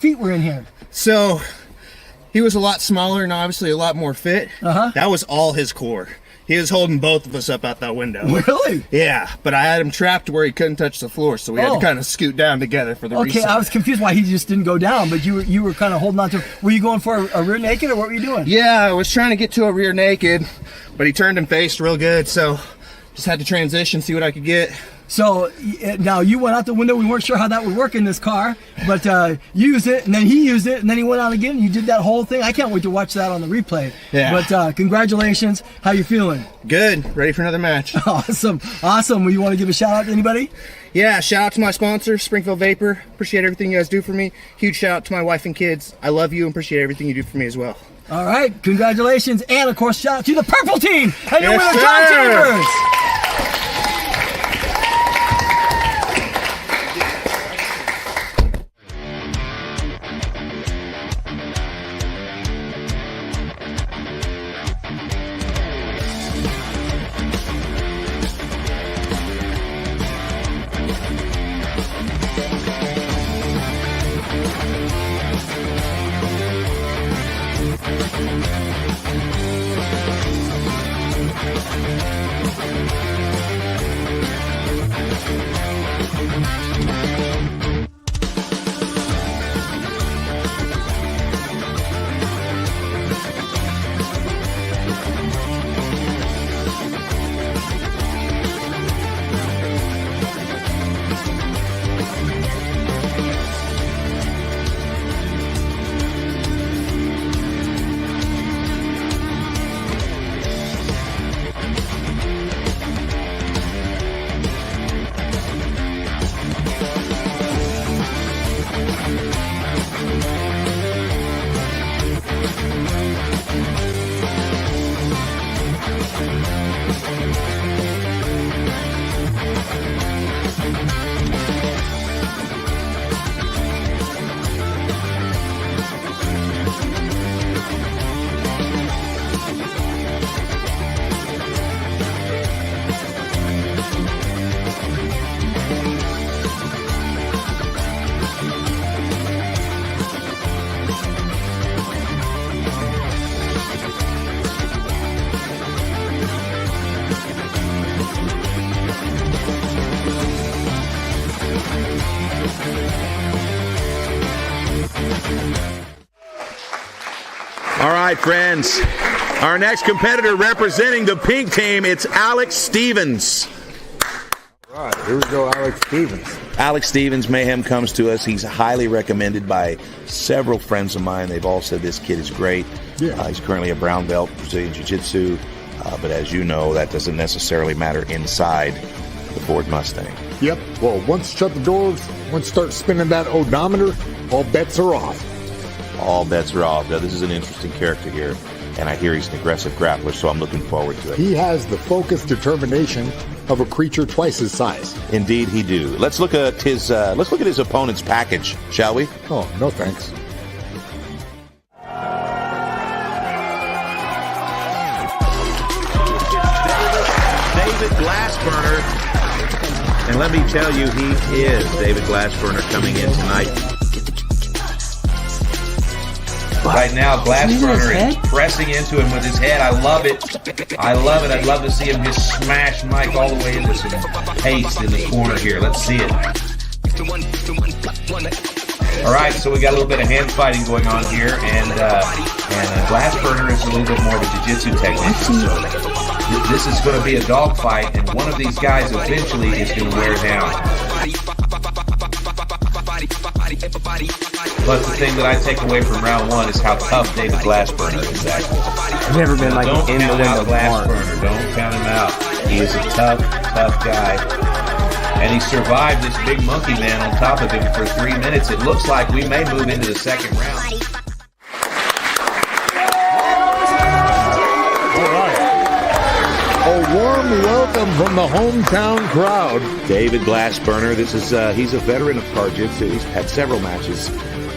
feet were in here? So he was a lot smaller and obviously a lot more fit. That was all his core. He was holding both of us up out that window. Really? Yeah, but I had him trapped where he couldn't touch the floor, so we had to kind of scoot down together for the reset. I was confused why he just didn't go down, but you were kind of holding on to. Were you going for a rear naked, or what were you doing? Yeah, I was trying to get to a rear naked, but he turned and faced real good, so just had to transition, see what I could get. So now you went out the window. We weren't sure how that would work in this car, but you used it, and then he used it, and then he went out again. You did that whole thing. I can't wait to watch that on the replay. Yeah. But congratulations. How you feeling? Good. Ready for another match. Awesome. Awesome. You want to give a shout out to anybody? Yeah, shout out to my sponsor, Springfield Vapor. Appreciate everything you guys do for me. Huge shout out to my wife and kids. I love you and appreciate everything you do for me as well. All right. Congratulations. And, of course, shout out to the purple team and your winner, John Chambers. All right, friends. Our next competitor representing the pink team, it's Alex Stevens. All right, here we go, Alex Stevens. Alex Stevens, Mayhem comes to us. He's highly recommended by several friends of mine. They've all said this kid is great. Yeah. He's currently a brown belt in Brazilian Jiu-Jitsu, but as you know, that doesn't necessarily matter inside the Ford Mustang. Yep. Well, once you shut the doors, once you start spinning that odometer, all bets are off. All bets are off. Now, this is an interesting character here, and I hear he's an aggressive grappler, so I'm looking forward to it. He has the focused determination of a creature twice his size. Indeed, he do. Let's look at his opponent's package, shall we? Oh, no thanks. David Glassburner, and let me tell you, he is David Glassburner coming in tonight. Right now, Glassburner is pressing into him with his head. I love it. I love it. I'd love to see him just smash Mike all the way into some paste in the corner here. Let's see it. All right, so we got a little bit of hand fighting going on here, and Glassburner is a little bit more of a jiu-jitsu technician. So this is going to be a dog fight, and one of these guys eventually is going to wear down. But the thing that I take away from round one is how tough David Glassburner is actually. I've never been like Don't in the count out window Glassburner. Don't count him out. He is a tough guy. And he survived this big monkey man on top of him for 3 minutes. It looks like we may move into the second round. A warm welcome from the hometown crowd. David Glassburner, this is he's a veteran of Jiu-Jitsu. He's had several matches,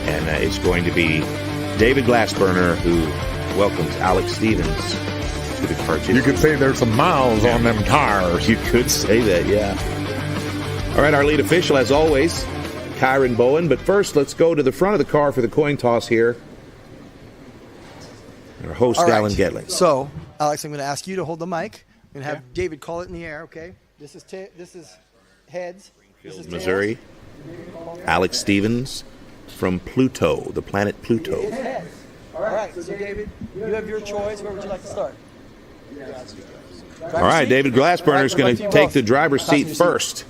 and it's going to be David Glassburner who welcomes Alex Stevens to the Jiu-Jitsu. You could say there's some miles on them tires. You could say that, yeah. All right, our lead official, as always, Kyron Bowen. But first, let's go to the front of the car for the coin toss here. Our host, All right. Alan Gedling. So, Alex, I'm going to ask you to hold the mic. I'm going to have David call it in the air, okay? This is heads. This is Missouri. Alex Stevens from Pluto, the planet Pluto. It's heads. All right, so David, you have your choice. Where would you like to start? All right, David Glassburner is going to take the driver's seat first,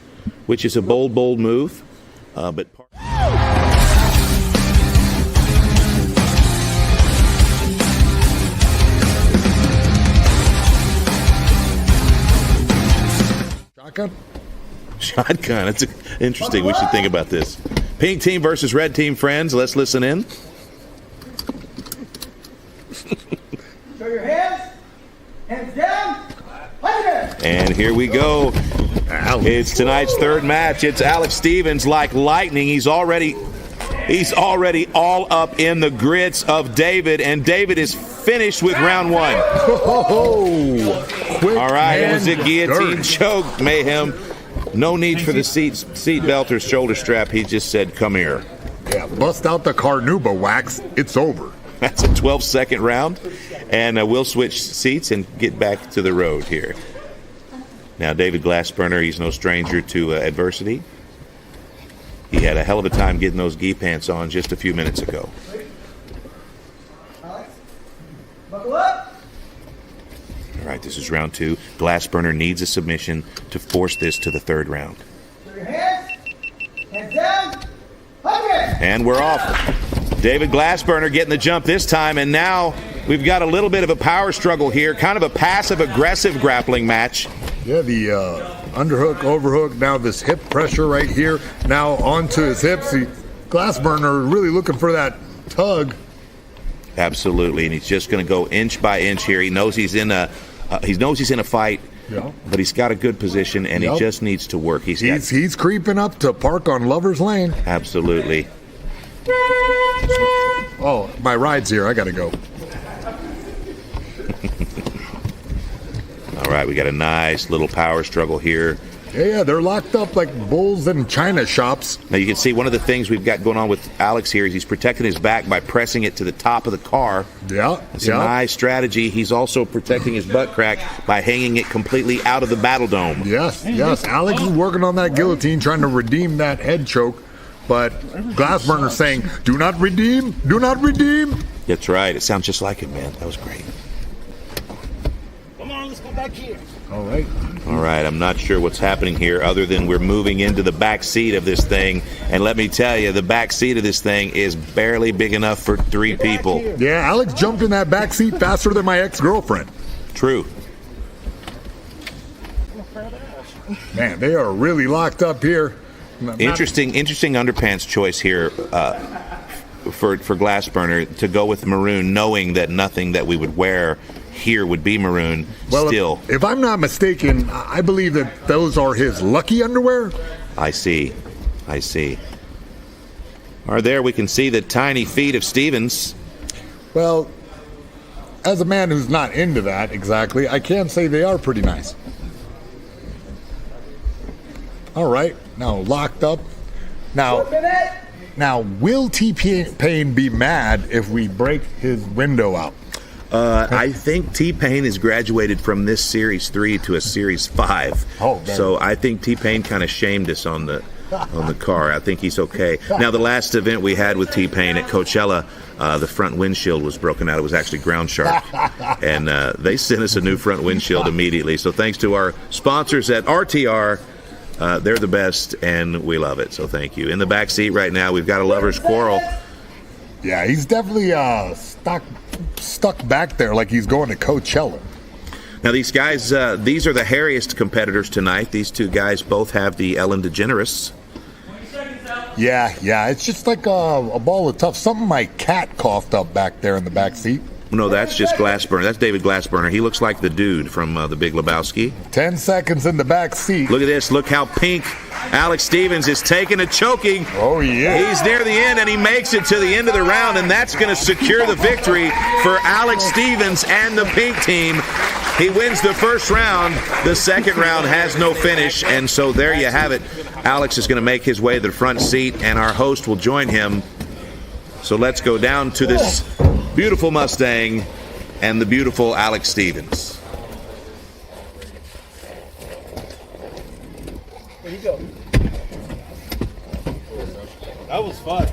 which is a bold move. But Shotgun. That's interesting. We should think about this. Pink team versus red team, friends. Let's listen in. Show your hands. Hands down. And here we go. It's tonight's third match. It's Alex Stevens like lightning. He's already all up in the grits of David, and David is finished with round one. All right, it was a guillotine choke, Mayhem. No need for the seat belt or shoulder strap. He just said, come here. Yeah, bust out the carnauba wax. It's over. That's a 12-second round, and we'll switch seats and get back to the road here. Now, David Glassburner, he's no stranger to adversity. He had a hell of a time getting those gi pants on just a few minutes ago. Alex, buckle up. All right, this is round two. Glassburner needs a submission to force this to the third round. Show your hands. Hands down. 100. And we're off. David Glassburner getting the jump this time, and now we've got a little bit of a power struggle here, kind of a passive-aggressive grappling match. Yeah, the underhook, overhook, now this hip pressure right here, now onto his hips. Glassburner really looking for that tug. Absolutely, and he's just going to go inch by inch here. He knows he's in a fight, yeah, but he's got a good position, and he just needs to work. He's creeping up to park on Lover's Lane. Absolutely. Oh, my ride's here. I got to go. All right, we got a nice little power struggle here. Yeah, they're locked up like bulls in china shops. Now you can see one of the things we've got going on with Alex here is he's protecting his back by pressing it to the top of the car. Yeah, it's a nice strategy. He's also protecting his butt crack by hanging it completely out of the battle dome. Yes. Alex is working on that guillotine, trying to redeem that head choke. But Glassburner's saying, do not redeem, do not redeem. That's right. It sounds just like it, man. That was great. Come on, let's go back here. All right. All right, I'm not sure what's happening here other than we're moving into the back seat of this thing. And let me tell you, the back seat of this thing is barely big enough for 3 people. Yeah, Alex jumped in that back seat faster than my ex-girlfriend. True. Man, they are really locked up here. Interesting underpants choice here for Glassburner to go with maroon, knowing that nothing that we would wear here would be maroon. Well, still, if I'm not mistaken, I believe that those are his lucky underwear. I see. Or there we can see the tiny feet of Stevens. Well, as a man who's not into that exactly, I can say they are pretty nice. All right, now locked up. Now, will T-Pain be mad if we break his window out? I think T-Pain has graduated from this Series 3 to a Series 5. So I think T-Pain kind of shamed us on the car. I think he's okay. Now, the last event we had with T-Pain at Coachella, the front windshield was broken out. It was actually ground shark. And they sent us a new front windshield immediately. So thanks to our sponsors at RTR. They're the best, and we love it, so thank you. In the back seat right now, we've got a lover's quarrel. Yeah, he's definitely stuck back there like he's going to Coachella. Now, these guys, these are the hairiest competitors tonight. These two guys both have the Ellen DeGeneres. Yeah, it's just like a ball of tough. Something my cat coughed up back there in the back seat. No, that's just Glassburner. That's David Glassburner. He looks like the dude from The Big Lebowski. 10 seconds in the back seat. Look at this. Look how pink Alex Stevens is taking a choking. Oh, yeah. He's near the end, and he makes it to the end of the round, and that's going to secure the victory for Alex Stevens and the pink team. He wins the first round. The second round has no finish, and so there you have it. Alex is going to make his way to the front seat, and our host will join him. So let's go down to this beautiful Mustang and the beautiful Alex Stevens. There you go. That was fun.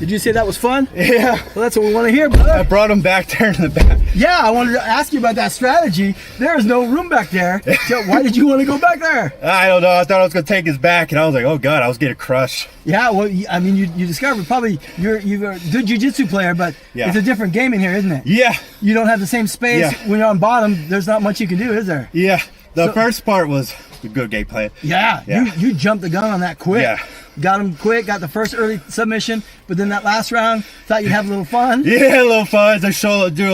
Did you say that was fun? Yeah. Well, that's what we want to hear, brother. I brought him back there in the back. Yeah, I wanted to ask you about that strategy. There is no room back there. So why did you want to go back there? I don't know. I thought I was going to take his back, and I was like, oh, God, I was getting crushed. Yeah, well, I mean, you discovered probably you're a good jiu-jitsu player, but it's a different game in here, isn't it? Yeah. You don't have the same space. Yeah. When you're on bottom, there's not much you can do, is there? Yeah. The first part was a good game plan. Yeah. You jumped the gun on that quick. Yeah. Got him quick, got the first early submission, but then that last round, thought you'd have a little fun. Yeah, a little fun. Give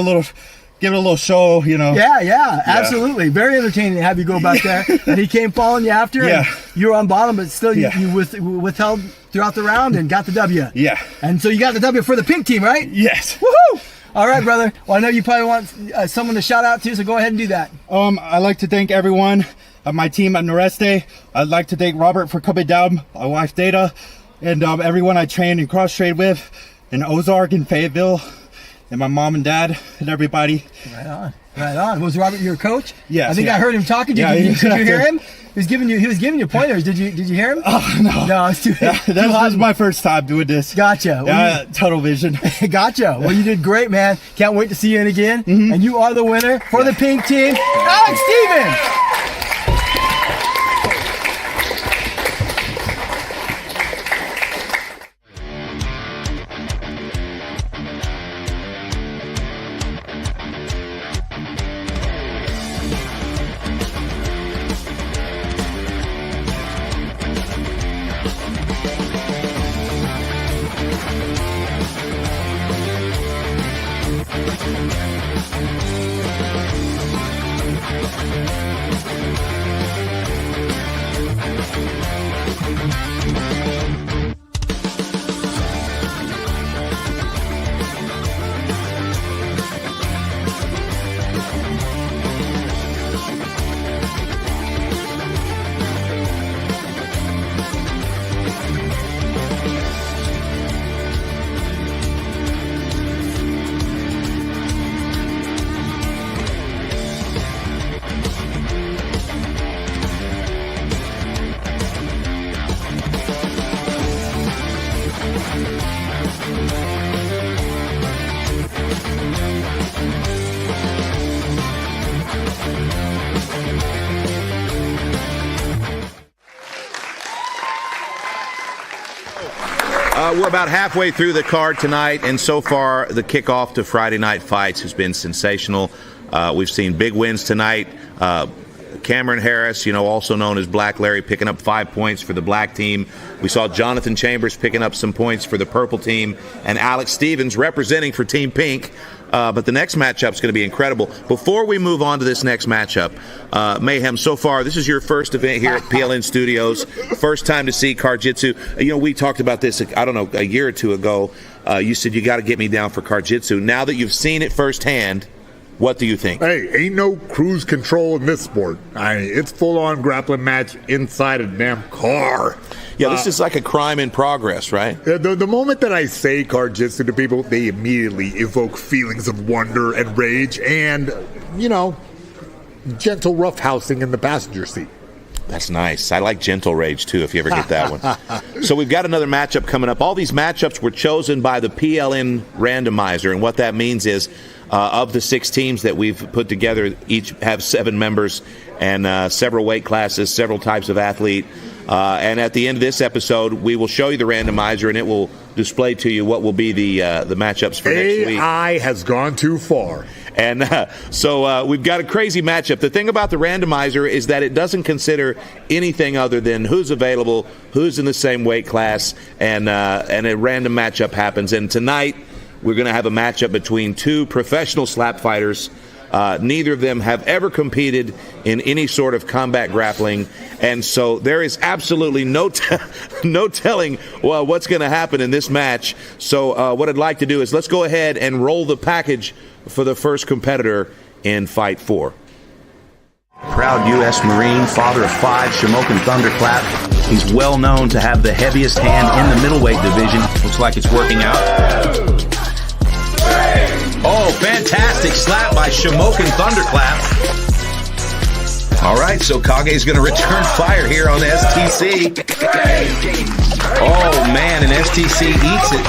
it a little show, you know. Yeah, absolutely. Very entertaining to have you go back there. And he came following you after. Yeah. And you were on bottom, but still you withheld throughout the round and got the W. Yeah. And so you got the W for the pink team, right? Yes. Woohoo! All right, brother. Well, I know you probably want someone to shout out to, so go ahead and do that. I'd like to thank everyone of my team at Noreste. I'd like to thank Robert for coming down, my wife Data, and everyone I trained and cross-trained with in Ozark and Fayetteville, and my mom and dad and everybody. Right on. Was Robert your coach? Yes. I think I heard him talking to you. Did you hear him? He was giving you pointers. Did you hear him? Oh no. No, it's too. That was my first time doing this. Gotcha. Tunnel vision. Gotcha. Well, you did great, man. Can't wait to see you in again. Mm-hmm. And you are the winner for the pink team, Alex Stevens. We're about halfway through the card tonight, and so far the kickoff to Friday Night Fights has been sensational. We've seen big wins tonight. Cameron Harris, also known as Black Larry, picking up 5 points for the black team. We saw Jonathan Chambers picking up some points for the purple team, and Alex Stevens representing for Team Pink. But the next matchup is going to be incredible. Before we move on to this next matchup, Mayhem, so far, this is your first event here at PLN Studios. First time to see Carjitsu. We talked about this, I don't know, a year or two ago. You said you got to get me down for Carjitsu. Now that you've seen it firsthand, what do you think? Hey, ain't no cruise control in this sport. It's full-on grappling match inside a damn car. Yeah, this is like a crime in progress, right? The moment that I say Carjitsu to people, they immediately evoke feelings of wonder and rage and, gentle roughhousing in the passenger seat. That's nice. I like gentle rage, too, if you ever get that one. So we've got another matchup coming up. All these matchups were chosen by the PLN randomizer, and what that means is of the 6 teams that we've put together, each have 7 members and several weight classes, several types of athlete. And at the end of this episode, we will show you the randomizer, and it will display to you what will be the matchups for next week. AI has gone too far. And so we've got a crazy matchup. The thing about the randomizer is that it doesn't consider anything other than who's available, who's in the same weight class, and a random matchup happens. And tonight, we're going to have a matchup between 2 professional slap fighters. Neither of them have ever competed in any sort of combat grappling, and so there is absolutely no telling what's going to happen in this match. So what I'd like to do is let's go ahead and roll the package for the first competitor in Fight 4. Proud U.S. Marine, father of 5, Shamokin Thunderclap. He's well known to have the heaviest hand in the middleweight division. Looks like it's working out. Oh, fantastic slap by Shamokin Thunderclap. All right, so Kage's going to return fire here on STC. Oh, man, and STC eats it.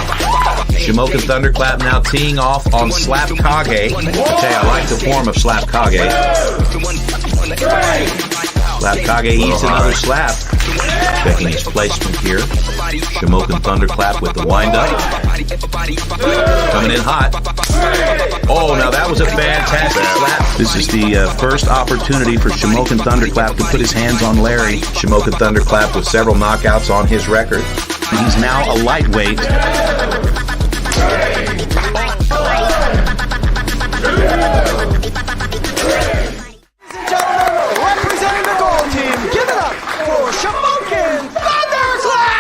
Shamokin Thunderclap now teeing off on Slap Kage. I tell you, I like the form of Slap Kage. Slap Kage eats another slap. Checking his placement here. Shamokin Thunderclap with the windup. Coming in hot. Oh, now that was a fantastic slap. This is the first opportunity for Shamokin Thunderclap to put his hands on Larry. Shamokin Thunderclap with several knockouts on his record. He's now a lightweight. Representing the gold team, give it up for Shamokin Thunderclap!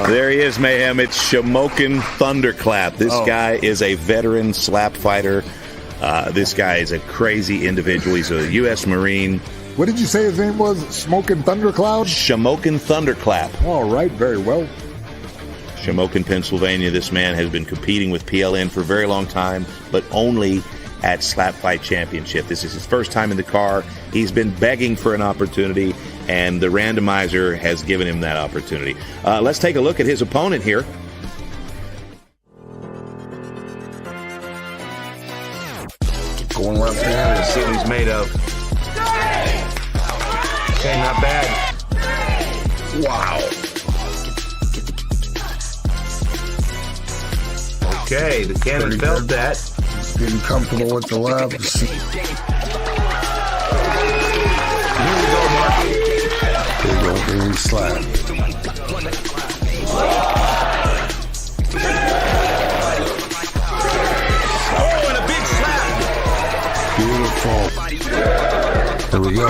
There he is, Mayhem. It's Shamokin Thunderclap. This guy is a veteran slap fighter. This guy is a crazy individual. He's a U.S. Marine. What did you say his name was? Smoking Thundercloud? Shamokin Thunderclap. All right, very well. Shamokin, Pennsylvania. This man has been competing with PLN for a very long time, but only at Slap Fight Championship. This is his first time in the car. He's been begging for an opportunity, and the randomizer has given him that opportunity. Let's take a look at his opponent here. Going left hand. Let's see what he's made of. Okay, not bad. Wow. Okay, the cannon felt that. Getting comfortable with the left. Here we go, Mark. There you go, big slap. Oh, and a big slap. Beautiful. Here we go.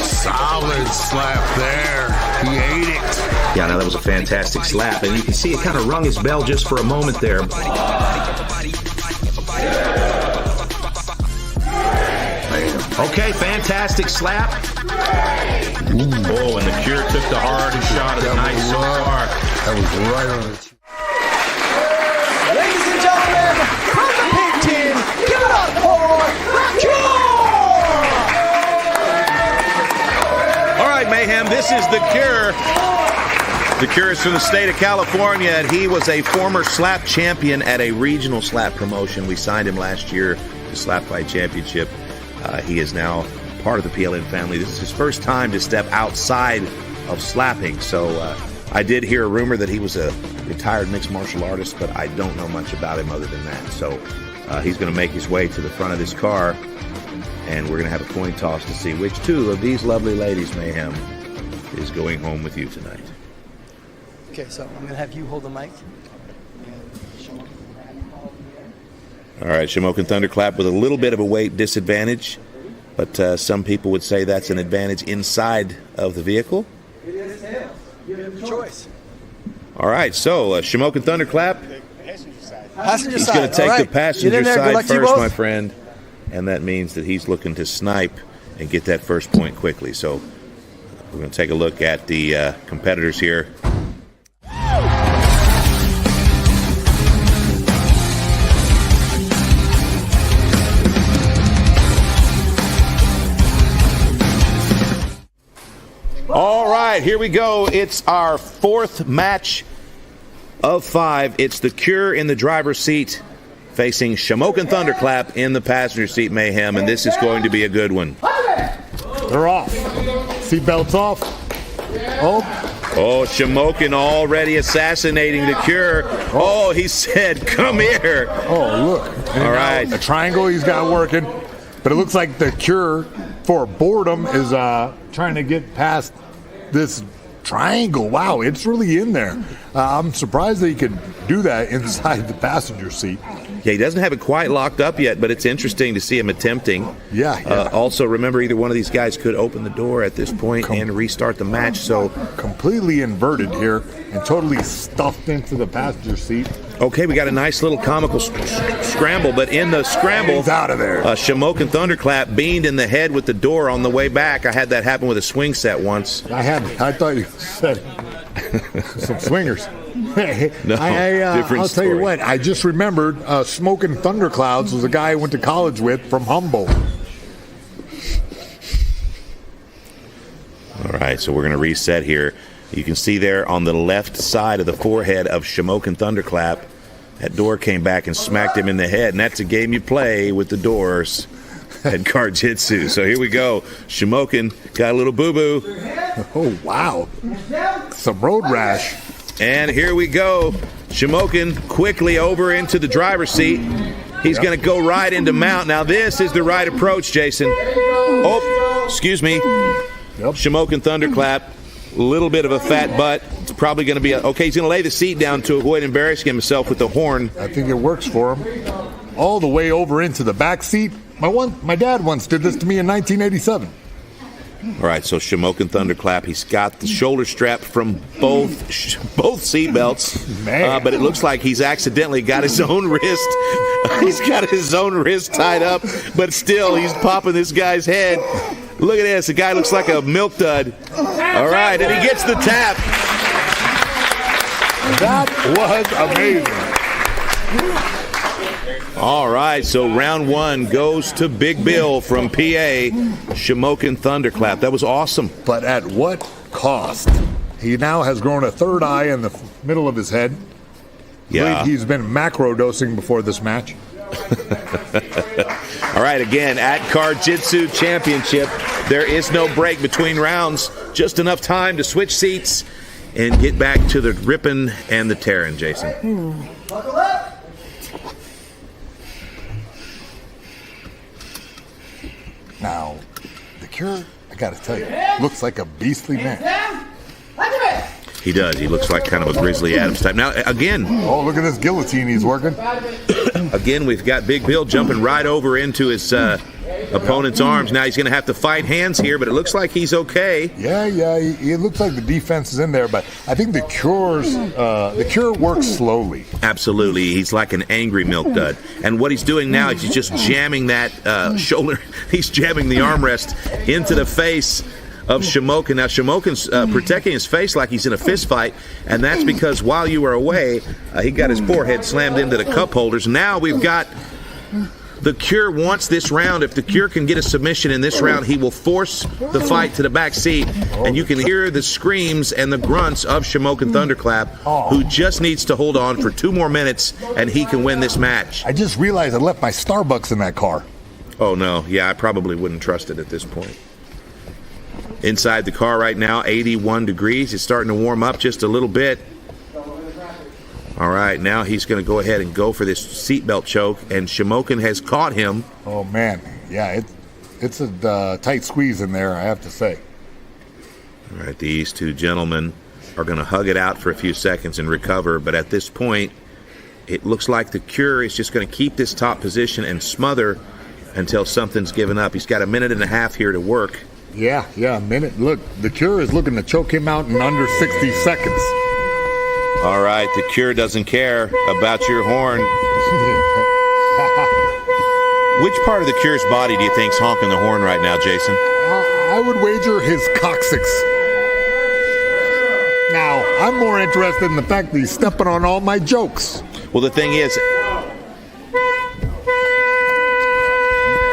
Solid slap there. He ate it. Yeah, now that was a fantastic slap, and you can see it kind of rung his bell just for a moment there. Okay, fantastic slap. Oh, and the Cure took the hardest shot of the night so far. That was right on it. Ladies and gentlemen, from the pink team, give it up for Cure! All right, Mayhem, this is the Cure. The Cure is from the state of California, and he was a former slap champion at a regional slap promotion. We signed him last year to Slap Fight Championship. He is now part of the PLN family. This is his first time to step outside of slapping. So I did hear a rumor that he was a retired mixed martial artist, but I don't know much about him other than that. So he's going to make his way to the front of this car, and we're going to have a coin toss to see which two of these lovely ladies, Mayhem, is going home with you tonight. Okay, so I'm going to have you hold the mic. All right, Shamokin Thunderclap with a little bit of a weight disadvantage, but some people would say that's an advantage inside of the vehicle. It is him. Give him the choice. All right, so Shamokin Thunderclap. Passenger He's side. going to take All right. the passenger Get in there. Good side luck to you first, both. my friend, and that means that he's looking to snipe and get that first point quickly. So we're going to take a look at the competitors here. All right, here we go. It's our fourth match of 5. It's the Cure in the driver's seat facing Shamokin Thunderclap in the passenger seat, Mayhem, and this is going to be a good one. They're off. Seatbelts off. Oh, Shamokin already assassinating the Cure. Oh, he said, come here. Oh, look. And All now right. a triangle he's got working. But it looks like the Cure for boredom is trying to get past this triangle. Wow, it's really in there. I'm surprised that he could do that inside the passenger seat. Yeah, he doesn't have it quite locked up yet, but it's interesting to see him attempting. Yeah. Also, remember, either one of these guys could open the door at this point and restart the match. So completely inverted here and totally stuffed into the passenger seat. Okay, we got a nice little comical scramble, but in the scramble, he's out of there. Shamokin Thunderclap beamed in the head with the door on the way back. I had that happen with a swing set once. I thought you said some swingers. No, different I'll tell you what, I just remembered Smoking Thunderclouds was a guy I went to college with from Humboldt. All right, so we're going to reset here. You can see there on the left side of the forehead of Shamokin Thunderclap, that door came back and smacked him in the head, and that's a game you play with the doors at Karjitsu. So here we go. Shamokin got a little boo-boo. Oh, wow. Some road rash. And here we go. Shamokin quickly over into the driver's seat. He's going to go right into mount. Now this is the right approach, Jason. Oh, excuse me. Shamokin Thunderclap, a little bit of a fat butt. It's probably going to be okay. He's going to lay the seat down to avoid embarrassing himself with the horn. I think it works for him. All the way over into the back seat. My dad once did this to me in 1987. All right, so Shamokin Thunderclap, he's got the shoulder strap from both seat belts, but it looks like he's accidentally got his own wrist. He's got his own wrist tied up, but still he's popping this guy's head. Look at this. The guy looks like a milk dud. All right, and he gets the tap. That was amazing. All right, so round one goes to Big Bill from PA, Shamokin Thunderclap. That was awesome. But at what cost? He now has grown a third eye in the middle of his head. Yeah. He's been macro dosing before this match. All right, again, at Karjitsu Championship, there is no break between rounds. Just enough time to switch seats and get back to the ripping and the tearing, Jason. Now, the Cure, I got to tell you, looks like a beastly man. He does. He looks like kind of a Grizzly Adams type. Now, again. Oh, look at this guillotine he's working. Again, we've got Big Bill jumping right over into his opponent's arms. Now he's going to have to fight hands here, but it looks like he's okay. Yeah. It looks like the defense is in there, but I think the Cure works slowly. Absolutely. He's like an angry milk dud. And what he's doing now is he's just jamming that shoulder. He's jamming the armrest into the face of Shamokin. Now, Shamokin's protecting his face like he's in a fist fight, and that's because while you were away, he got his forehead slammed into the cup holders. Now we've got the Cure wants this round. If the Cure can get a submission in this round, he will force the fight to the back seat, and you can hear the screams and the grunts of Shamokin Thunderclap, who just needs to hold on for 2 more minutes, and he can win this match. I just realized I left my Starbucks in that car. Oh, no. Yeah, I probably wouldn't trust it at this point. Inside the car right now, 81 degrees. It's starting to warm up just a little bit. All right, now he's going to go ahead and go for this seatbelt choke, and Shamokin has caught him. Oh, man. Yeah, it's a tight squeeze in there, I have to say. All right, these two gentlemen are going to hug it out for a few seconds and recover, but at this point, it looks like the Cure is just going to keep this top position and smother until something's given up. He's got 1.5 minutes here to work. Yeah, a minute. Look, the Cure is looking to choke him out in under 60 seconds. All right, the Cure doesn't care about your horn. Which part of the Cure's body do you think's honking the horn right now, Jason? I would wager his coccyx. Now, I'm more interested in the fact that he's stepping on all my jokes. Well, the thing is,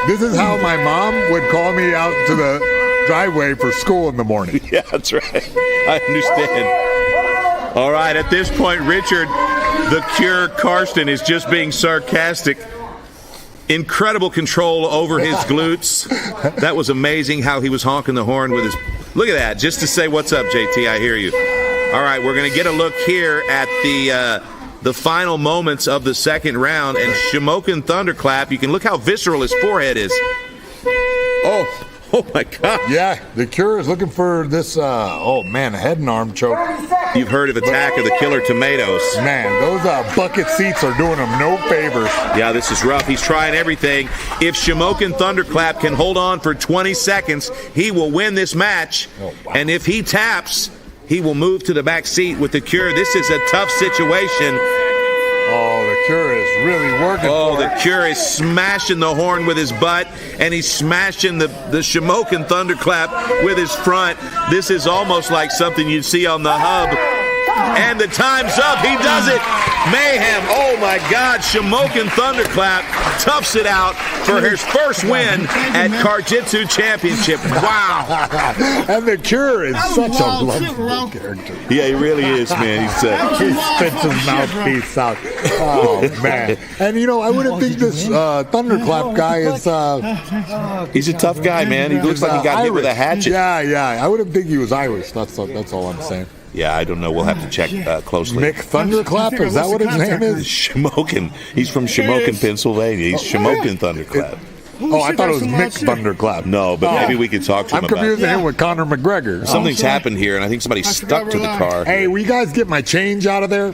this is how my mom would call me out to the driveway for school in the morning. Yeah, that's right. I understand. All right, at this point, Richard, the Cure Karsten, is just being sarcastic. Incredible control over his glutes. That was amazing how he was honking the horn with his... Look at that, just to say, what's up, JT, I hear you. All right, we're going to get a look here at the final moments of the second round, and Shamokin Thunderclap, you can look how visceral his forehead is. Oh my God. Yeah, the Cure is looking for this, oh man, head and arm choke. You've heard of Attack of the Killer Tomatoes. Man, those bucket seats are doing him no favors. Yeah, this is rough. He's trying everything. If Shamokin Thunderclap can hold on for 20 seconds, he will win this match. Oh, wow. And if he taps, he will move to the back seat with the Cure. This is a tough situation. Oh, the Cure is really working. Oh, the Cure is smashing the horn with his butt, and he's smashing the Shamokin Thunderclap with his front. This is almost like something you'd see on the hub. And the time's up. He does it. Mayhem. Oh, my God. Shamokin Thunderclap toughs it out for his first win at Karjitsu Championship. Wow. And the Cure is such a lovable character. Yeah, he really is, man. He spits his mouthpiece out. Oh, man. And, you know, I wouldn't think this Thunderclap guy is... He's a tough guy, man. He looks like he got hit with a hatchet. Yeah. I wouldn't think he was Irish. That's all I'm saying. Yeah, I don't know. We'll have to check closely. Mick Thunderclap? Is that what his name is? Shamokin. He's from Shamokin, Pennsylvania. He's Shamokin Thunderclap. Oh, I thought it was Mick Thunderclap. No, but maybe we could talk to him I'm about it. confusing him with Conor McGregor. Something's happened here, and I think somebody's stuck to the car. Hey, will you guys get my change out of there?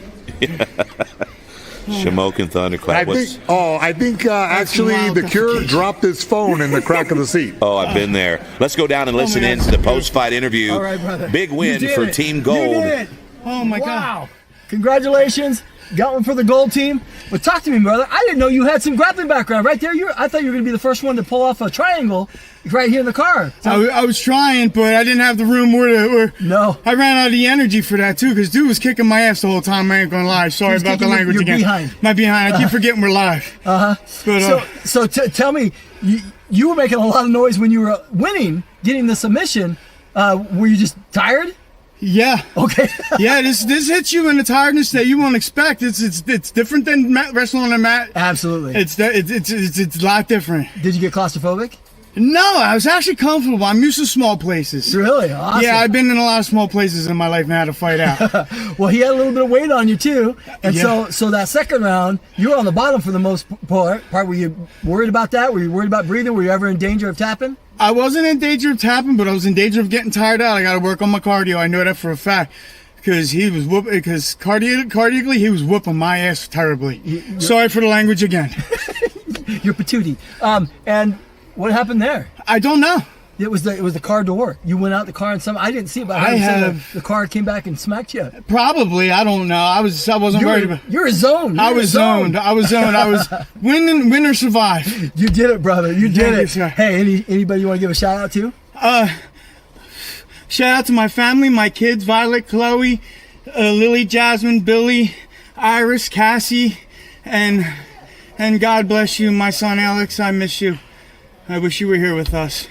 Shamokin Thunderclap. I think actually the Cure dropped his phone in the crack of the seat. Oh, I've been there. Let's go down and listen in to the post-fight interview. All right, brother. Big win for Team Gold. You did it. Oh my God. Wow. Congratulations. Got one for the gold team. But talk to me, brother. I didn't know you had some grappling background right there. I thought you were going to be the first one to pull off a triangle right here in the car. So, I was trying, but I didn't have the room where no. I ran out of the energy for that too, because dude was kicking my ass the whole time. I ain't gonna lie. Sorry about the language your again. Behind. My behind. I keep forgetting we're live. But, so tell me, you were making a lot of noise when you were winning, getting the submission. Were you just tired? Yeah. Okay. Yeah, this hits you in a tiredness that you won't expect. It's different than wrestling on a mat. Absolutely. It's a lot different. Did you get claustrophobic? No, I was actually comfortable. I'm used to small places. Really? Awesome. Yeah, I've been in a lot of small places in my life and had to fight out. Well, he had a little bit of weight on you too, and so that second round, you were on the bottom for the most part. Were you worried about that? Were you worried about breathing? Were you ever in danger of tapping? I wasn't in danger of tapping, but I was in danger of getting tired out. I got to work on my cardio. I know that for a fact. Because he was cardiacally, he was whooping my ass terribly. Sorry for the language again. You're patootie. And what happened there? I don't know. It was the car door. You went out the car and I didn't see it, but I heard the car came back and smacked you. Probably. I don't know. I wasn't worried about. You're zoned. I was zoned. I was win or survive. You did it, brother. You did it. Sir. Hey, anybody you want to give a shout out to? Shout out to my family, my kids, Violet, Chloe, Lily, Jasmine, Billy, Iris, Cassie, and God bless you, my son Alex. I miss you. I wish you were here with us.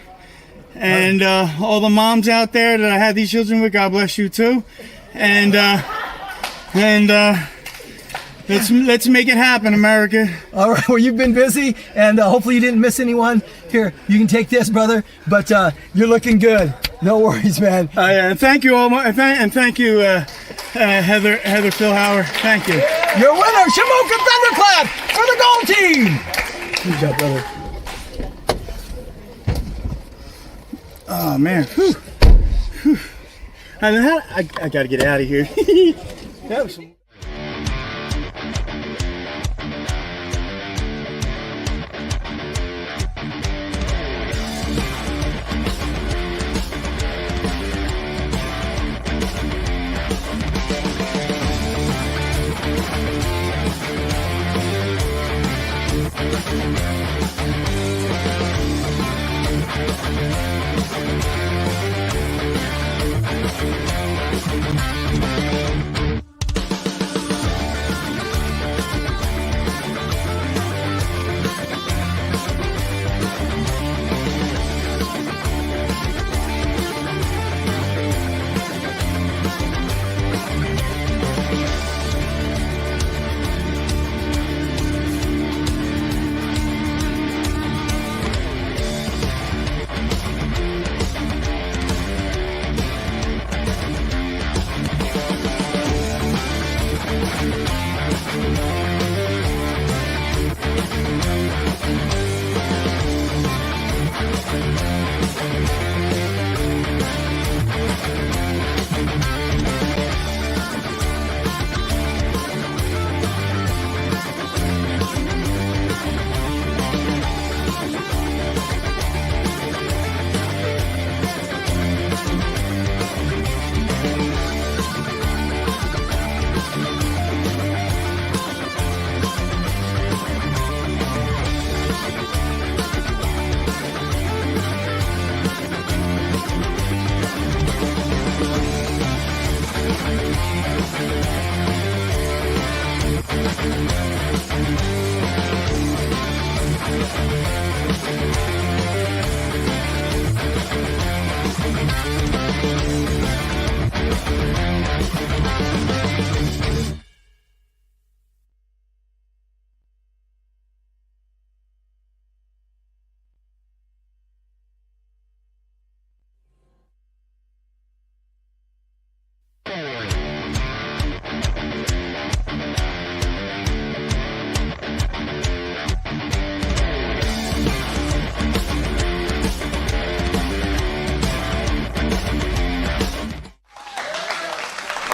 And all the moms out there that I had these children with, God bless you too. And let's make it happen, America. All right. Well, you've been busy, and hopefully you didn't miss anyone. Here, you can take this, brother. But you're looking good. No worries, man. And thank you all, and thank you, Heather Philhauer. Thank you. Your winner, Shamokin Thunderclap for the gold team. Good job, brother. Oh man. Whew. Whew. I gotta get out of here. That was some...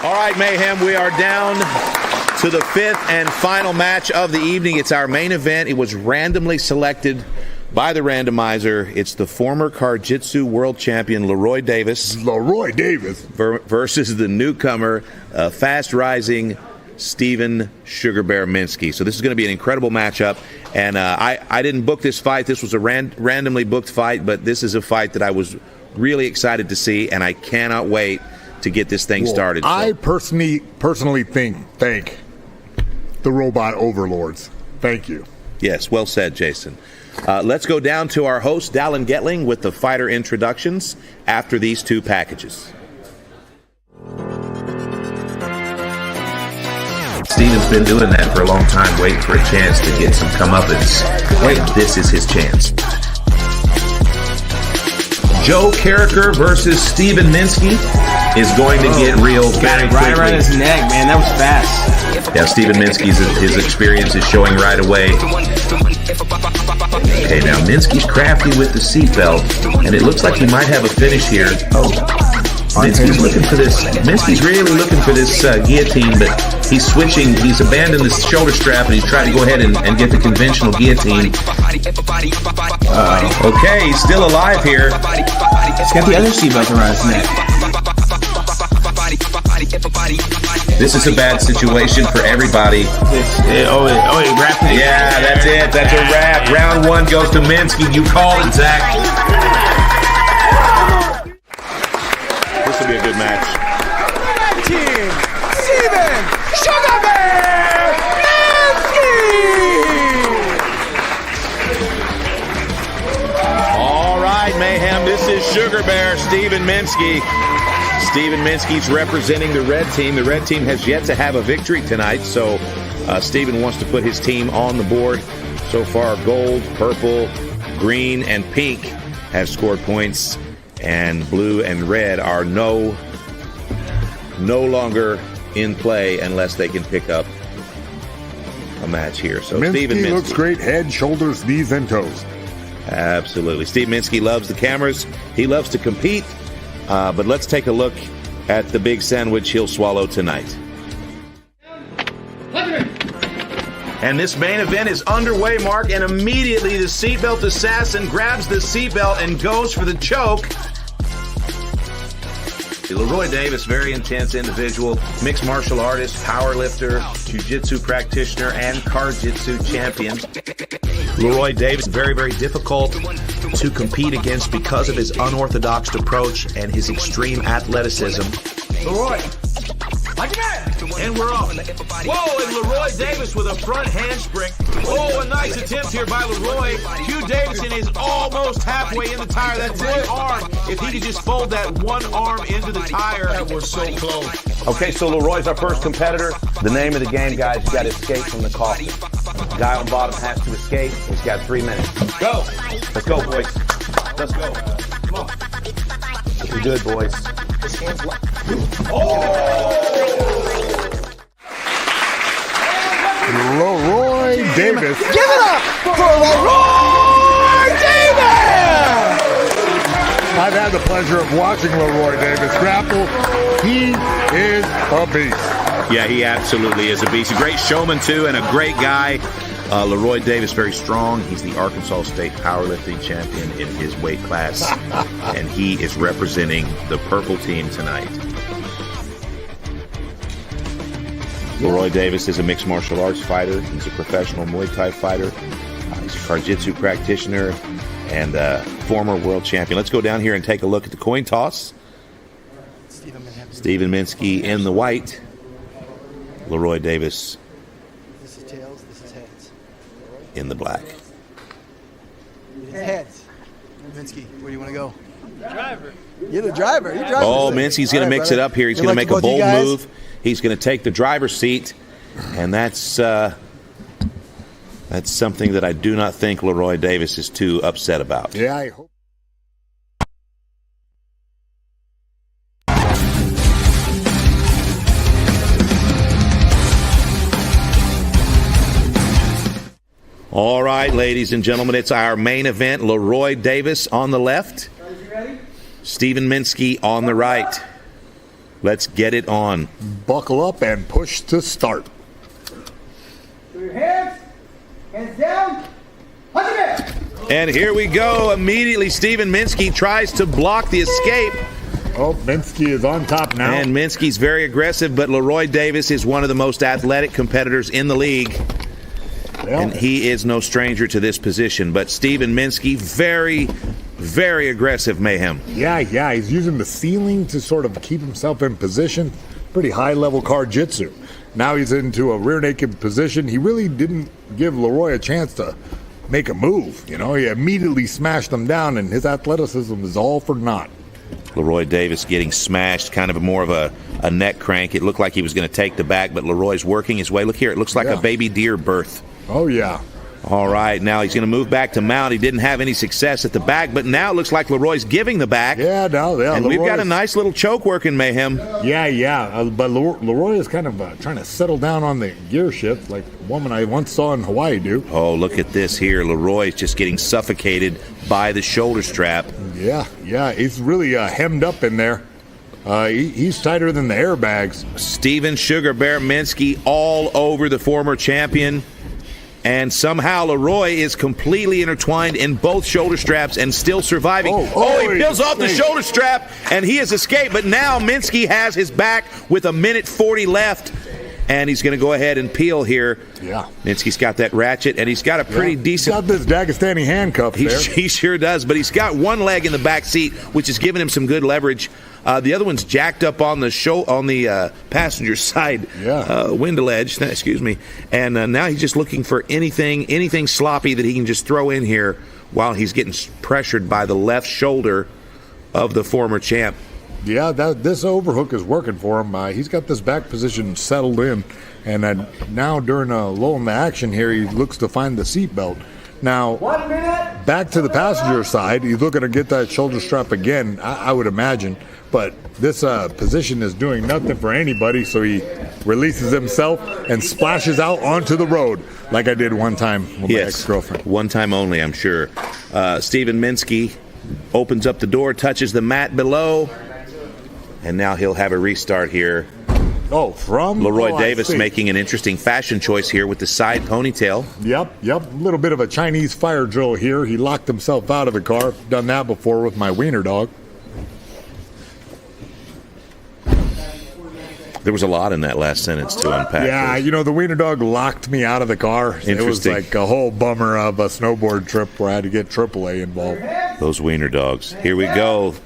All right, Mayhem, we are down to the 5th and final match of the evening. It's our main event. It was randomly selected by the randomizer. It's the former Karjitsu world champion Leroy Davis. Versus the newcomer, fast-rising Steven Sugar Bear Minsky. So this is going to be an incredible matchup. And I didn't book this fight. This was a randomly booked fight, but this is a fight that I was really excited to see, and I cannot wait to get this thing started. So. I personally thank the robot overlords. Thank you. Yes, well said, Jason. Let's go down to our host, Dallin Getling, with the fighter introductions after these two packages. Steven's been doing that for a long time, waiting for a chance to get some comeuppance. Wait, this is his chance. Joe Carricker versus Steven Minsky is going to get real very quickly. Right around his neck, man. That was fast. Yeah, Steven Minsky's his experience is showing right away. Okay, now Minsky's crafty with the seatbelt, and it looks like he might have a finish here. Oh, Minsky's looking for this. Minsky's really looking for this guillotine, but he's switching. He's abandoned the shoulder strap, and he's trying to go ahead and get the conventional guillotine. Okay, he's still alive here. He's got the other seatbelt around his neck. This is a bad situation for everybody. Wrapped it. Yeah, that's it. That's a wrap. Round 1 goes to Minsky. You called it, Zach. This will be a good match. Team Steven Sugar Bear Minsky! All right, Mayhem. This is Sugar Bear Steven Minsky. Steven Minsky's representing the red team. The red team has yet to have a victory tonight, so Steven wants to put his team on the board. So far, gold, purple, green, and pink have scored points, and blue and red are no longer in play unless they can pick up a match here. So Steven Minsky looks great, head, shoulders, knees, and toes. Absolutely. Steve Minsky loves the cameras. He loves to compete. But let's take a look at the big sandwich he'll swallow tonight. And this main event is underway, Mark, and immediately the seatbelt assassin grabs the seatbelt and goes for the choke. Leroy Davis, very intense individual, mixed martial artist, power lifter, jiu-jitsu practitioner, and Karjitsu champion. Leroy Davis, very, very difficult to compete against because of his unorthodox approach and his extreme athleticism. Leroy, and we're off. Whoa, and Leroy Davis with a front handspring. Oh, a nice attempt here by Leroy. Hugh Davidson is almost halfway in the tire. That's one arm. If he could just fold that one arm into the tire. That was so close. Okay, so Leroy's our first competitor. The name of the game, guys, you got to escape from the coffin. The guy on bottom has to escape. He's got 3 minutes. Go. Let's go, boys. Let's go. Come on. Looking good, boys. Leroy Davis. Give it up for Leroy Davis! I've had the pleasure of watching Leroy Davis grapple. He is a beast. Yeah, he absolutely is a beast. A great showman, too, and a great guy. Leroy Davis, very strong. He's the Arkansas State powerlifting champion in his weight class, and he is representing the purple team tonight. Leroy Davis is a mixed martial arts fighter. He's a professional Muay Thai fighter. He's a Karjitsu practitioner and former world champion. Let's go down here and take a look at the coin toss. Steven Minsky in the white. Leroy Davis This is tails, this is heads. in the black. Heads. Minsky, where do you want to go? Driver. You're the driver. You're driving. Oh, Minsky's going to mix it up here. He's going to make a bold move. He's going to take the driver's seat, and that's something that I do not think Leroy Davis is too upset about. Yeah, I hope. All right, ladies and gentlemen, it's our main event. Leroy Davis on the left. Steven Minsky on the right. Let's get it on. Buckle up and push to start. Your hands down. And here we go. Immediately, Steven Minsky tries to block the escape. Oh, Minsky is on top now. And Minsky's very aggressive, but Leroy Davis is one of the most athletic competitors in the league. Yeah. And he is no stranger to this position. But Steven Minsky, very, very aggressive, Mayhem. Yeah, he's using the ceiling to sort of keep himself in position. Pretty high-level Carjitsu. Now he's into a rear naked position. He really didn't give Leroy a chance to make a move. You know, he immediately smashed him down, and his athleticism is all for naught. Leroy Davis getting smashed, kind of more of a neck crank. It looked like he was going to take the back, but Leroy's working his way. Look here, it looks like a baby deer birth. Oh, yeah. All right, now he's going to move back to mount. He didn't have any success at the back, but now it looks like Leroy's giving the back. Yeah. And Leroy's, we've got a nice little choke working, Mayhem. Yeah. But Leroy is kind of trying to settle down on the gear shift, like a woman I once saw in Hawaii do. Oh, look at this here. Leroy's just getting suffocated by the shoulder strap. Yeah. He's really hemmed up in there. He's tighter than the airbags. Steven Sugar Bear Minsky all over the former champion. And somehow Leroy is completely intertwined in both shoulder straps and still surviving. He peels off the shoulder strap, and he has escaped. But now Minsky has his back with 1:40 left, and he's going to go ahead and peel here. Yeah. Minsky's got that ratchet, and he's got a pretty decent... He's got this Dagestani handcuff there. He sure does, but he's got one leg in the back seat, which is giving him some good leverage. The other one's jacked up on the passenger side window ledge. Excuse me. And now he's just looking for anything sloppy that he can just throw in here while he's getting pressured by the left shoulder of the former champ. Yeah, this overhook is working for him. He's got this back position settled in, and now during a lull in the action here, he looks to find the seatbelt. Now, back to the passenger side, he's looking to get that shoulder strap again, I would imagine. But this position is doing nothing for anybody, so he releases himself and splashes out onto the road like I did one time with my ex-girlfriend. One time only, I'm sure. Steven Minsky opens up the door, touches the mat below, and now he'll have a restart here. Leroy Davis making an interesting fashion choice here with the side ponytail. Yep. A little bit of a Chinese fire drill here. He locked himself out of the car. Done that before with my wiener dog. There was a lot in that last sentence to unpack. Yeah, the wiener dog locked me out of the car. It was like a whole bummer of a snowboard trip where I had to get AAA involved. Those wiener dogs. Here we go.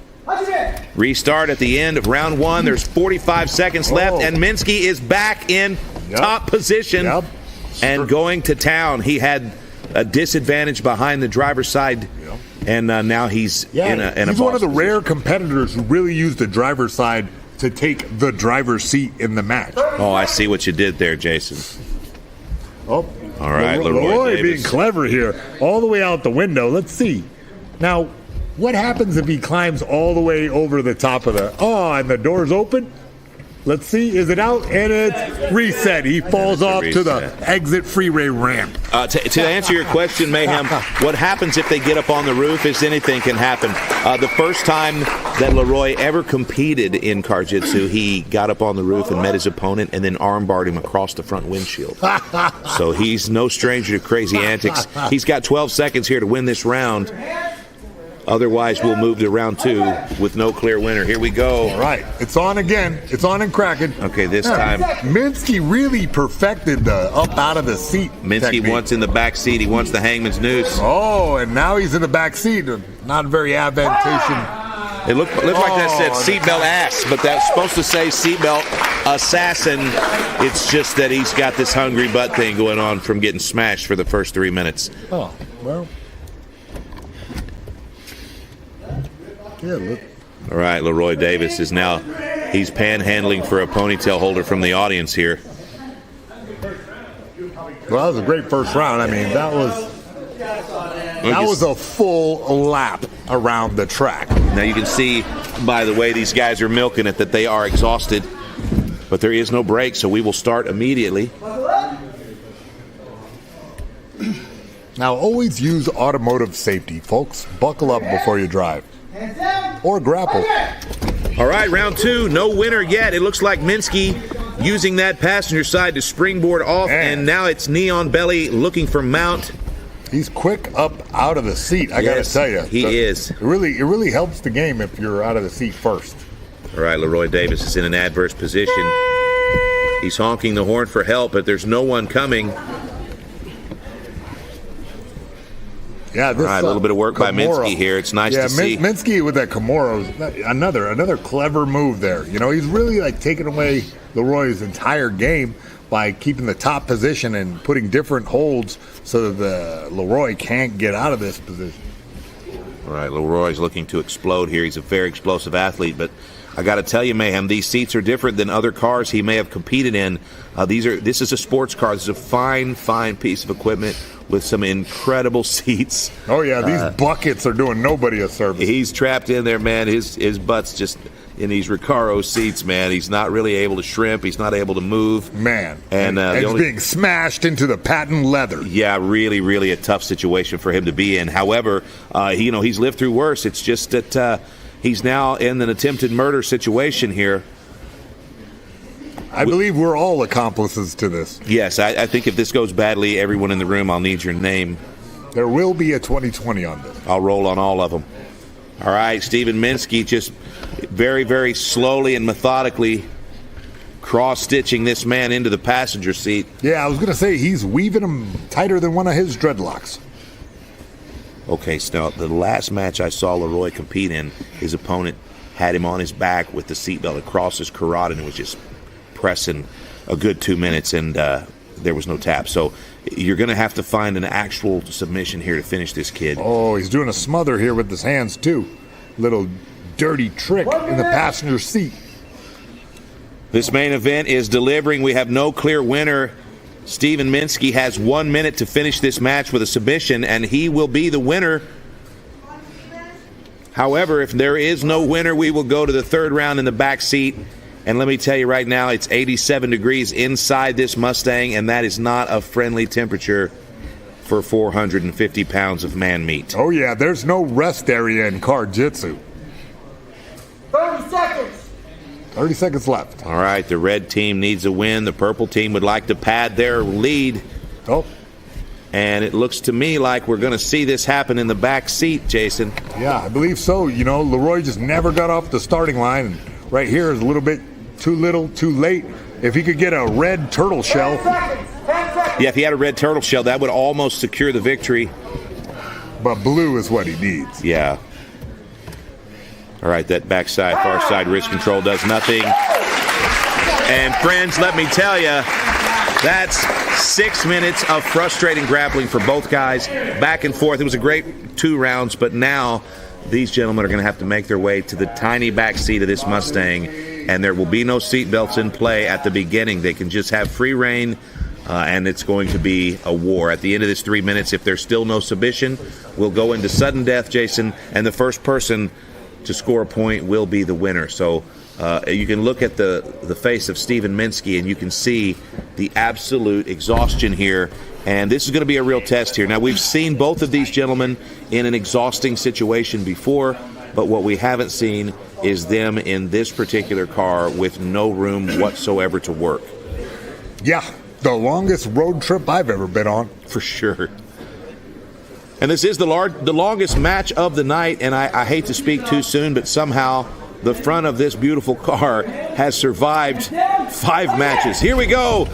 Restart at the end of round one. There's 45 seconds left, and Minsky is back in top position and going to town. He had a disadvantage behind the driver's side, and now he's in a he's one of the rare competitors who really used the driver's side to take the driver's seat in the match. Oh, I see what you did there, Jason. All right, Leroy Davis being clever here, all the way out the window. Let's see. Now, what happens if he climbs all the way over the top of and the door's open? Let's see. Is it out? And it's reset. He falls off to the exit freeway ramp. To answer your question, Mayhem, what happens if they get up on the roof is anything can happen. The first time that Leroy ever competed in Carjitsu, he got up on the roof and met his opponent and then armbarred him across the front windshield. So he's no stranger to crazy antics. He's got 12 seconds here to win this round. Otherwise, we'll move to round two with no clear winner. Here we go. All right. It's on again. It's on and cracking. Okay, this time. Minsky really perfected the up out of the seat Minsky technique. wants in the back seat. He wants the hangman's noose. Oh, and now he's in the back seat. Not very advantageous. It looked like that said seatbelt ass, but that's supposed to say seatbelt assassin. It's just that he's got this hungry butt thing going on from getting smashed for the first 3 minutes. Oh, well. Yeah, look. All right, Leroy Davis is now, he's panhandling for a ponytail holder from the audience here. Well, that was a great first round. I mean, that was a full lap around the track. Now you can see by the way these guys are milking it that they are exhausted, but there is no break, so we will start immediately. Now, always use automotive safety, folks. Buckle up before you drive. Or grapple. All right, round 2, no winner yet. It looks like Minsky using that passenger side to springboard off, and now it's Neon Belly looking for mount. He's quick up out of the seat, I gotta tell you. He is. It really helps the game if you're out of the seat first. All right, Leroy Davis is in an adverse position. He's honking the horn for help, but there's no one coming. Yeah, this, all right, a little bit of work by Minsky here. It's nice to see. Minsky with that Kimura, another clever move there. You know, he's really like taking away Leroy's entire game by keeping the top position and putting different holds so that Leroy can't get out of this position. All right, Leroy's looking to explode here. He's a very explosive athlete, but I got to tell you, Mayhem, these seats are different than other cars he may have competed in. This is a sports car. This is a fine piece of equipment with some incredible seats. Oh, yeah, these buckets are doing nobody a service. He's trapped in there, man. His butt's just in these Recaro seats, man. He's not really able to shrimp. He's not able to move. Man. And he's being smashed into the patent leather. Yeah, really a tough situation for him to be in. However, he's lived through worse. It's just that he's now in an attempted murder situation here. I believe we're all accomplices to this. Yes, I think if this goes badly, everyone in the room, I'll need your name. There will be a 2020 on this. I'll roll on all of them. All right, Steven Minsky just very slowly and methodically cross-stitching this man into the passenger seat. Yeah, I was going to say he's weaving him tighter than one of his dreadlocks. Okay, so the last match I saw Leroy compete in, his opponent had him on his back with the seatbelt across his carotid and was just pressing a good 2 minutes, and there was no tap. So you're going to have to find an actual submission here to finish this kid. Oh, he's doing a smother here with his hands, too. Little dirty trick in the passenger seat. This main event is delivering. We have no clear winner. Steven Minsky has 1 minute to finish this match with a submission, and he will be the winner. However, if there is no winner, we will go to the third round in the back seat. And let me tell you right now, it's 87 degrees inside this Mustang, and that is not a friendly temperature for 450 pounds of man meat. Oh, yeah, there's no rest area in car jitsu. 30 seconds. 30 seconds left. All right, the red team needs a win. The purple team would like to pad their lead. Oh. And it looks to me like we're going to see this happen in the back seat, Jason. Yeah, I believe so. You know, Leroy just never got off the starting line, and right here is a little bit too little, too late. If he could get a red turtle shell. 10 seconds. Yeah, if he had a red turtle shell, that would almost secure the victory. But blue is what he needs. Yeah. All right, that backside, far side wrist control does nothing. And friends, let me tell you, that's 6 minutes of frustrating grappling for both guys, back and forth. It was a great 2 rounds, but now these gentlemen are going to have to make their way to the tiny back seat of this Mustang, and there will be no seat belts in play at the beginning. They can just have free reign, and it's going to be a war. At the end of this 3 minutes, if there's still no submission, we'll go into sudden death, Jason, and the first person to score a point will be the winner. So you can look at the face of Steven Minsky, and you can see the absolute exhaustion here. And this is going to be a real test here. Now, we've seen both of these gentlemen in an exhausting situation before, but what we haven't seen is them in this particular car with no room whatsoever to work. Yeah, the longest road trip I've ever been on. For sure. And this is the longest match of the night, and I hate to speak too soon, but somehow the front of this beautiful car has survived 5 matches. Here we go,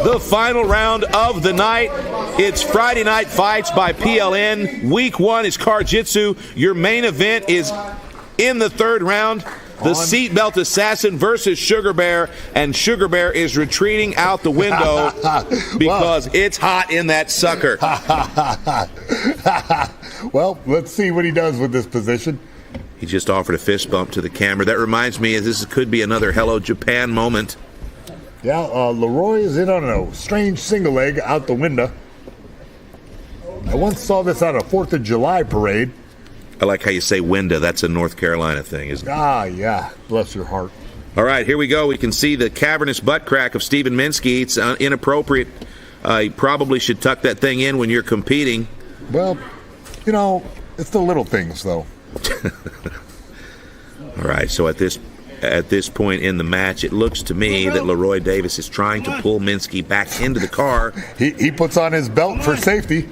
the final round of the night. It's Friday Night Fights by PLN. Week 1 is Car Jitsu. Your main event is in the 3rd round. The Seatbelt Assassin versus Sugar Bear, and Sugar Bear is retreating out the window because it's hot in that sucker. Well, let's see what he does with this position. He just offered a fist bump to the camera. That reminds me, this could be another Hello Japan moment. Yeah, Leroy is in on a strange single leg out the window. I once saw this at a 4th of July parade. I like how you say window. That's a North Carolina thing, isn't it? Ah, yeah. Bless your heart. All right, here we go. We can see the cavernous butt crack of Steven Minsky. It's inappropriate. You probably should tuck that thing in when you're competing. Well, you know, it's the little things, though. All right, so at this at this point in the match. It looks to me that Leroy Davis is trying to pull Minsky back into the car. He puts on his belt for safety.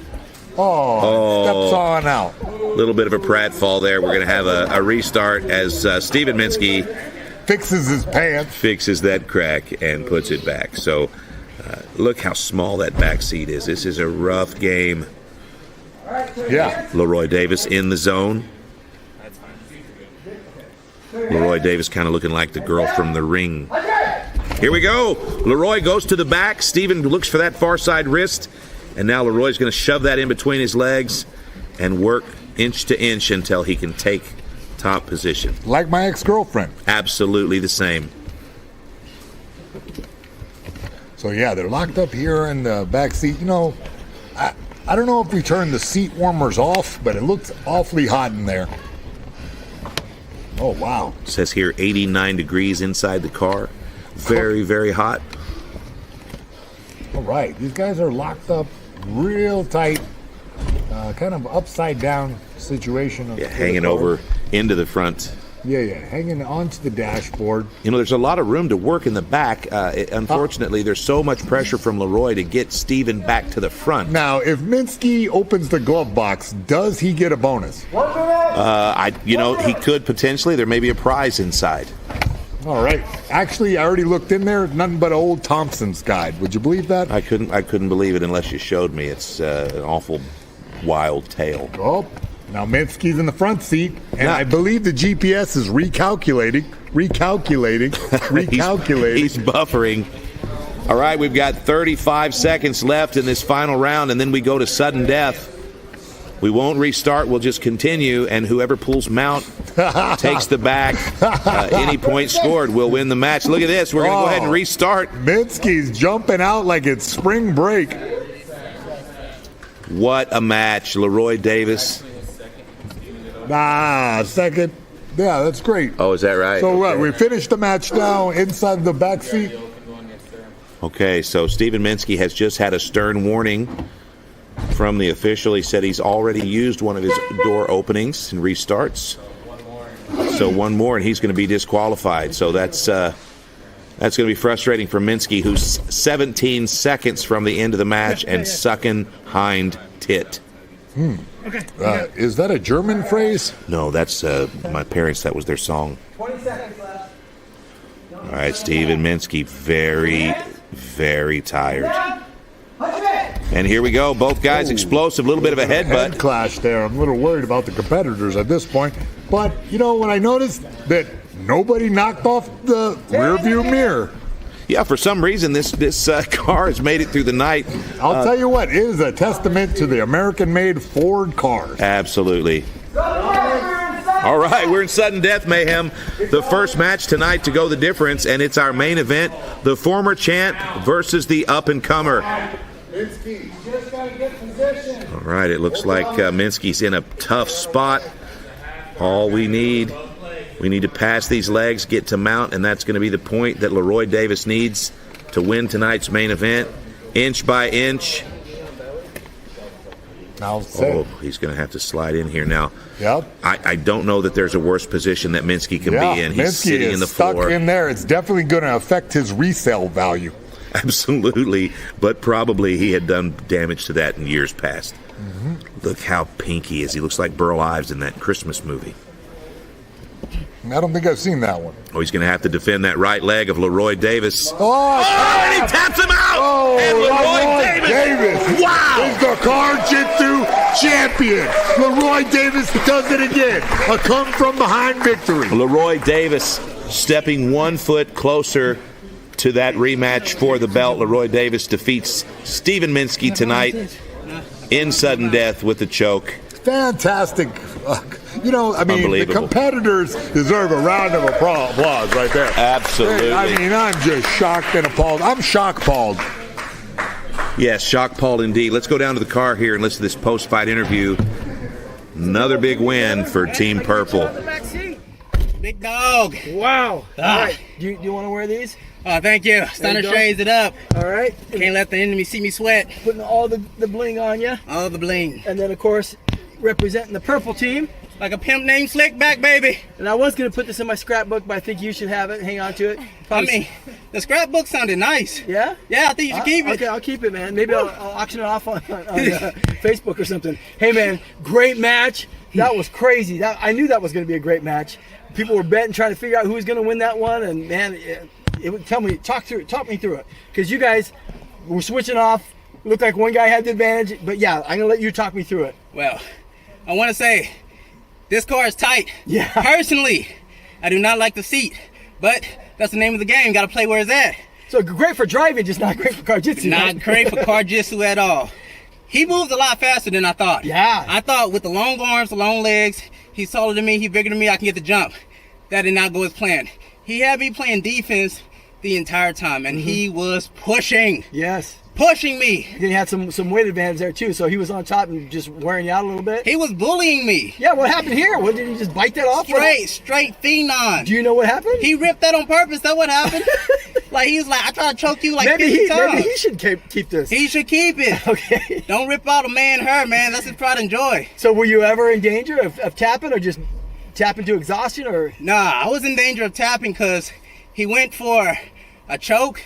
Steps on out. A little bit of a pratfall there. We're going to have a restart as Steven Minsky fixes his pants, fixes that crack, and puts it back. So look how small that back seat is. This is a rough game. Yeah. Leroy Davis in the zone. Leroy Davis kind of looking like the girl from The Ring. Here we go. Leroy goes to the back. Steven looks for that far side wrist. And now Leroy's going to shove that in between his legs and work inch to inch until he can take top position. Like my ex-girlfriend. Absolutely the same. So, yeah, they're locked up here in the back seat. You know, I don't know if we turned the seat warmers off, but it looks awfully hot in there. Oh, wow. It says here 89 degrees inside the car. Very, very hot. All right. These guys are locked up real tight. Kind of upside down situation. Yeah, hanging over into the front. Yeah, hanging onto the dashboard. You know, there's a lot of room to work in the back. Unfortunately, there's so much pressure from Leroy to get Steven back to the front. Now, if Minsky opens the glove box, does he get a bonus? He could potentially. There may be a prize inside. All right. Actually, I already looked in there. Nothing but old Thompson's guide. Would you believe that? I couldn't believe it unless you showed me. It's an awful wild tale. Oh, now Minsky's in the front seat, and I believe the GPS is recalculating. He's buffering. All right, we've got 35 seconds left in this final round, and then we go to sudden death. We won't restart. We'll just continue, and whoever pulls mount takes the back. Any point scored will win the match. Look at this. We're going to go ahead and restart. Minsky's jumping out like it's spring break. What a match. Leroy Davis. Second. Yeah, that's great. Oh, is that right? So we finished the match now inside the back seat. Okay, so Steven Minsky has just had a stern warning from the official. He said he's already used one of his door openings and restarts. So one more, and he's going to be disqualified. So that's going to be frustrating for Minsky, who's 17 seconds from the end of the match and sucking hind tit. Is that a German phrase? No, that's my parents. That was their song. 20 seconds left. All right, Steven Minsky, very, very tired. And here we go. Both guys explosive. A little bit of a headbutt. Head clash there. I'm a little worried about the competitors at this point. But, you know, when I noticed that nobody knocked off the rear view mirror. Yeah, for some reason, this car has made it through the night. I'll tell you what, it is a testament to the American-made Ford cars. Absolutely. All right, we're in sudden death mayhem. The first match tonight to go the difference, and it's our main event, the former champ versus the up-and-comer. All right, it looks like Minsky's in a tough spot. All we need to pass these legs, get to mount, and that's going to be the point that Leroy Davis needs to win tonight's main event. Inch by inch. He's going to have to slide in here now. Yep. I don't know that there's a worse position that Minsky can be in. He's Minsky sitting in the floor. stuck in there. It's definitely going to affect his resale value. Absolutely, but probably he had done damage to that in years past. Mm-hmm. Look how pink he is. He looks like Burl Ives in that Christmas movie. I don't think I've seen that one. Oh, he's going to have to defend that right leg of Leroy Davis. And he taps him out! And Leroy Davis! Wow! Is the car jitsu champion. Leroy Davis does it again. A come from behind victory. Leroy Davis stepping 1 foot closer to that rematch for the belt. Leroy Davis defeats Steven Minsky tonight in sudden death with a choke. Fantastic. The competitors deserve a round of applause right there. Absolutely. I'm just shocked and appalled. I'm shock-appalled. Yes, shock-appalled indeed. Let's go down to the car here and listen to this post-fight interview. Another big win for Team Purple. Big dog. Wow. All right. Do you want to wear these? Oh, thank you. Stunner shades it up. All right. Can't let the enemy see me sweat. Putting all the bling on you. All the bling. And then, of course, representing the purple team. Like a pimp named Slickback, baby. And I was going to put this in my scrapbook, but I think you should have it. Hang on to it. I mean, the scrapbook sounded nice. Yeah? Yeah, I think you should keep it. Okay, I'll keep it, man. Maybe I'll auction it off on Facebook or something. Hey, man, great match. That was crazy. I knew that was going to be a great match. People were betting, trying to figure out who was going to win that one. And, man, it would talk me through it. Because you guys were switching off. Looked like one guy had the advantage. But, yeah, I'm going to let you talk me through it. Well, I want to say this car is tight. Yeah. Personally, I do not like the seat. But that's the name of the game. Got to play where it's at. So great for driving, just not great for car jitsu. Not great for car jitsu at all. He moved a lot faster than I thought. Yeah. I thought with the long arms, the long legs, he's taller than me, he's bigger than me, I can get the jump. That did not go as planned. He had me playing defense the entire time, and he was pushing. Yes. Pushing me. He had some weight advantage there too, so he was on top and just wearing you out a little bit. He was bullying me. Yeah, what happened here? What, did he just bite that off? Straight phenom. Do you know what happened? He ripped that on purpose. That's what happened. Like he was like, I tried to choke you like 50 times. Maybe he should keep this. He should keep it. Okay. Don't rip out a man her, man. That's his pride and joy. So were you ever in danger of tapping or just tapping to exhaustion or? Nah, I was in danger of tapping because he went for a choke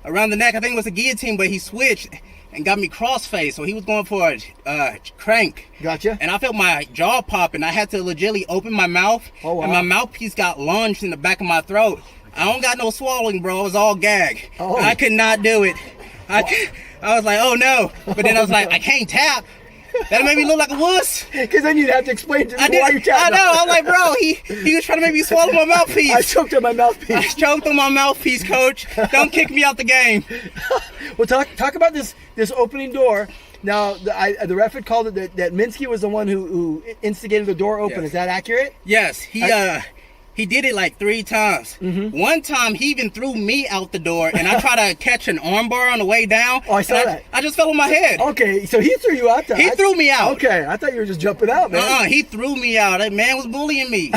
around the neck. I think it was a guillotine, but he switched and got me cross-faced. So he was going for a crank. Gotcha. And I felt my jaw pop, and I had to legitimately open my mouth. Oh, wow. And my mouthpiece got lunged in the back of my throat. I don't got no swallowing, bro. It was all gag. Oh. I could not do it. I was like, oh no. But then I was like, I can't tap. That made me look like a wuss. Because then you'd have to explain to me why you tapped. I know. I was like, bro, he was trying to make me swallow my mouthpiece. I choked on my mouthpiece. I choked on my mouthpiece, coach. Don't kick me out the game. Well, talk about this opening door. Now, the ref had called it that Minsky was the one who instigated the door open. Yes. Is that accurate? Yes. He did it like 3 times. One time, he even threw me out the door, and I tried to catch an armbar on the way down. Oh, I saw that. I just fell on my head. Okay, so he threw you out there. He threw me out. Okay, I thought you were just jumping out, man. He threw me out. That man was bullying me.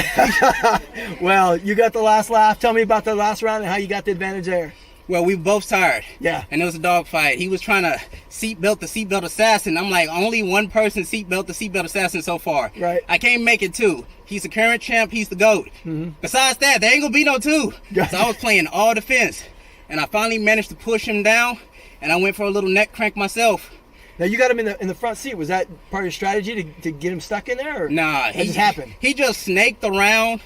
Well, you got the last laugh. Tell me about the last round and how you got the advantage there. Well, we were both tired. Yeah. And it was a dog fight. He was trying to seatbelt the seatbelt assassin. I'm like, only one person seatbelt the seatbelt assassin so far. Right. I can't make it 2. He's the current champ. He's the GOAT. Besides that, there ain't gonna be no 2. So I was playing all defense. And I finally managed to push him down. And I went for a little neck crank myself. Now, you got him in the front seat. Was that part of your strategy to get him stuck in there? Or Nah. That just happened? He just snaked around.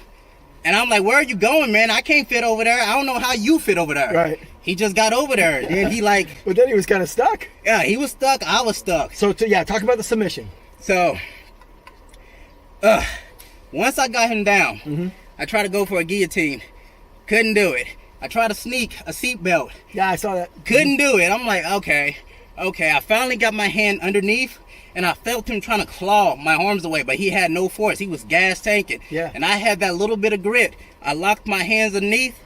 And I'm like, where are you going, man? I can't fit over there. I don't know how you fit over there. Right. He just got over there. Then he like... But then he was kind of stuck. Yeah, he was stuck. I was stuck. So, talk about the submission. So, once I got him down, I tried to go for a guillotine. Couldn't do it. I tried to sneak a seatbelt. Yeah, I saw that. Couldn't do it. I'm like, okay. I finally got my hand underneath, and I felt him trying to claw my arms away, but he had no force. He was gas tanking. Yeah. And I had that little bit of grit. I locked my hands underneath.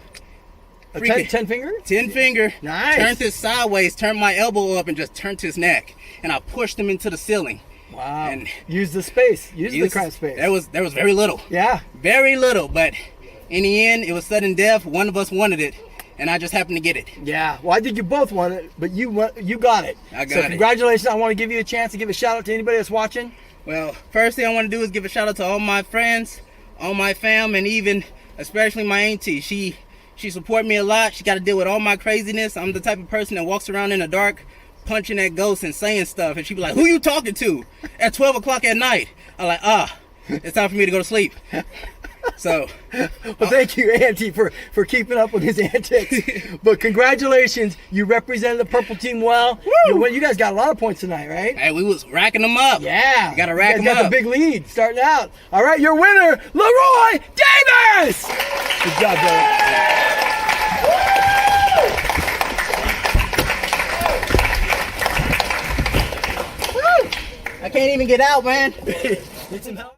A 10 finger? 10 finger. Nice. Turned it sideways, turned my elbow up, and just turned his neck. And I pushed him into the ceiling. Wow. And use the space. Use the crime space. There was very little. Yeah. Very little, but in the end, it was sudden death. One of us wanted it, and I just happened to get it. Yeah. Well, I think you both won it, but you got it. I got so it. Congratulations. I want to give you a chance to give a shout out to anybody that's watching. Well, first thing I want to do is give a shout out to all my friends, all my fam, and even especially my auntie. She support me a lot. She got to deal with all my craziness. I'm the type of person that walks around in the dark punching at ghosts and saying stuff, and she be like, who you talking to at 12 o'clock at night? I'm like, it's time for me to go to sleep. So, well, thank you, Auntie, for keeping up with his antics. But congratulations, you represented the purple team well. You guys got a lot of points tonight, right? Hey, we was racking them up. Yeah, you gotta rack them up. You got the big lead starting out. All right, your winner, Leroy Davis. Good job, brother. I can't even get out, man. Need some help?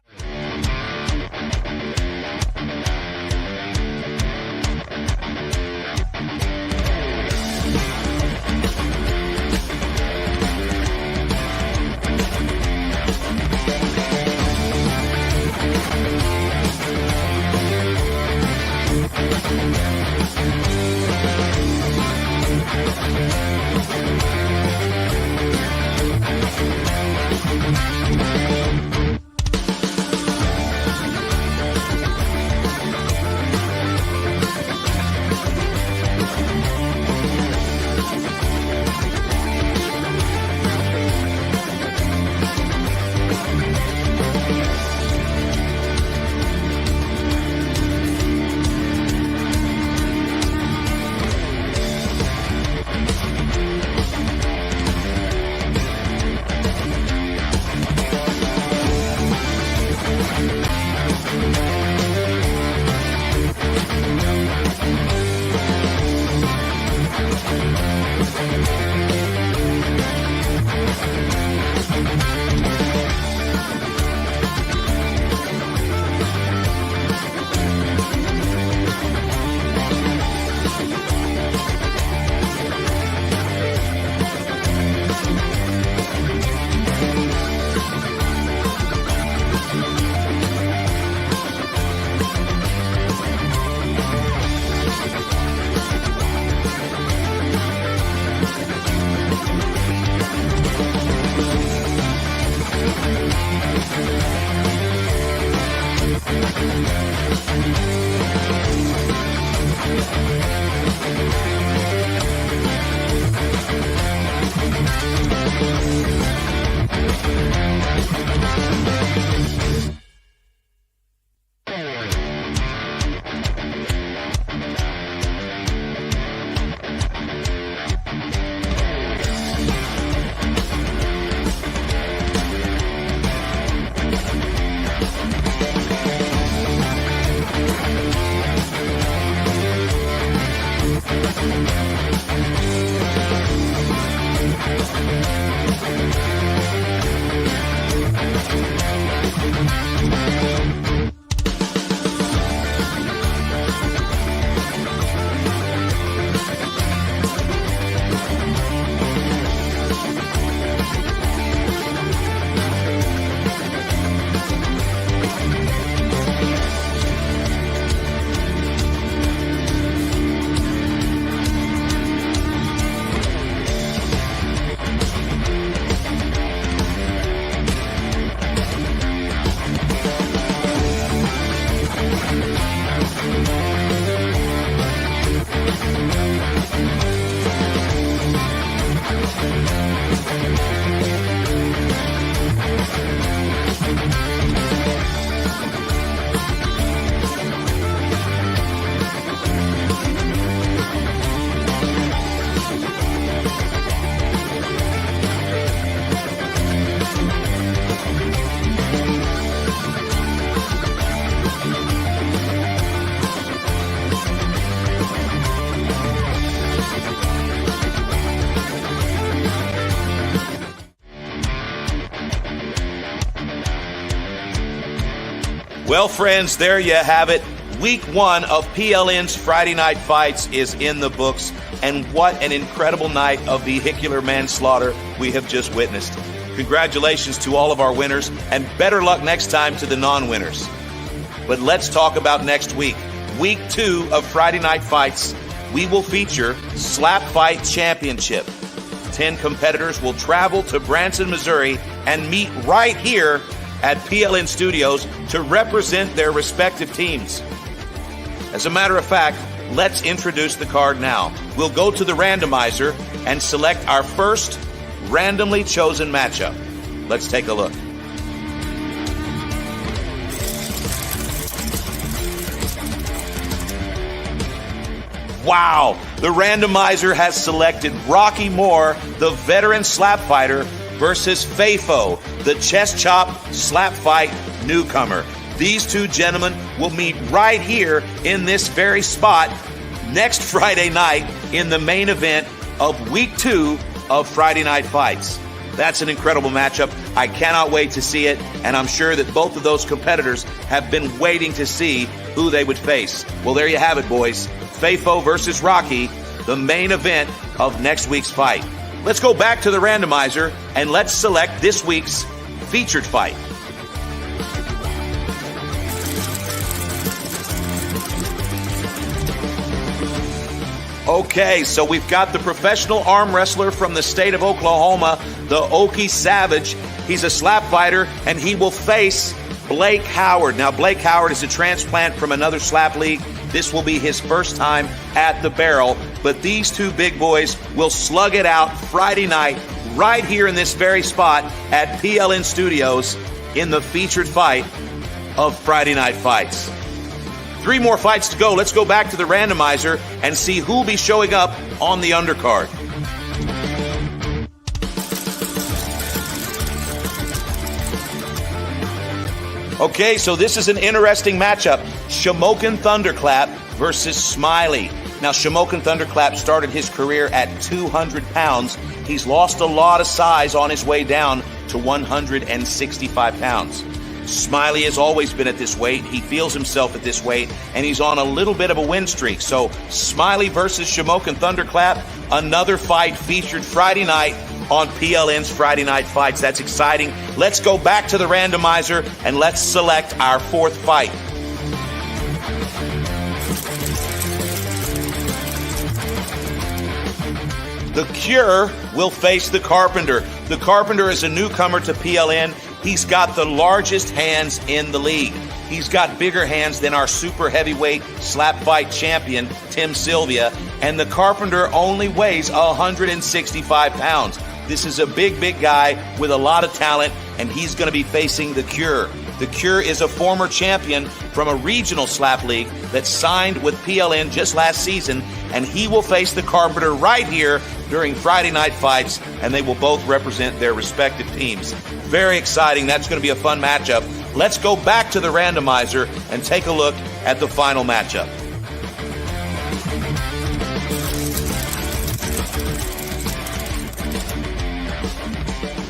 Well, friends, there you have it. Week 1 of PLN's Friday Night Fights is in the books, and what an incredible night of vehicular manslaughter we have just witnessed. Congratulations to all of our winners, and better luck next time to the non-winners. But let's talk about next week. Week 2 of Friday Night Fights, we will feature Slap Fight Championship. 10 competitors will travel to Branson, Missouri, and meet right here at PLN Studios to represent their respective teams. As a matter of fact, let's introduce the card now. We'll go to the randomizer and select our first randomly chosen matchup. Let's take a look. Wow, the randomizer has selected Rocky Moore, the veteran slap fighter, versus Fafo, the chest chop slap fight newcomer. These two gentlemen will meet right here in this very spot next Friday night in the main event of Week 2 of Friday Night Fights. That's an incredible matchup. I cannot wait to see it, and I'm sure that both of those competitors have been waiting to see who they would face. Well, there you have it, boys. Fafo versus Rocky, the main event of next week's fight. Let's go back to the randomizer and let's select this week's featured fight. Okay, so we've got the professional arm wrestler from the state of Oklahoma, the Okie Savage. He's a slap fighter, and he will face Blake Howard. Now, Blake Howard is a transplant from another slap league. This will be his first time at the barrel, but these two big boys will slug it out Friday night right here in this very spot at PLN Studios in the featured fight of Friday Night Fights. 3 more fights to go. Let's go back to the randomizer and see who'll be showing up on the undercard. Okay, so this is an interesting matchup. Shamokin Thunderclap versus Smiley. Now, Shamokin Thunderclap started his career at 200 pounds. He's lost a lot of size on his way down to 165 pounds. Smiley has always been at this weight. He feels himself at this weight, and he's on a little bit of a win streak. So, Smiley versus Shamokin Thunderclap, another fight featured Friday night on PLN's Friday Night Fights. That's exciting. Let's go back to the randomizer, and let's select our fourth fight. The Cure will face the Carpenter. The Carpenter is a newcomer to PLN. He's got the largest hands in the league. He's got bigger hands than our super heavyweight slap fight champion, Tim Sylvia, and the Carpenter only weighs 165 pounds. This is a big, big guy with a lot of talent, and he's going to be facing the Cure. The Cure is a former champion from a regional slap league that signed with PLN just last season, and he will face the Carpenter right here during Friday Night Fights, and they will both represent their respective teams. Very exciting. That's going to be a fun matchup. Let's go back to the randomizer and take a look at the final matchup.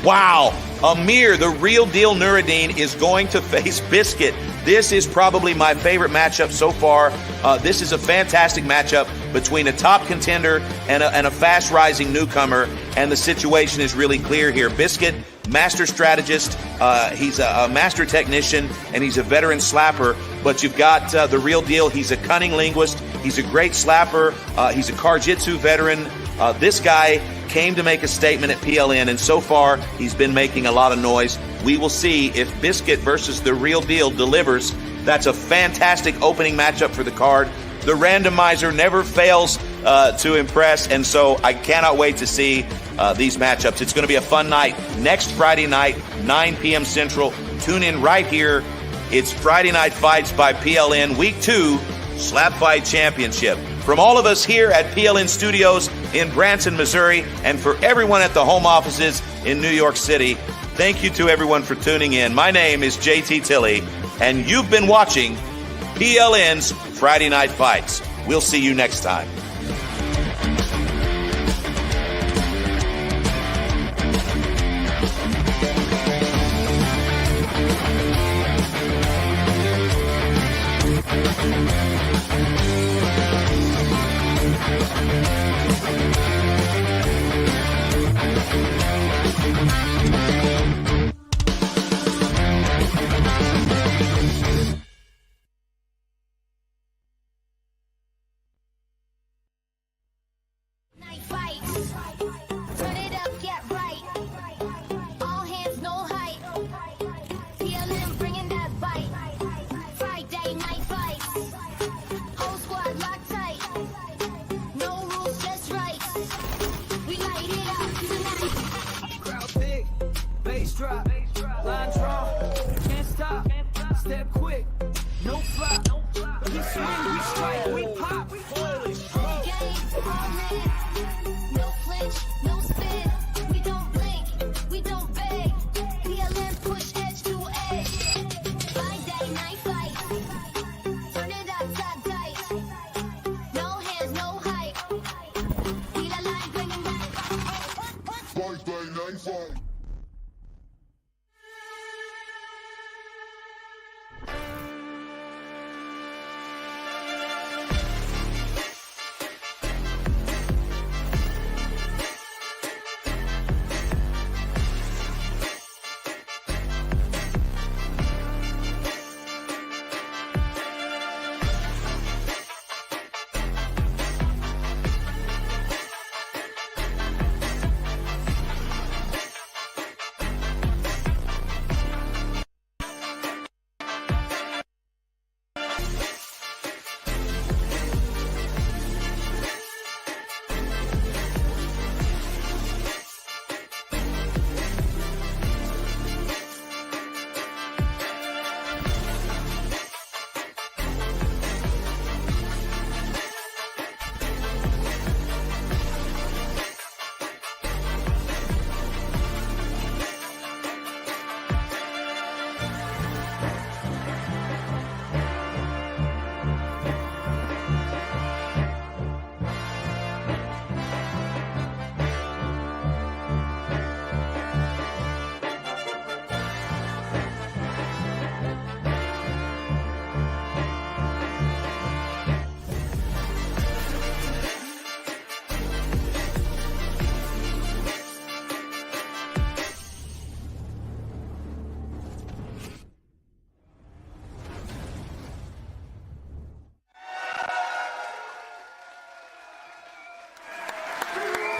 Wow, Amir, the real deal Nuruddin, is going to face Biscuit. This is probably my favorite matchup so far. This is a fantastic matchup between a top contender and a fast-rising newcomer, and the situation is really clear here. Biscuit, master strategist, he's a master technician, and he's a veteran slapper, but you've got the real deal. He's a cunning linguist. He's a great slapper. He's a Karjitsu veteran. This guy came to make a statement at PLN, and so far he's been making a lot of noise. We will see if Biscuit versus the real deal delivers. That's a fantastic opening matchup for the card. The randomizer never fails to impress, and so I cannot wait to see these matchups. It's going to be a fun night. Next Friday night, 9 p.m. Central. Tune in right here. It's Friday Night Fights by PLN, Week 2, Slap Fight Championship. From all of us here at PLN Studios in Branson, Missouri, and for everyone at the home offices in New York City, thank you to everyone for tuning in. My name is JT Tilley, and you've been watching PLN's Friday Night Fights. We'll see you next time.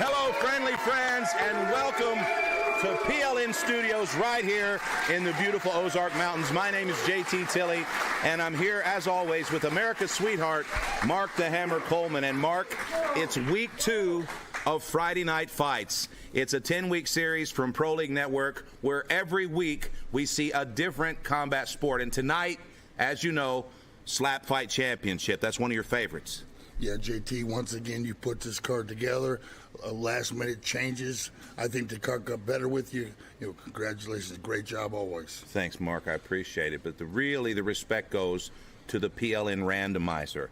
Hello, friendly friends, and welcome to PLN Studios right here in the beautiful Ozark Mountains. My name is JT Tilley, and I'm here, as always, with America's sweetheart, Mark the Hammer Coleman. And Mark, it's week 2 of Friday Night Fights. It's a 10-week series from Pro League Network where every week we see a different combat sport. And tonight, as you know, Slap Fight Championship. That's one of your favorites. Yeah, JT, once again, you put this card together. Last-minute changes. I think the card got better with you. Congratulations. Great job always. Thanks, Mark. I appreciate it. But the respect goes to the PLN randomizer.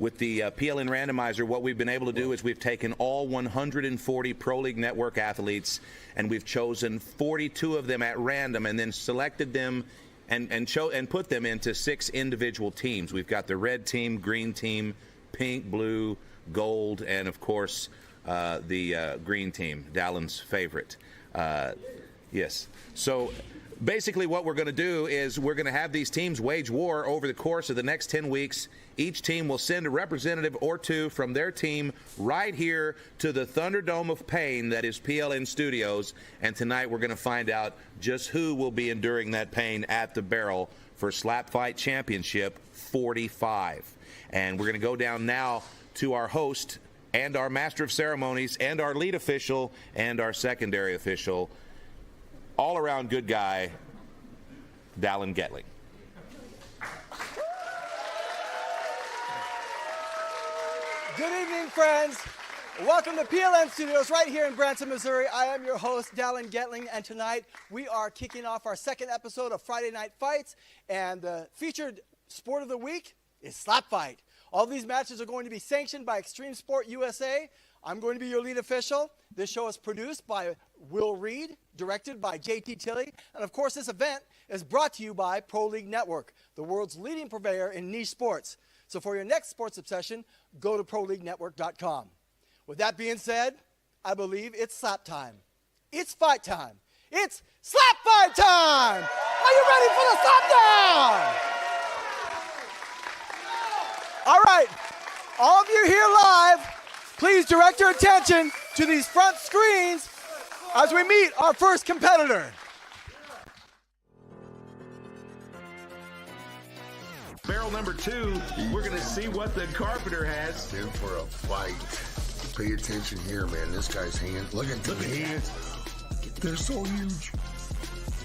With the PLN randomizer, what we've been able to do is we've taken all 140 Pro League Network athletes, and we've chosen 42 of them at random and then selected them and put them into 6 individual teams. We've got the red team, green team, pink, blue, gold, and of course the green team, Dallin's favorite. Yes. So basically what we're going to do is we're going to have these teams wage war over the course of the next 10 weeks. Each team will send a representative or 2 from their team right here to the Thunderdome of Pain that is PLN Studios. And tonight we're going to find out just who will be enduring that pain at the barrel for Slap Fight Championship 45. And we're going to go down now to our host and our master of ceremonies and our lead official and our secondary official, all-around good guy, Dallin Getling. Good evening, friends. Welcome to PLN Studios right here in Branson, Missouri. I am your host, Dallin Getling, and tonight we are kicking off our 2nd episode of Friday Night Fights, and the featured sport of the week is Slap Fight. All these matches are going to be sanctioned by Extreme Sport USA. I'm going to be your lead official. This show is produced by Will Reed, directed by JT Tilley, and of course this event is brought to you by Pro League Network, the world's leading purveyor in niche sports. So for your next sports obsession, go to ProLeagueNetwork.com. With that being said, I believe it's slap time. It's fight time. It's slap fight time! Are you ready for the slap down? All right, all of you here live, please direct your attention to these front screens as we meet our first competitor. Barrel number 2, we're going to see what the Carpenter has. In for a fight. Pay attention here, man. This guy's hands. Look at the hands. They're so huge.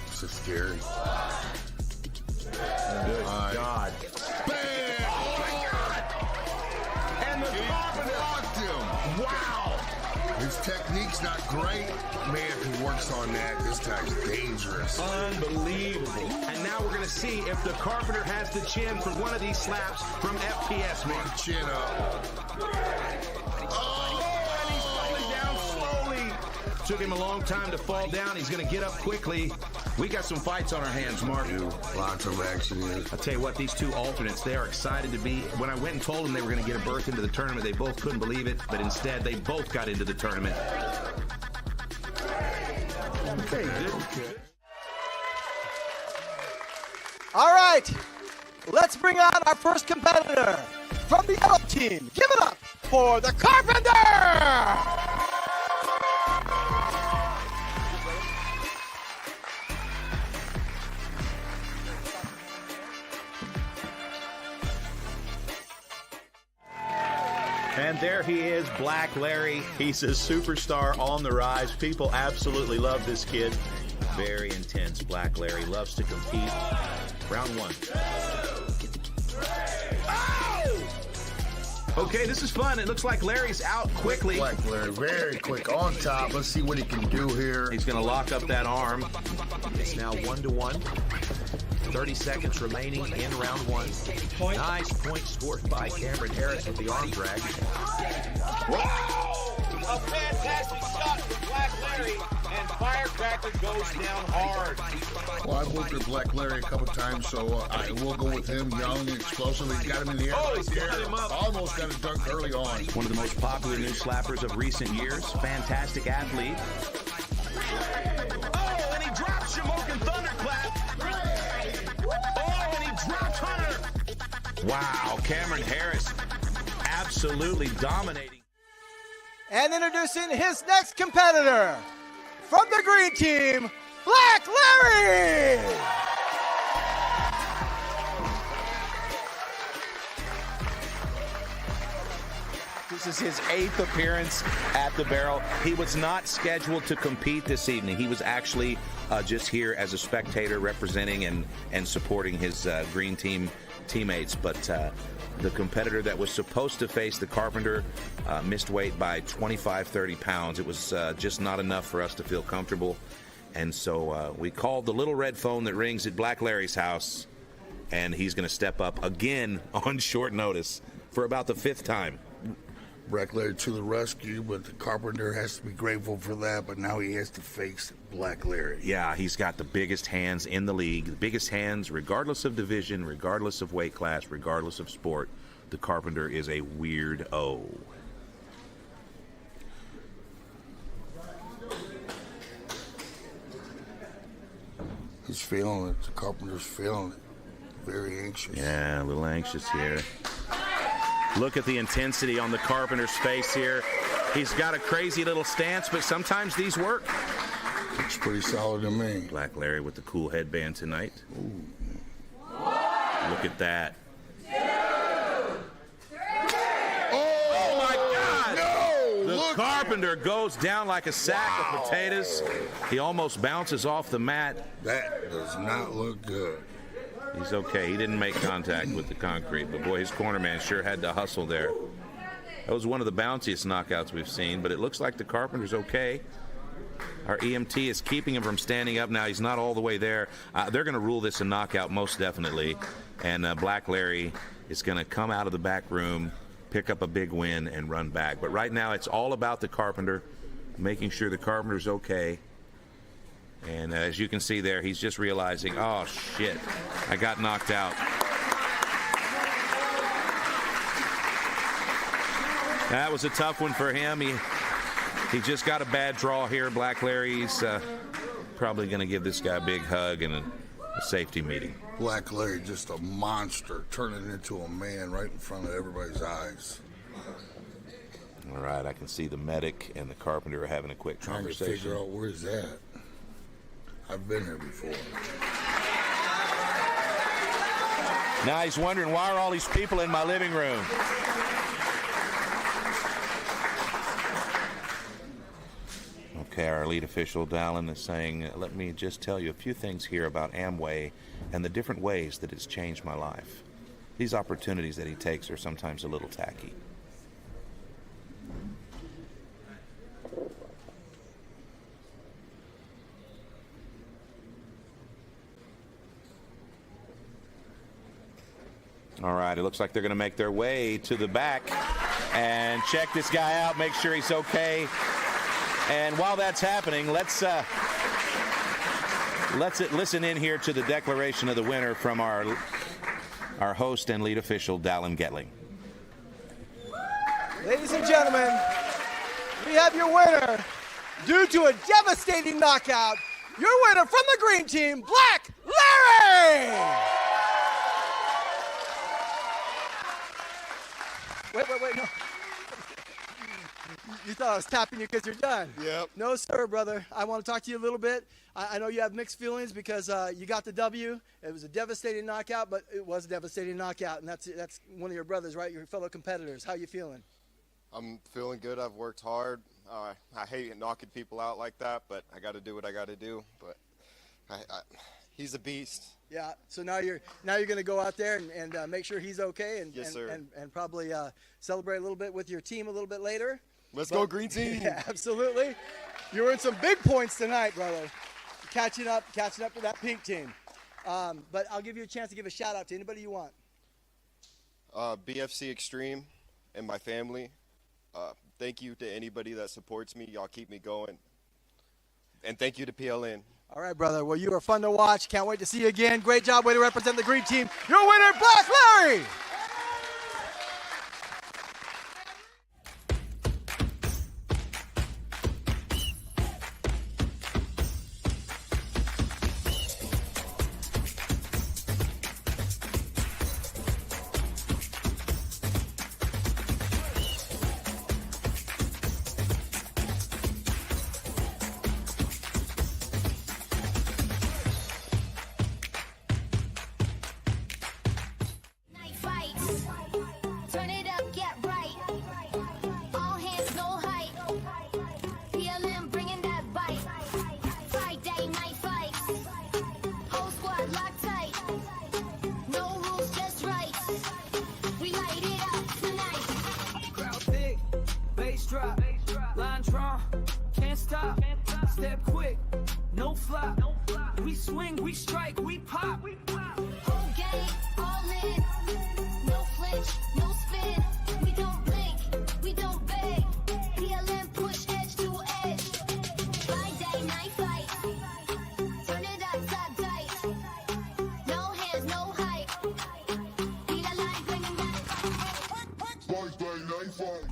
This is scary. Good God. Bam! Oh, my God. And the Carpenter blocked him. Wow. His technique's not great. Man, if he works on that, this guy's dangerous. Unbelievable. And now we're going to see if the Carpenter has the chin for one of these slaps from FPS, man. Chin up. Oh, and he's falling down slowly. Took him a long time to fall down. He's going to get up quickly. We got some fights on our hands, Mark. Lots of action here. I'll tell you what, these 2 alternates, they are excited to be. When I went and told them they were going to get a berth into the tournament, they both couldn't believe it, but instead they both got into the tournament. Okay, good. All right, let's bring on our first competitor from the yellow team. Give it up for the Carpenter! And there he is, Black Larry. He's a superstar on the rise. People absolutely love this kid. Very intense, Black Larry. Loves to compete. Round 1. Oh! Okay, this is fun. It looks like Larry's out quickly. Black Larry, very quick on top. Let's see what he can do here. He's going to lock up that arm. It's now 1-1. 30 seconds remaining in round 1. Nice point scored by Cameron Harris with the arm drag. Wow! A fantastic shot from Black Larry, and Firecracker goes down hard. Well, I've worked with Black Larry a couple times, so I will go with him. Young and explosive. He's got him in the air. Oh, he's got him up. Almost got a dunk early on. One of the most popular new slappers of recent years. Fantastic athlete. Oh, and he drops Shamokin Thunderclap. Oh, and he drops Hunter. Wow, Cameron Harris absolutely dominating. And introducing his next competitor, from the green team, Black Larry! This is his 8th appearance at the barrel. He was not scheduled to compete this evening. He was actually just here as a spectator representing and supporting his green team teammates. But the competitor that was supposed to face the Carpenter missed weight by 25, 30 pounds. It was just not enough for us to feel comfortable. And so we called the little red phone that rings at Black Larry's house, and he's going to step up again on short notice for about the 5th time. Black Larry to the rescue, but the Carpenter has to be grateful for that, but now he has to face Black Larry. Yeah, he's got the biggest hands in the league, the biggest hands regardless of division, regardless of weight class, regardless of sport. The Carpenter is a weirdo. He's feeling it. The Carpenter's feeling it. Very anxious. Yeah, a little anxious here. Look at the intensity on the Carpenter's face here. He's got a crazy little stance, but sometimes these work. Looks pretty solid to me. Black Larry with the cool headband tonight. Ooh. Look at that. 2, 3. Oh my God! No! The Look. Carpenter goes down like a sack of potatoes. He almost bounces off the mat. That does not look good. He's okay. He didn't make contact with the concrete, but boy, his corner man sure had to hustle there. That was one of the bounciest knockouts we've seen, but it looks like the Carpenter's okay. Our EMT is keeping him from standing up now. He's not all the way there. They're going to rule this a knockout most definitely, and Black Larry is going to come out of the back room, pick up a big win, and run back. But right now it's all about the Carpenter, making sure the Carpenter's okay. And as you can see there, he's just realizing, oh, shit, I got knocked out. That was a tough one for him. He just got a bad draw here. Black Larry's probably going to give this guy a big hug and a safety meeting. Black Larry, just a monster, turning into a man right in front of everybody's eyes. All right, I can see the medic and the Carpenter are having a quick Trying to conversation. figure out where's that. I've been here before. Now he's wondering, why are all these people in my living room? Okay, our lead official, Dallin, is saying, let me just tell you a few things here about Amway and the different ways that it's changed my life. These opportunities that he takes are sometimes a little tacky. All right, it looks like they're going to make their way to the back and check this guy out, make sure he's okay. And while that's happening, let's listen in here to the declaration of the winner from our host and lead official, Dallin Getling. Ladies and gentlemen, we have your winner due to a devastating knockout. Your winner from the green team, Black Larry! Wait, no. You thought I was tapping you because you're done. Yep. No, sir, brother. I want to talk to you a little bit. I know you have mixed feelings because you got the W. It was a devastating knockout, but it was a devastating knockout, and that's one of your brothers, right? Your fellow competitors. How you feeling? I'm feeling good. I've worked hard. I hate knocking people out like that, but I got to do what I got to do. But he's a beast. Yeah. So now you're going to go out there and make sure he's okay, and yes, sir. and probably celebrate a little bit with your team a little bit later. Let's go green team. Yeah, absolutely. You were in some big points tonight, brother. Catching up to that pink team. But I'll give you a chance to give a shout out to anybody you want. BFC Extreme and my family. Thank you to anybody that supports me. Y'all keep me going. And thank you to PLN. All right, brother. Well, you are fun to watch. Can't wait to see you again. Great job. Way to represent the green team. Your winner, Black Larry. line drawn, can't stop. Step quick, no flop. We swing, we strike, we pop. Whole game, all in. No flinch, no spin. We don't blink, we don't beg. PLN push edge to edge. Fight day, night fight. Turn it upside tight. No hands, no height. Be alive when you night fight. Fight day, night fight.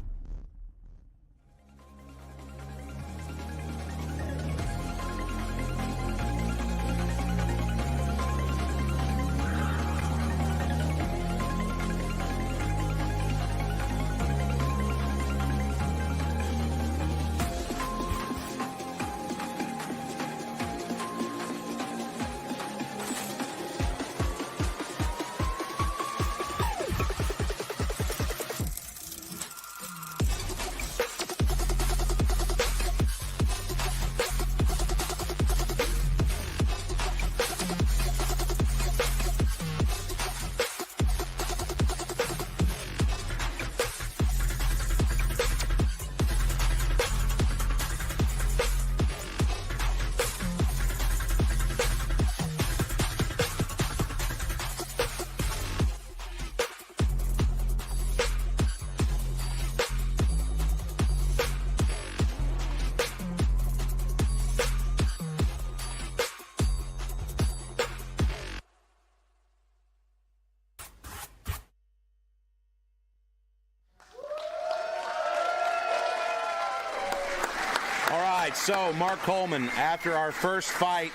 So, Mark Coleman, after our first fight,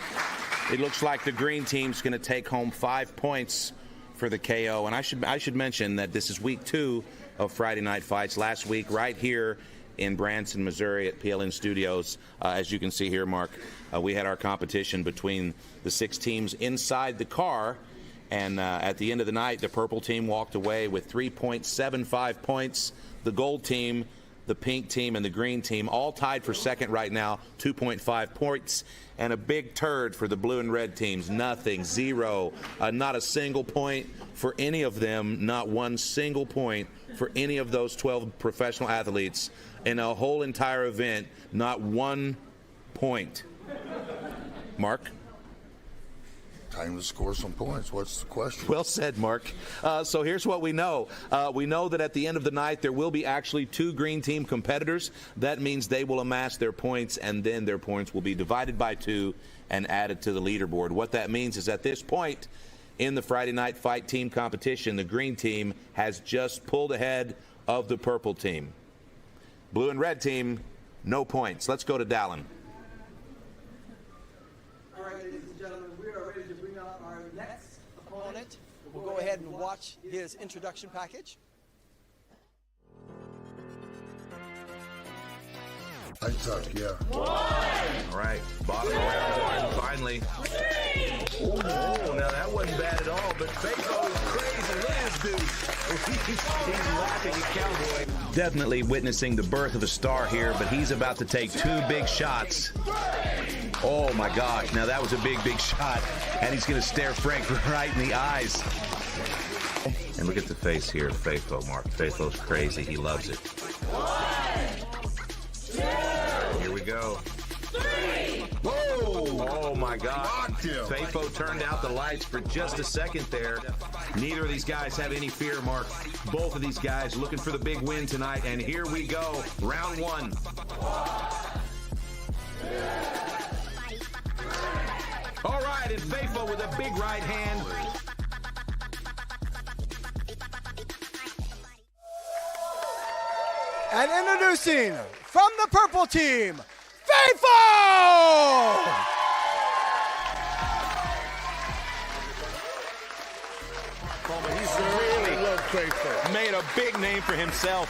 it looks like the green team's going to take home 5 points for the KO. And I should mention that this is week 2 of Friday Night Fights. Last week, right here in Branson, Missouri at PLN Studios, as you can see here, Mark, we had our competition between the 6 teams inside the car. And at the end of the night, the purple team walked away with 3.75 points. The gold team, the pink team, and the green team all tied for second right now, 2.5 points. And a big turd for the blue and red teams, nothing, 0, not a single point for any of them, not one single point for any of those 12 professional athletes in a whole entire event, not 1 point. Mark? Time to score some points. What's the question? Well said, Mark. So here's what we know. We know that at the end of the night, there will be actually 2 green team competitors. That means they will amass their points, and then their points will be divided by 2 and added to the leaderboard. What that means is at this point in the Friday Night Fight team competition, the green team has just pulled ahead of the purple team. Blue and red team, no points. Let's go to Dallin. All right, ladies and gentlemen, we are ready to bring out our next opponent. We'll go ahead and watch his introduction package. I suck, yeah. All right, bottom of round 1, finally. Oh, now that wasn't bad at all, but Faco is crazy. Look at this dude. He's laughing at Cowboy. Definitely witnessing the birth of a star here, but he's about to take 2 big shots. Oh my gosh, now that was a big, big shot, and he's going to stare Frank right in the eyes. And look at the face here, Faco, Mark. Faco's crazy. He loves it. 1, 2, here we go. 3. Whoa! Oh my God! Faco turned out the lights for just a second there. Neither of these guys have any fear, Mark. Both of these guys looking for the big win tonight, and here we go. Round 1. 1, 2. All right, and Faco with a big right hand. And introducing from the purple team, Faco! He's really Made a big name for himself.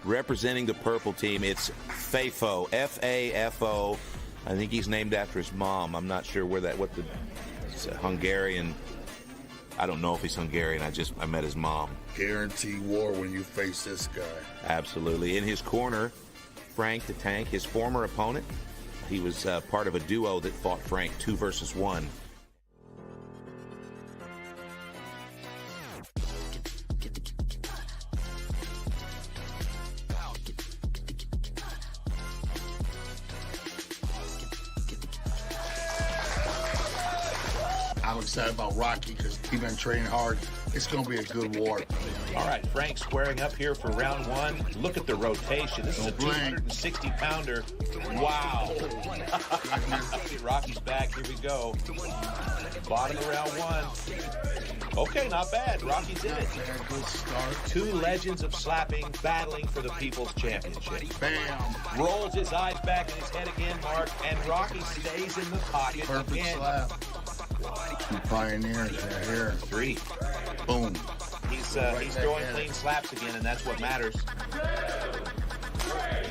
Representing the purple team, it's Faco, F-A-F-O. I think he's named after his mom. I'm not sure where that, it's a Hungarian. I don't know if he's Hungarian. I met his mom. Guarantee war when you face this guy. Absolutely. In his corner, Frank the Tank, his former opponent. He was part of a duo that fought Frank 2 versus 1. I'm excited about Rocky because he's been training hard. It's going to be a good war. All right, Frank squaring up here for round one. Look at the rotation. This is a 260-pounder. Wow. Rocky's back. Here we go. Bottom of round one. Okay, not bad. Rocky's in it. Good start. Two legends of slapping battling for the People's Championship. Bam. Rolls his eyes back in his head again, Mark, and Rocky stays in the pocket Perfect again. slap. Two pioneers right here. Three. Boom. He's throwing clean slaps again, and that's what matters.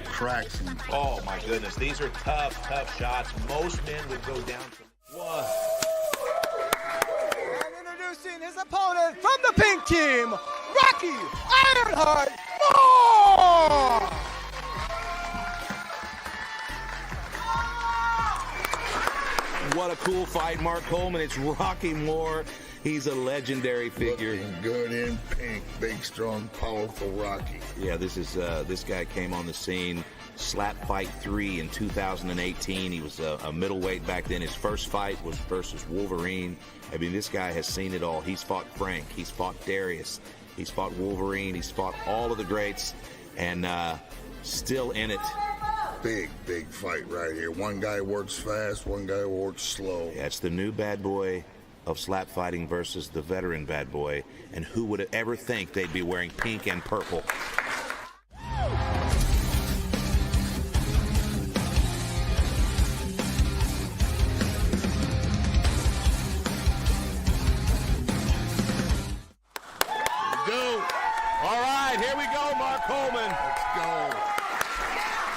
Cracks him. Oh my goodness, these are tough shots. Most men would go down to one. And introducing his opponent from the pink team, Rocky Ironheart Moore! What a cool fight, Mark Coleman. It's Rocky Moore. He's a legendary figure. Looking good in pink. Big, strong, powerful Rocky. Yeah, this guy came on the scene. Slap Fight 3 in 2018. He was a middleweight back then. His first fight was versus Wolverine. I mean, this guy has seen it all. He's fought Frank. He's fought Darius. He's fought Wolverine. He's fought all of the greats, and still in it. Big fight right here. One guy works fast, one guy works slow. Yeah, it's the new bad boy of slap fighting versus the veteran bad boy. And who would ever think they'd be wearing pink and purple? Go. All right, here we go, Mark Coleman. Let's go.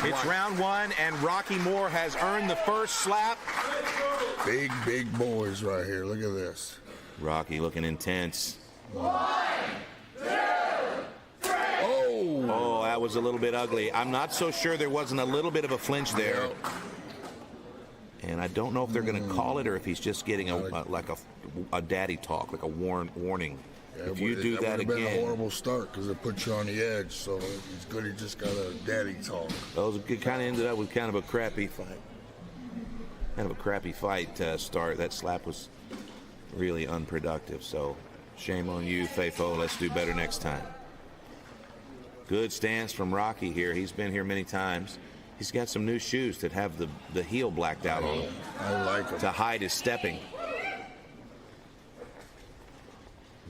It's round one, and Rocky Moore has earned the first slap. Big boys right here. Look at this. Rocky looking intense. 1, 2, 3. Oh, that was a little bit ugly. I'm not so sure there wasn't a little bit of a flinch there. And I don't know if they're going to call it or if he's just getting a daddy talk, like a warning. Yeah, if you do that would have been a again. horrible start because it puts you on the edge. So it's good he just got a daddy talk. Those kind of ended up with kind of a crappy fight. Start. That slap was really unproductive. So shame on you, Fafo. Let's do better next time. Good stance from Rocky here. He's been here many times. He's got some new shoes that have the heel blacked out on them. I like them. To hide his stepping.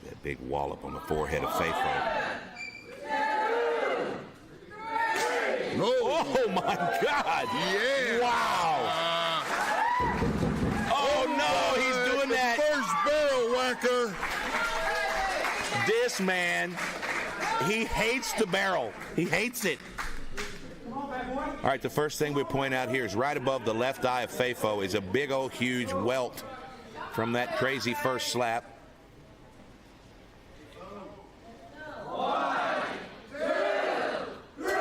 That big wallop on the forehead of Fafo. No. Oh my God! Yeah. Wow! Oh no, he's doing that. First barrel whacker. This man, he hates the barrel. He hates it. All right, the first thing we point out here is right above the left eye of Fafo is a big old huge welt from that crazy first slap. 1, 2, 3.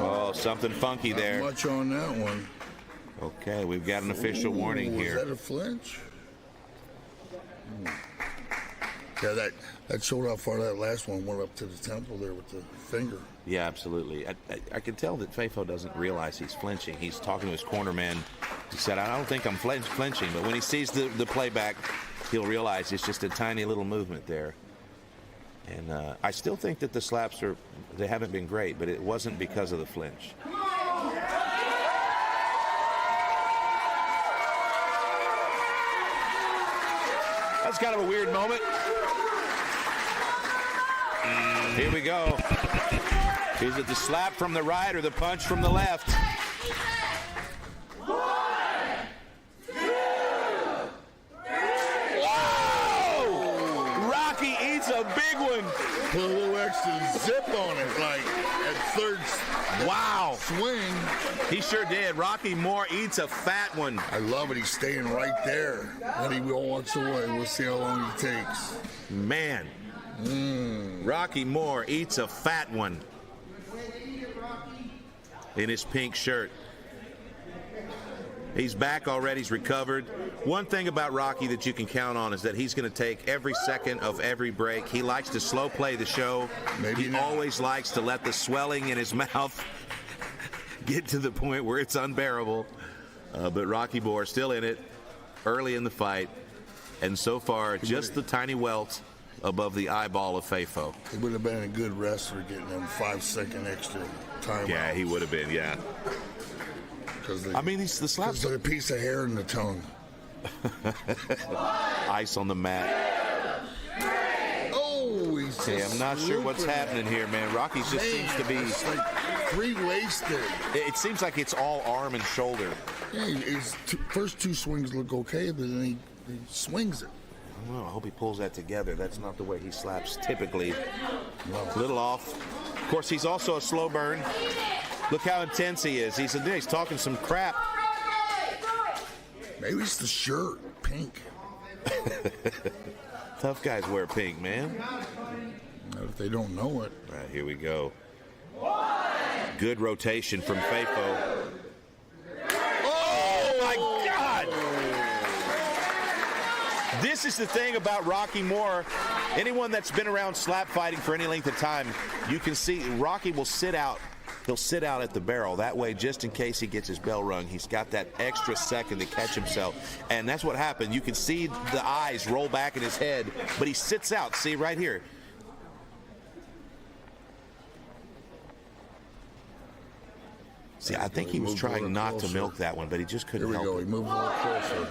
Oh, something funky there. Not much on that one. Okay, we've got an official warning here. Was that a flinch? Yeah, that showed how far that last one went up to the temple there with the finger. Yeah, absolutely. I can tell that Fafo doesn't realize he's flinching. He's talking to his cornerman. He said, I don't think I'm flinching. But when he sees the playback, he'll realize it's just a tiny little movement there. And I still think that the slaps they haven't been great, but it wasn't because of the flinch. That's kind of a weird moment. Here we go. Is it the slap from the right or the punch from the left? 1, 2, 3. Whoa! Rocky eats a big one. Put a little extra zip on it, like at third. Wow. Swing. He sure did. Rocky Moore eats a fat one. I love it. He's staying right there. And he walks away. We'll see how long he takes. Man. Rocky Moore eats a fat one in his pink shirt. He's back already. He's recovered. One thing about Rocky that you can count on is that he's going to take every second of every break. He likes to slow play the show. He always likes to let the swelling in his mouth get to the point where it's unbearable. But Rocky Moore still in it early in the fight. And so far, just the tiny welt above the eyeball of Fafo. He would have been a good wrestler getting them 5-second extra time. Yeah, he would have been, yeah. I mean, the slaps. There's a piece of hair in the tongue. Ice on the mat. Oh, he's Okay, I'm not sure what's happening here, man. Rocky just seems to be... It's like 3 wasted. It seems like it's all arm and shoulder. Yeah, his first 2 swings look okay, but then he swings it. Well, I hope he pulls that together. That's not the way he slaps typically. A little off. Of course, he's also a slow burn. Look how intense he is. He's talking some crap. Maybe it's the shirt, pink. Tough guys wear pink, man. Not if they don't know it. All right, here we go. Good rotation from Fafo. Oh, my God! This is the thing about Rocky Moore. Anyone that's been around slap fighting for any length of time, you can see Rocky will sit out. He'll sit out at the barrel. That way, just in case he gets his bell rung, he's got that extra second to catch himself. And that's what happened. You can see the eyes roll back in his head, but he sits out. See, right here. See, I think he was trying not to milk that one, but he just couldn't help it. Here we go. He moved a little closer.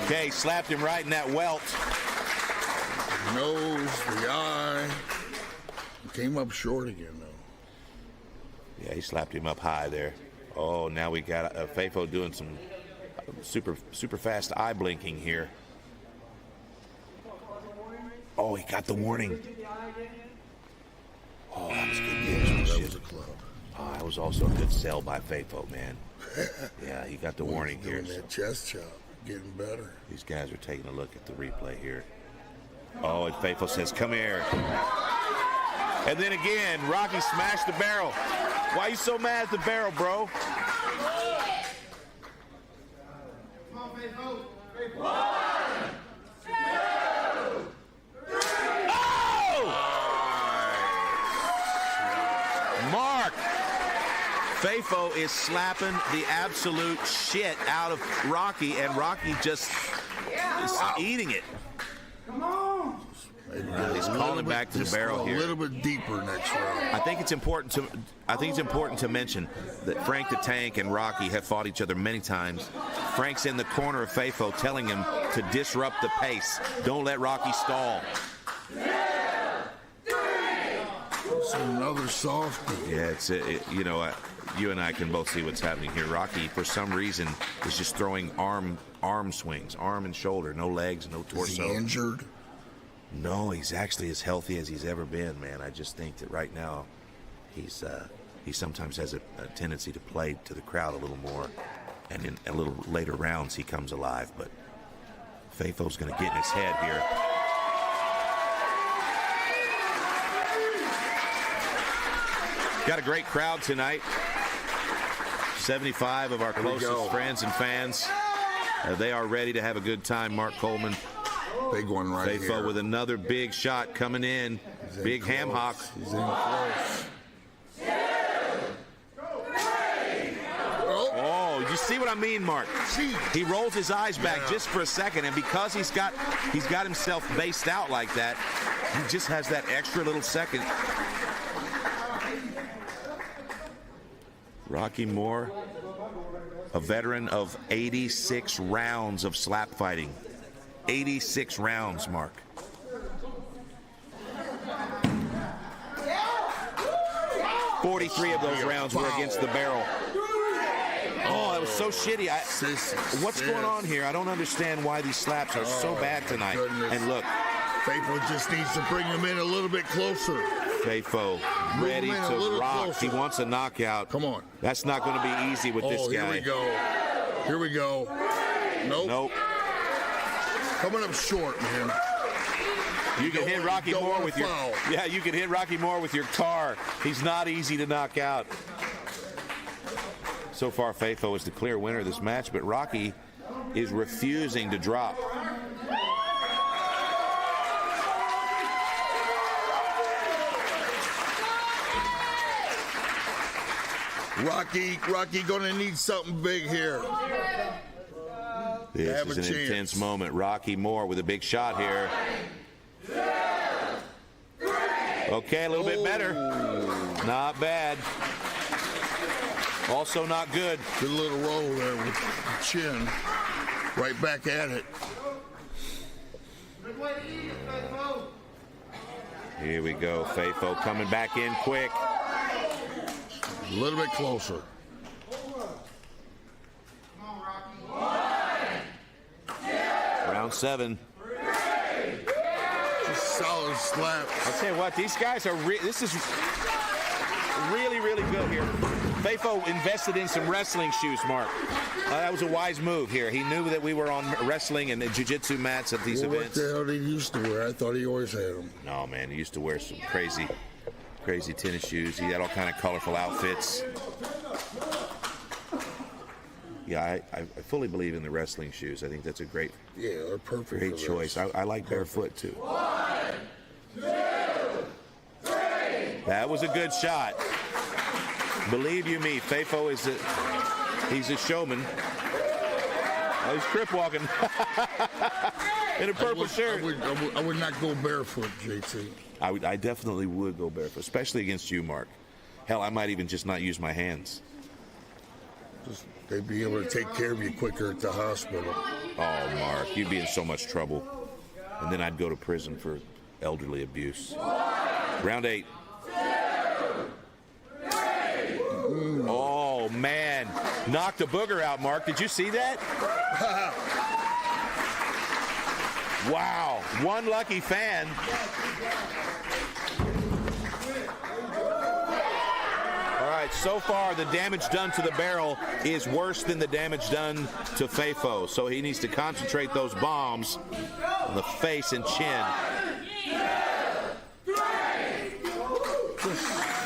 Okay, slapped him right in that welt. Nose, the eye. Came up short again, though. Yeah, he slapped him up high there. Oh, now we got Fafo doing some super fast eye blinking here. Oh, he got the warning. Oh, that was good. That was a club. Oh, that was also a good sell by Fafo, man. Yeah, he got the warning here. Doing that chest chop, getting better. These guys are taking a look at the replay here. Oh, and Fafo says, "Come here." And then again, Rocky smashed the barrel. Why are you so mad at the barrel, bro? Come on, Fafo. 1, 2, 3. Oh! Mark! Fafo is slapping the absolute shit out of Rocky, and Rocky just is eating it. Come on. He's calling back to the barrel here. A little bit deeper next round. I think it's important to mention that Frank the Tank and Rocky have fought each other many times. Frank's in the corner of Fafo telling him to disrupt the pace. Don't let Rocky stall. 2, 3. It's another softie. Yeah, you and I can both see what's happening here. Rocky, for some reason, is just throwing arm swings, arm and shoulder, no legs, no torso. Is he injured? No, he's actually as healthy as he's ever been, man. I just think that right now he sometimes has a tendency to play to the crowd a little more, and in a little later rounds he comes alive. But Fafo's going to get in his head here. Got a great crowd tonight. 75 of our closest friends and fans. They are ready to have a good time. Mark Coleman. Big one right here. Fafo with another big shot coming in. Big ham hock. He's in close. Oh, you see what I mean, Mark? He rolls his eyes back just for a second, and because he's got himself based out like that, he just has that extra little second. Rocky Moore, a veteran of 86 rounds of slap fighting. 86 rounds, Mark. $43 of those rounds were against the barrel. Oh, that was so shitty. What's going on here? I don't understand why these slaps are so bad tonight. And look. Fafo just needs to bring him in a little bit closer. Fafo ready to rock. Closer. He wants a knockout. Come on. That's not going to be easy with this guy. Here we go. Nope. Coming up short, man. You can hit Rocky Moore with your you can hit Rocky Moore with your car. He's not easy to knock out. So far, Fafo is the clear winner of this match, but Rocky is refusing to drop. Rocky gonna need something big here. This Have is a an chance. intense moment. Rocky Moore with a big shot here. Okay, a little bit better. Not bad. Also not good. Good little roll there with the chin. Right back at it. Here we go. Faithful coming back in quick. A little bit closer. Round 7. Just solid slap. I'll tell you what, these guys are. This is really, really good here. Faithful invested in some wrestling shoes, Mark. That was a wise move here. He knew that we were on wrestling and jiu-jitsu mats at these events. What the hell did he used to wear? I thought he always had them. No, man, he used to wear some crazy tennis shoes. He had all kind of colorful outfits. Yeah, I fully believe in the wrestling shoes. I think that's a great, they're perfect. Great choice. I like barefoot too. 1, 2, 3. That was a good shot. Believe you me, Fafo he's a showman. Oh, he's crip walking in a purple shirt. I would not go barefoot, JT. I definitely would go barefoot, especially against you, Mark. Hell, I might even just not use my hands. They'd be able to take care of you quicker at the hospital. Oh, Mark, you'd be in so much trouble. And then I'd go to prison for elderly abuse. Round 8. Oh, man. Knocked a booger out, Mark. Did you see that? Wow. One lucky fan. All right, so far the damage done to the barrel is worse than the damage done to Fafo. So he needs to concentrate those bombs on the face and chin.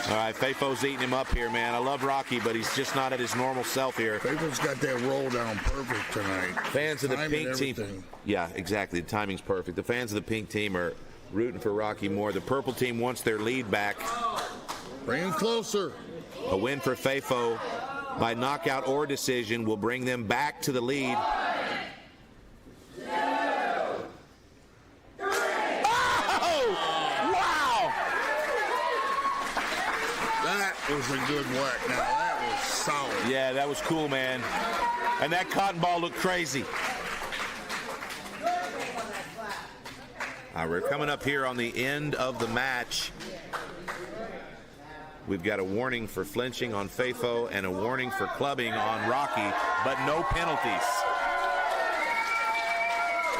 All right, Fafo's eating him up here, man. I love Rocky, but he's just not at his normal self here. Fafo's got that roll down perfect tonight. Fans of the pink team. Yeah, exactly. The timing's perfect. The fans of the pink team are rooting for Rocky Moore. The purple team wants their lead back. Bring him closer. A win for Fafo by knockout or decision will bring them back to the lead. That was a good whack. Now that was solid. Yeah, that was cool, man. And that cotton ball looked crazy. All right, we're coming up here on the end of the match. We've got a warning for flinching on Fafo and a warning for clubbing on Rocky, but no penalties.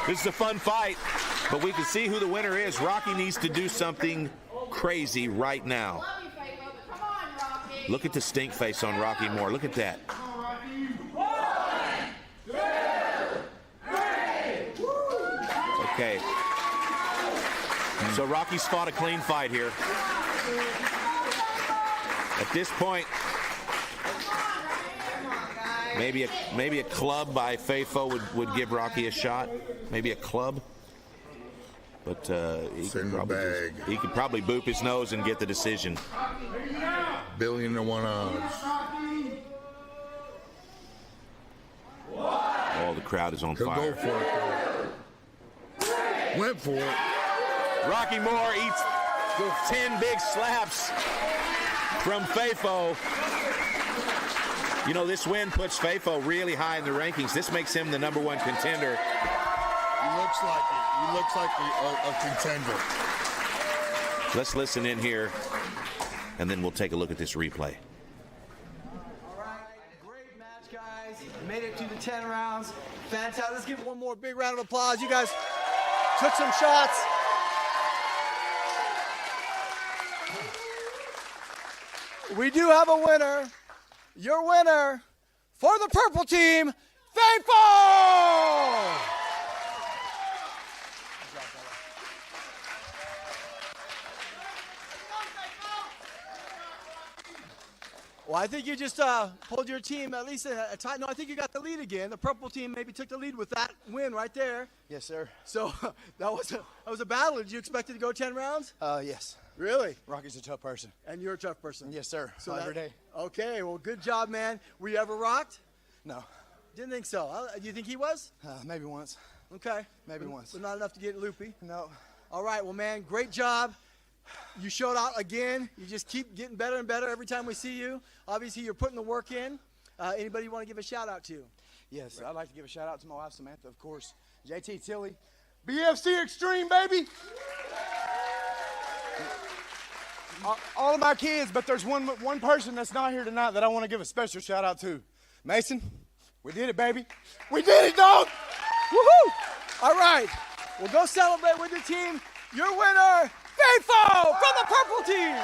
This is a fun fight, but we can see who the winner is. Rocky needs to do something crazy right now. Look at the stink face on Rocky Moore. Look at that. 1, 2, 3. Okay. So Rocky's fought a clean fight here. At this point, maybe a club by Fafo would give Rocky a shot. Maybe a club. But he could probably boop his nose and get the decision. 1,000,000,000 odds. Oh, the crowd is on fire. Go for it. Went for it. Rocky Moore eats 10 big slaps from Fafo. You know, this win puts Fafo really high in the rankings. This makes him the #1 contender. He looks like it. He looks like a contender. Let's listen in here, and then we'll take a look at this replay. All right, great match, guys. Made it to the 10 rounds. Fantastic. Let's give one more big round of applause. You guys took some shots. We do have a winner. Your winner for the purple team, Fafo! Well, I think you just pulled your team at least a tie. No, I think you got the lead again. The purple team maybe took the lead with that win right there. Yes, sir. So that was a battle. Did you expect it to go 10 rounds? Yes. Really? Rocky's a tough person. And you're a tough person? Yes, sir. So every day. Okay, well, good job, man. Were you ever rocked? No. Didn't think so. Do you think he was? Maybe once. Okay. Maybe once. But not enough to get loopy. No. All right, well, man, great job. You showed out again. You just keep getting better and better every time we see you. Obviously, you're putting the work in. Anybody you want to give a shout out to? Yes, I'd like to give a shout out to my wife, Samantha, of course. JT Tilly. BFC Extreme, baby. All of my kids, but there's one person that's not here tonight that I want to give a special shout out to. Mason, we did it, baby. We did it, dog. Woohoo! All right, well, go celebrate with your team. Your winner, Faithful from the purple team.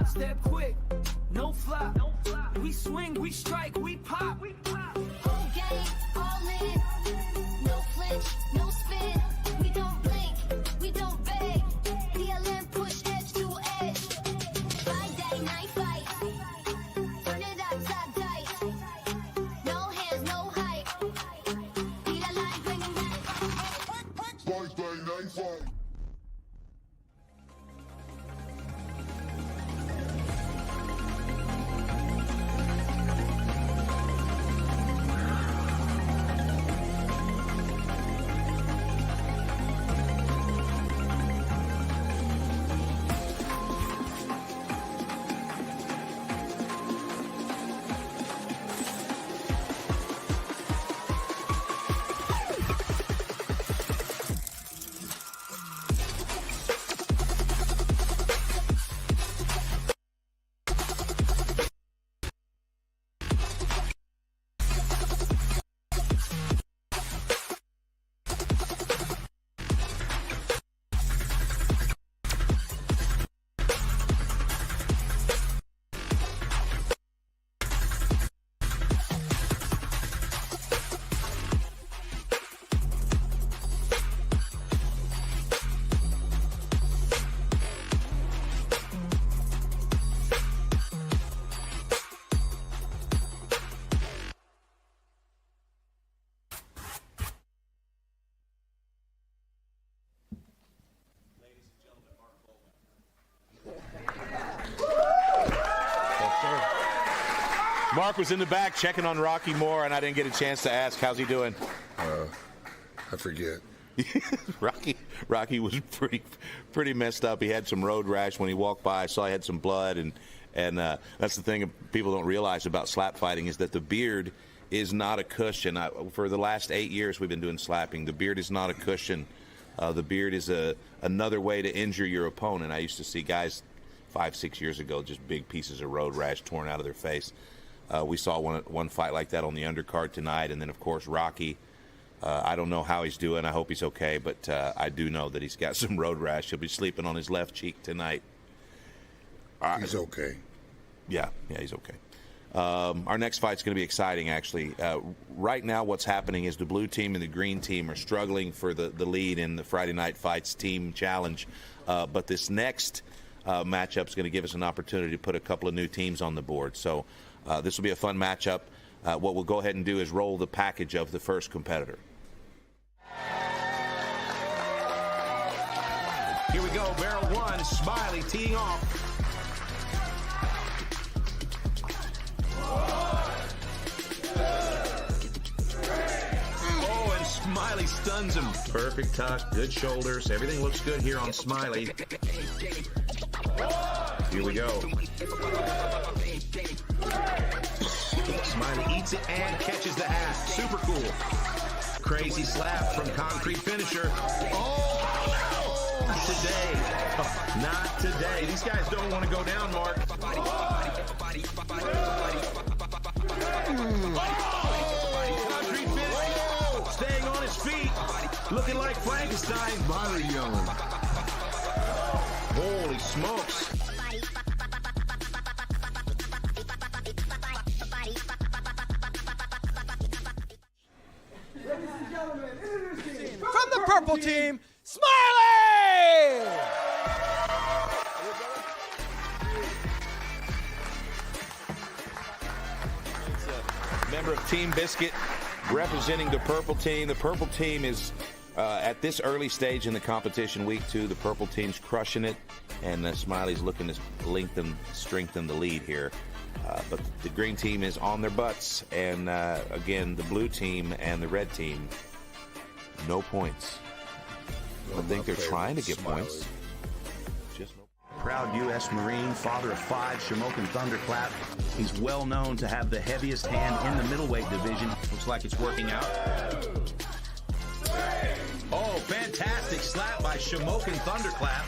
Step quick, no flop. We swing, we strike, we pop. Whole game, all in. No flinch, no spin. We don't blink, we don't beg. PLN push edge to edge. Friday night fight. Turn it up, top tight. No hands, no hype. Beat a line, bring 'em back. Friday night fight. Mark was in the back checking on Rocky Moore, and I didn't get a chance to ask, how's he doing? I forget. Rocky was pretty messed up. He had some road rash when he walked by. I saw he had some blood, and that's the thing people don't realize about slap fighting is that the beard is not a cushion. For the last 8 years we've been doing slapping. The beard is not a cushion. The beard is another way to injure your opponent. I used to see guys 5-6 years ago, just big pieces of road rash torn out of their face. We saw one fight like that on the undercard tonight, and then of course Rocky. I don't know how he's doing. I hope he's okay, but I do know that he's got some road rash. He'll be sleeping on his left cheek tonight. He's okay. Yeah, he's okay. Our next fight's going to be exciting, actually. Right now, what's happening is the blue team and the green team are struggling for the lead in the Friday Night Fights team challenge. But this next matchup is going to give us an opportunity to put a couple of new teams on the board. So this will be a fun matchup. What we'll go ahead and do is roll the package of the first competitor. Here we go, barrel one, Smiley teeing off. Oh, and Smiley stuns him. Perfect tuck, good shoulders. Everything looks good here on Smiley. Here we go. Smiley eats it and catches the half. Super cool. Crazy slap from Concrete Finisher. Oh, not today. Oh, not today. These guys don't want to go down, Mark. Concrete Finisher. Staying on his feet. Looking like Frankenstein. Smiley yelling. Holy smokes. From the purple team, Smiley! Member of Team Biscuit representing the purple team. The purple team is at this early stage in the competition, week 2. The purple team's crushing it, and Smiley's looking to strengthen the lead here. But the green team is on their butts, and again, the blue team and the red team, no points. I think they're trying to get points. Just no. Proud U.S. Marine, father of 5, Shamokin Thunderclap. He's well known to have the heaviest hand in the middleweight division. Looks like it's working out. Oh, fantastic slap by Shamokin Thunderclap.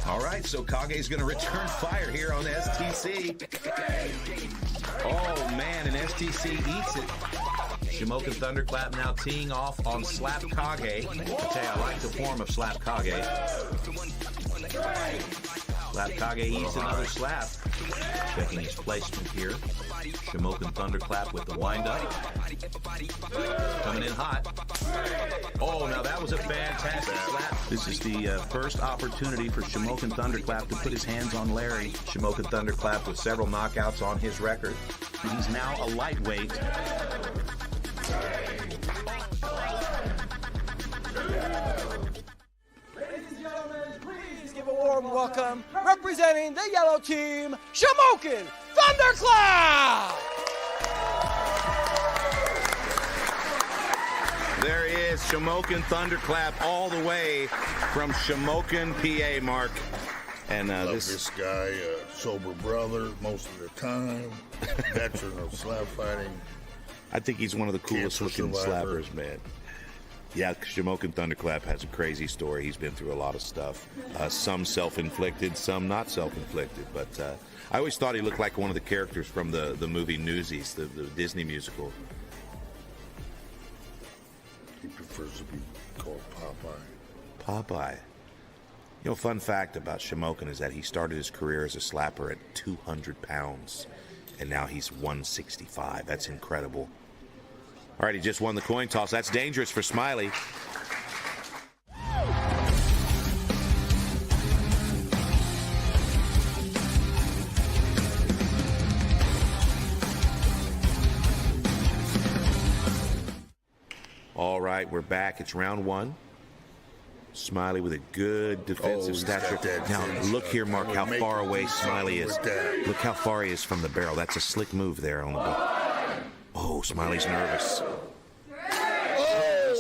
All right, so Kage's going to return fire here on STC. Oh, man, and STC eats it. Shamokin Thunderclap now teeing off on Slap Kage. I tell you, I like the form of Slap Kage. Slap Kage eats another slap. Checking his placement here. Shamokin Thunderclap with the windup. Coming in hot. Oh, now that was a fantastic slap. This is the first opportunity for Shamokin Thunderclap to put his hands on Larry. Shamokin Thunderclap with several knockouts on his record. He's now a lightweight. Ladies and gentlemen, please give a warm welcome, representing the yellow team, Shamokin Thunderclap! There he is, Shamokin Thunderclap, all the way from Shamokin, PA, Mark. And this guy, sober brother most of the time, veteran of slap fighting. I think he's one of the coolest looking slappers, man. Yeah, Shamokin Thunderclap has a crazy story. He's been through a lot of stuff. Some self-inflicted, some not self-inflicted. But I always thought he looked like one of the characters from the movie Newsies, the Disney musical. He prefers to be called Popeye. Popeye. You know, fun fact about Shamokin is that he started his career as a slapper at 200 pounds, and now he's 165. That's incredible. All right, he just won the coin toss. That's dangerous for Smiley. All right, we're back. It's round 1. Smiley with a good defensive he's got stature. that Now, fence look here, Mark, how Make far him away do Smiley is. something with that. Look how far he is from the barrel. That's a slick move there on the ball. Oh, Smiley's nervous.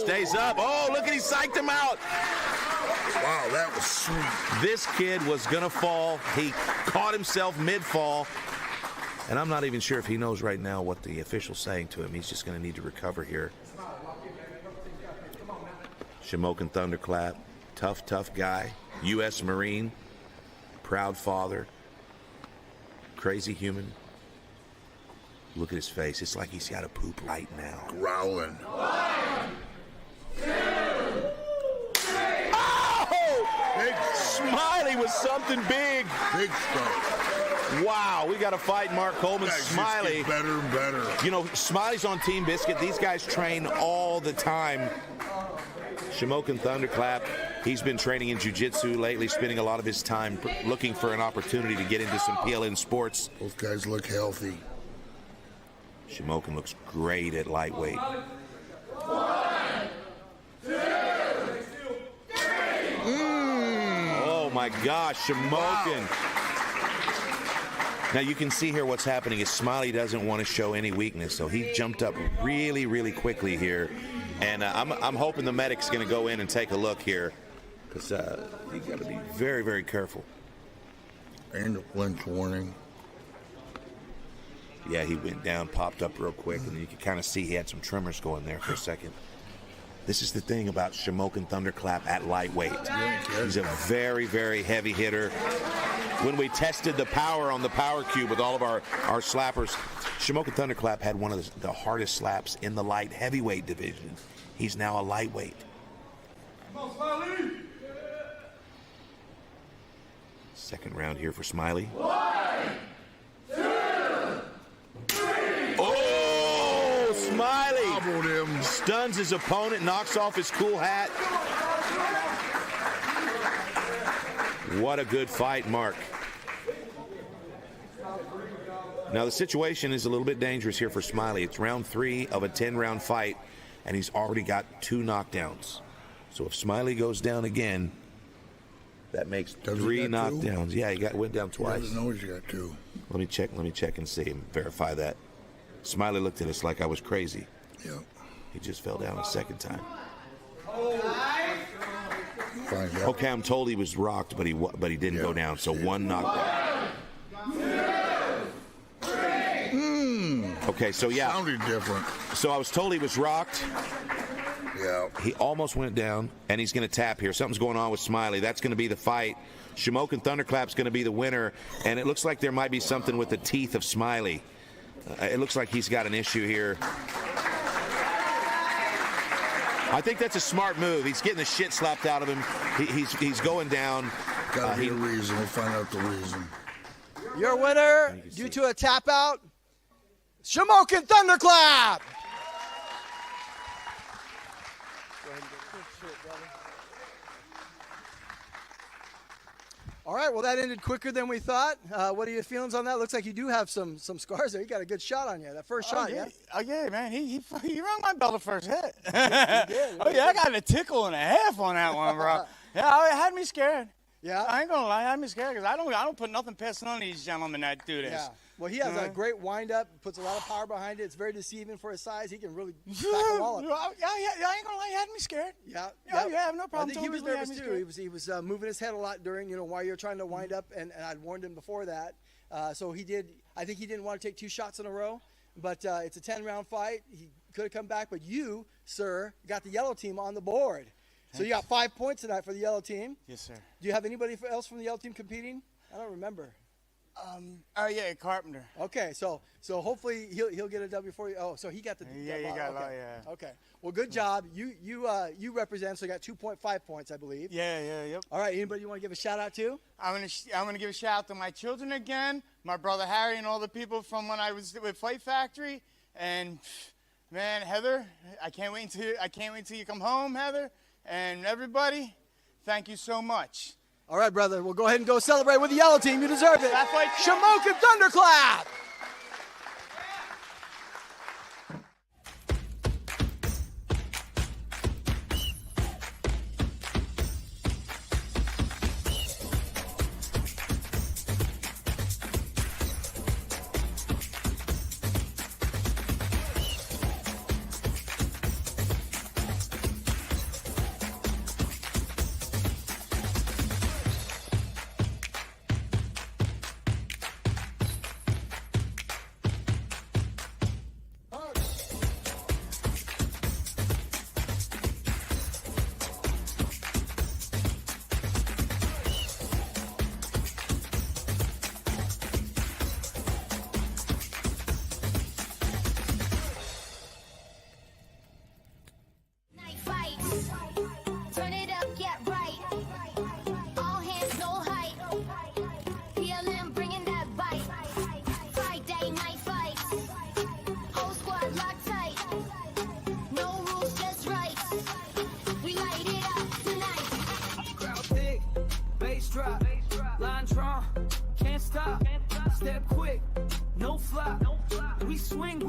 Stays up. Oh, look at he psyched him out. Wow, that was sweet. This kid was going to fall. He caught himself mid-fall. And I'm not even sure if he knows right now what the official's saying to him. He's just going to need to recover here. Shamokin Thunderclap. Tough guy. U.S. Marine. Proud father. Crazy human. Look at his face. It's like he's got to poop right now. Growling. Big Smiley was something big. Big stuff. Wow, we got to fight Mark Coleman. Guys just Smiley. get better and better. You know, Smiley's on Team Biscuit. These guys train all the time. Shamokin Thunderclap, he's been training in jiu-jitsu lately, spending a lot of his time looking for an opportunity to get into some PLN sports. Both guys look healthy. Shamokin looks great at lightweight. 1, 2, 3. Oh my gosh, Shamokin. Wow. Now you can see here what's happening is Smiley doesn't want to show any weakness, so he jumped up really quickly here. And I'm hoping the medic's going to go in and take a look here, because you got to be very careful. And a flinch warning. Yeah, he went down, popped up real quick, and you could kind of see he had some tremors going there for a second. This is the thing about Shamokin Thunderclap at lightweight. He's a very heavy hitter. When we tested the power on the power cube with all of our slappers, Shamokin Thunderclap had one of the hardest slaps in the light heavyweight division. He's now a lightweight. Second round here for Smiley. 1, 2, 3. Oh, Smiley! Gobbled him. Stuns his opponent, knocks off his cool hat. What a good fight, Mark. Now the situation is a little bit dangerous here for Smiley. It's round 3 of a 10-round fight, and he's already got 2 knockdowns. So if Smiley goes down again, that makes 3 knockdowns. 2? Yeah, he went down twice. He doesn't know he's got 2. Let me check and see and verify that. Smiley looked at us like I was crazy. Yeah. He just fell down a second time. Find out. Okay, I'm told he was rocked, but he didn't go down. So 1 knockdown. 1, 2, 3. Okay, so yeah. Sounded different. So I was told he was rocked. Yeah. He almost went down, and he's going to tap here. Something's going on with Smiley. That's going to be the fight. Shamokin Thunderclap's going to be the winner, and it looks like there might be something with the teeth of Smiley. It looks like he's got an issue here. I think that's a smart move. He's getting the shit slapped out of him. He's going down. Gotta be a reason. We'll find out the reason. Your winner, due to a tap out, Shamokin Thunderclap! All right, well, that ended quicker than we thought. What are your feelings on that? Looks like you do have some scars there. You got a good shot on you. That first shot, yeah? Oh, yeah, man. He rung my bell the first hit. He did. Oh, yeah, I got a tickle and a half on that one, bro. Yeah, it had me scared. Yeah? I ain't going to lie. It had me scared because I don't put nothing past none of these gentlemen that do this. Yeah. Well, he has a great wind-up, puts a lot of power behind it. It's very deceiving for his size. He can really back a wall up. Yeah, I ain't going to lie. He had me scared. Yeah. Yeah, I have no problem. I think he was nervous, too. He was moving his head a lot during, while you're trying to wind up, and I'd warned him before that. So he did. I think he didn't want to take 2 shots in a row, but it's a 10-round fight. He could have come back, but you, sir, got the yellow team on the board. So you got 5 points tonight for the yellow team. Yes, sir. Do you have anybody else from the yellow team competing? I don't remember. Oh yeah, Carpenter. Okay, so hopefully he'll get a W for you. Oh, so he got the Yeah, you got okay. yeah. Okay. Well, good job. You represent, so you got 2.5 points, I believe. Yep. All right. Anybody you want to give a shout out to? I'm gonna give a shout out to my children again, my brother Harry, and all the people from when I was with Fight Factory. And man, Heather, I can't wait until you come home, Heather, and everybody. Thank you so much. All right, brother. We'll go ahead and go celebrate with the yellow team. You deserve it. Shamokin Thunderclap.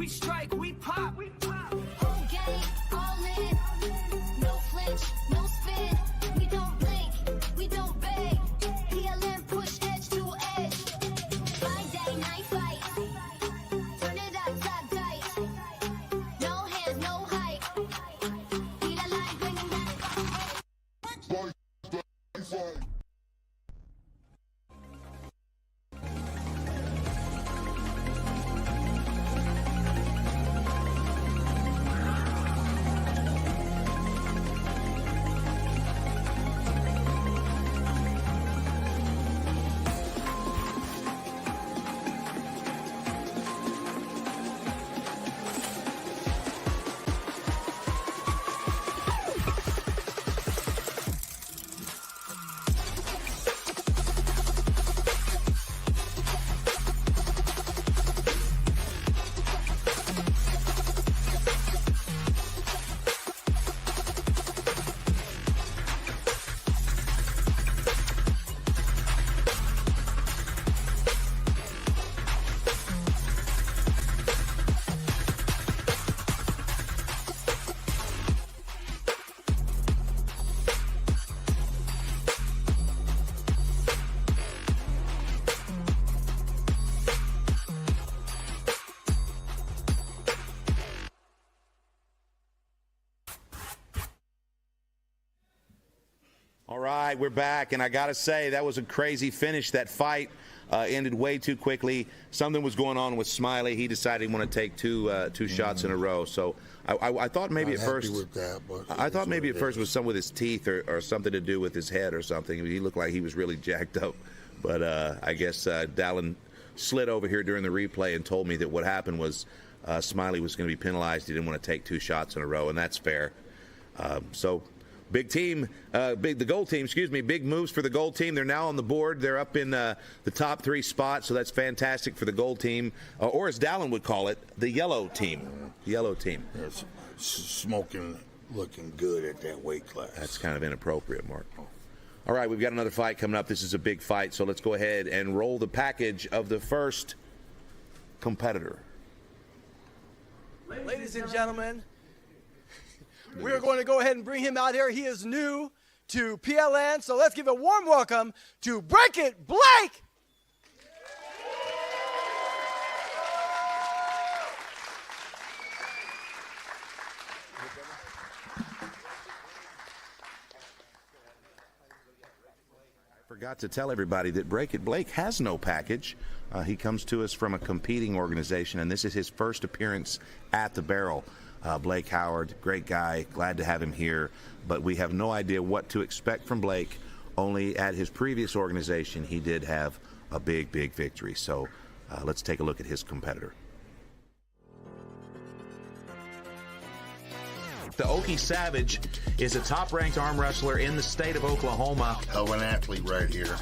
we strike, we pop. Whole game, all in. No flinch, no spin. We don't blink, we don't beg. PLN push edge to edge. By day, night fight. Turn it up, top tight. No hands, no height. Lead a line, bring them down. All right, we're back, and I got to say, that was a crazy finish. That fight ended way too quickly. Something was going on with Smiley. He decided he wanted to take two shots in a row. So I thought maybe Not at first, happy with that, but I thought it's maybe what at it first it was something with his teeth or something to do with his head or something. He looked like he was really jacked up. But I guess Dallin slid over here during the replay and told me that what happened was Smiley was going to be penalized. He didn't want to take two shots in a row, and that's fair. So big team, the gold team, excuse me, big moves for the gold team. They're now on the board. They're up in the top 3 spots, so that's fantastic for the gold team, or as Dallin would call it, the yellow team. Yellow team. It's smoking, looking good at that weight class. That's kind of inappropriate, Mark. All right, we've got another fight coming up. This is a big fight, so let's go ahead and roll the package of the first competitor. Ladies and gentlemen, we are going to go ahead and bring him out here. He is new to PLN, so let's give a warm welcome to Break It Blake! Forgot to tell everybody that Break It Blake has no package. He comes to us from a competing organization, and this is his first appearance at the Barrel. Blake Howard, great guy, glad to have him here, but we have no idea what to expect from Blake. Only at his previous organization he did have a big victory. So let's take a look at his competitor. The Okie Savage is a top-ranked arm wrestler in the state of Oklahoma. Hell of an athlete right here.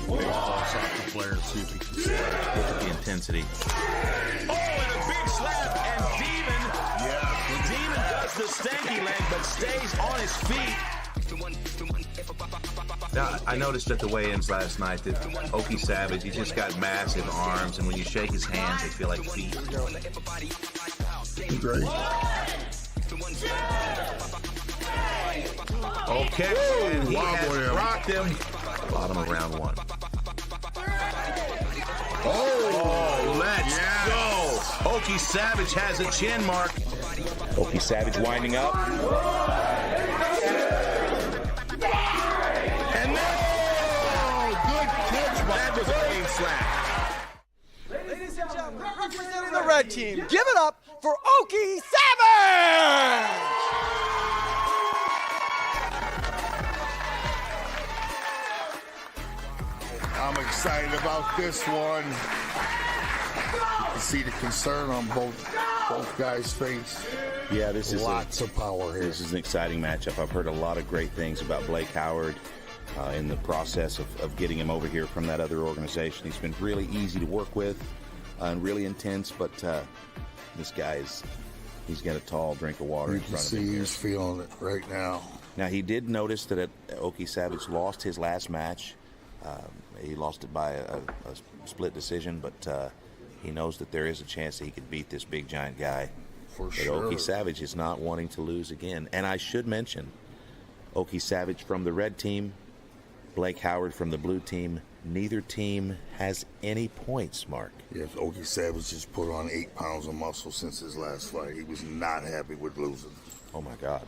Big toss off the player, see if he can see it. Look at the intensity. Oh, and a big slap, and Demon does the stanky leg, but stays on his feet. Now, I noticed at the weigh-ins last night that Okie Savage, he just got massive arms, and when you shake his hands, they feel like feet. Great. Okay, whoa, and he wow, has boy, rocked him. Bottom of round 1. Oh, let's go. Okie Savage has a chin mark. Okie Savage winding up. And good catch by that was a clean slap. Ladies and gentlemen, representing the red team, give it up for Okie Savage! I'm excited about this one. You can see the concern on both guys' face. Yeah, this is lots of power here. This is an exciting matchup. I've heard a lot of great things about Blake Howard in the process of getting him over here from that other organization. He's been really easy to work with and really intense, but this guy's he's got a tall drink of water You in can front of see him. he's feeling it right now. Now, he did notice that Okie Savage lost his last match. He lost it by a split decision, but he knows that there is a chance that he could beat this big giant guy. For but sure. Okie Savage is not wanting to lose again. And I should mention, Okie Savage from the red team, Blake Howard from the blue team. Neither team has any points, Mark. Yes, Okie Savage just put on 8 pounds of muscle since his last fight. He was not happy with losing. Oh, my God.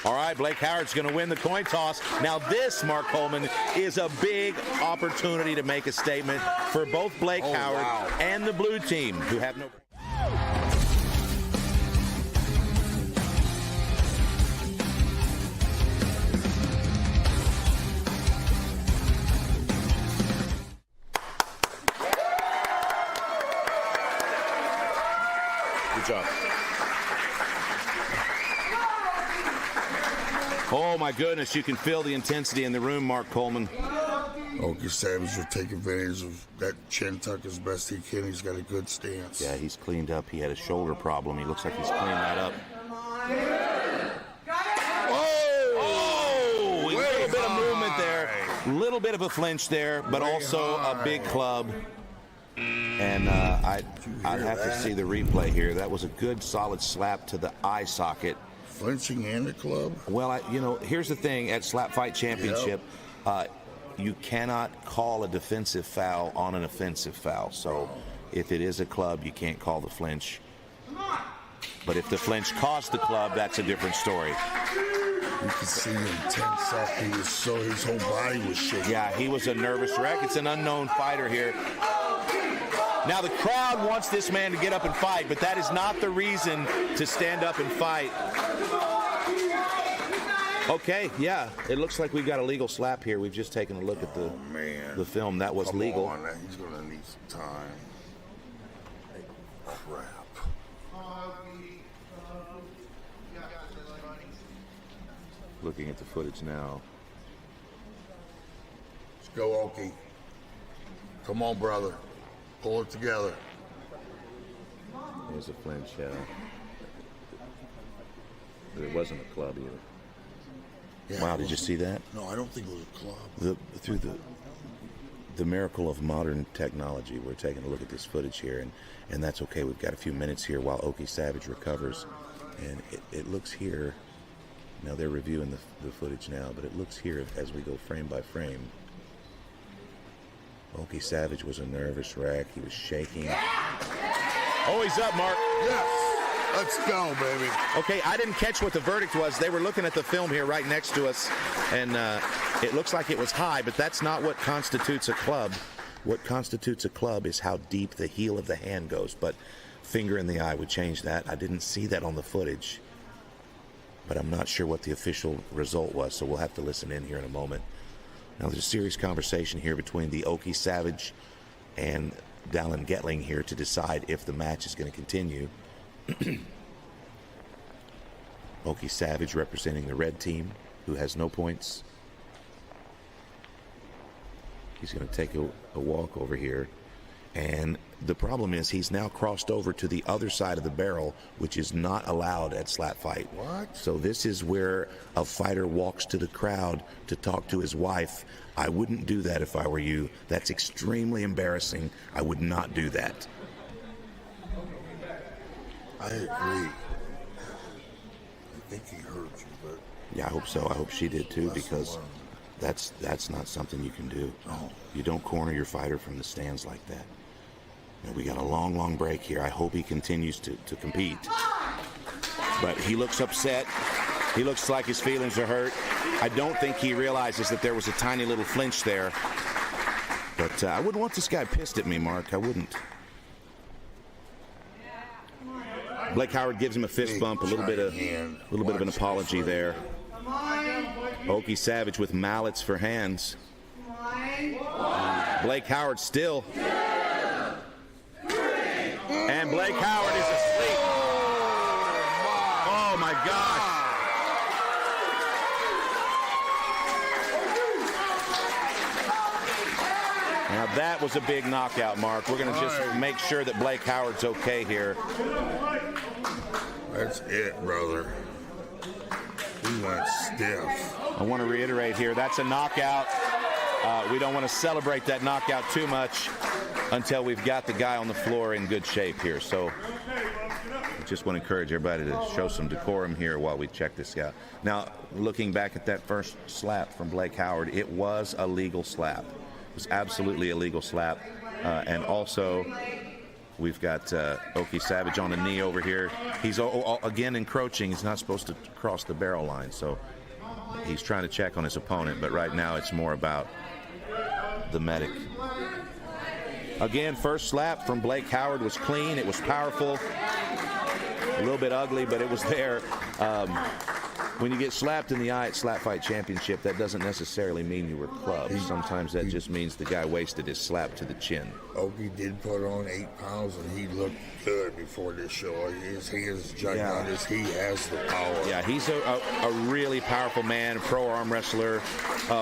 All right, Blake Howard's going to win the coin toss. Now this, Mark Coleman, is a big opportunity to make a statement for both Blake Howard and the blue team, who have no... Good job. Oh, my goodness, you can feel the intensity in the room, Mark Coleman. Okie Savage will take advantage of that chin tuck as best he can. He's got a good stance. Yeah, he's cleaned up. He had a shoulder problem. He looks like he's cleaned that up. Oh! A little bit of movement there. A little bit of a flinch there, but also a big club. And I'd have to see the replay here. That was a good, solid slap to the eye socket. Flinching and a club? Well, here's the thing. At Slap Fight Championship, you cannot call a defensive foul on an offensive foul. So if it is a club, you can't call the flinch. But if the flinch cost the club, that's a different story. You can see him tense up. His whole body was shaking. Yeah, he was a nervous wreck. It's an unknown fighter here. Now, the crowd wants this man to get up and fight, but that is not the reason to stand up and fight. Okay, yeah, it looks like we've got a legal slap here. We've just taken a look at the film. That was legal. Come on, he's going to need some time. Crap. Looking at the footage now. Let's go, Okie. Come on, brother. Pull it together. There's a flinch. It wasn't a club either. Yeah, wow, did you see that? No, I don't think it was a club. Through the miracle of modern technology, we're taking a look at this footage here, and that's okay. We've got a few minutes here while Okie Savage recovers, and it looks here. Now they're reviewing the footage now, but it looks here as we go frame by frame. Okie Savage was a nervous wreck. He was shaking. Oh, he's up, Mark. Yes. Let's go, baby. Okay, I didn't catch what the verdict was. They were looking at the film here right next to us, and it looks like it was high, but that's not what constitutes a club. What constitutes a club is how deep the heel of the hand goes, but finger in the eye would change that. I didn't see that on the footage, but I'm not sure what the official result was, so we'll have to listen in here in a moment. Now, there's a serious conversation here between the Okie Savage and Dallin Getling here to decide if the match is going to continue. Okie Savage representing the red team, who has no points. He's going to take a walk over here. And the problem is he's now crossed over to the other side of the barrel, which is not allowed at Slap Fight. What? So this is where a fighter walks to the crowd to talk to his wife. I wouldn't do that if I were you. That's extremely embarrassing. I would not do that. I agree. I think he hurt you, but... Yeah, I hope so. I hope she did too, because that's not something you can do. No. You don't corner your fighter from the stands like that. Now, we got a long break here. I hope he continues to compete. But he looks upset. He looks like his feelings are hurt. I don't think he realizes that there was a tiny little flinch there. But I wouldn't want this guy pissed at me, Mark. I wouldn't. Blake Howard gives him a fist bump, a little bit of an apology there. Okie Savage with mallets for hands. Blake Howard still. And Blake Howard is asleep. Oh my gosh. Now that was a big knockout, Mark. We're going to just make sure that Blake Howard's okay here. That's it, brother. He went stiff. I want to reiterate here, that's a knockout. We don't want to celebrate that knockout too much. until we've got the guy on the floor in good shape here. So I just want to encourage everybody to show some decorum here while we check this out. Now, looking back at that first slap from Blake Howard, it was a legal slap. It was absolutely a legal slap. And also, we've got Oki Savage on a knee over here. He's again encroaching. He's not supposed to cross the barrel line, so he's trying to check on his opponent. But right now, it's more about the medic. Again, first slap from Blake Howard was clean. It was powerful. A little bit ugly, but it was there. When you get slapped in the eye at Slap Fight Championship, that doesn't necessarily mean you were clubbed. Sometimes that just means the guy wasted his slap to the chin. Oki did put on 8 pounds, and he looked good before this show. He is gigantic. He has the power. Yeah, he's a really powerful man, a pro arm wrestler.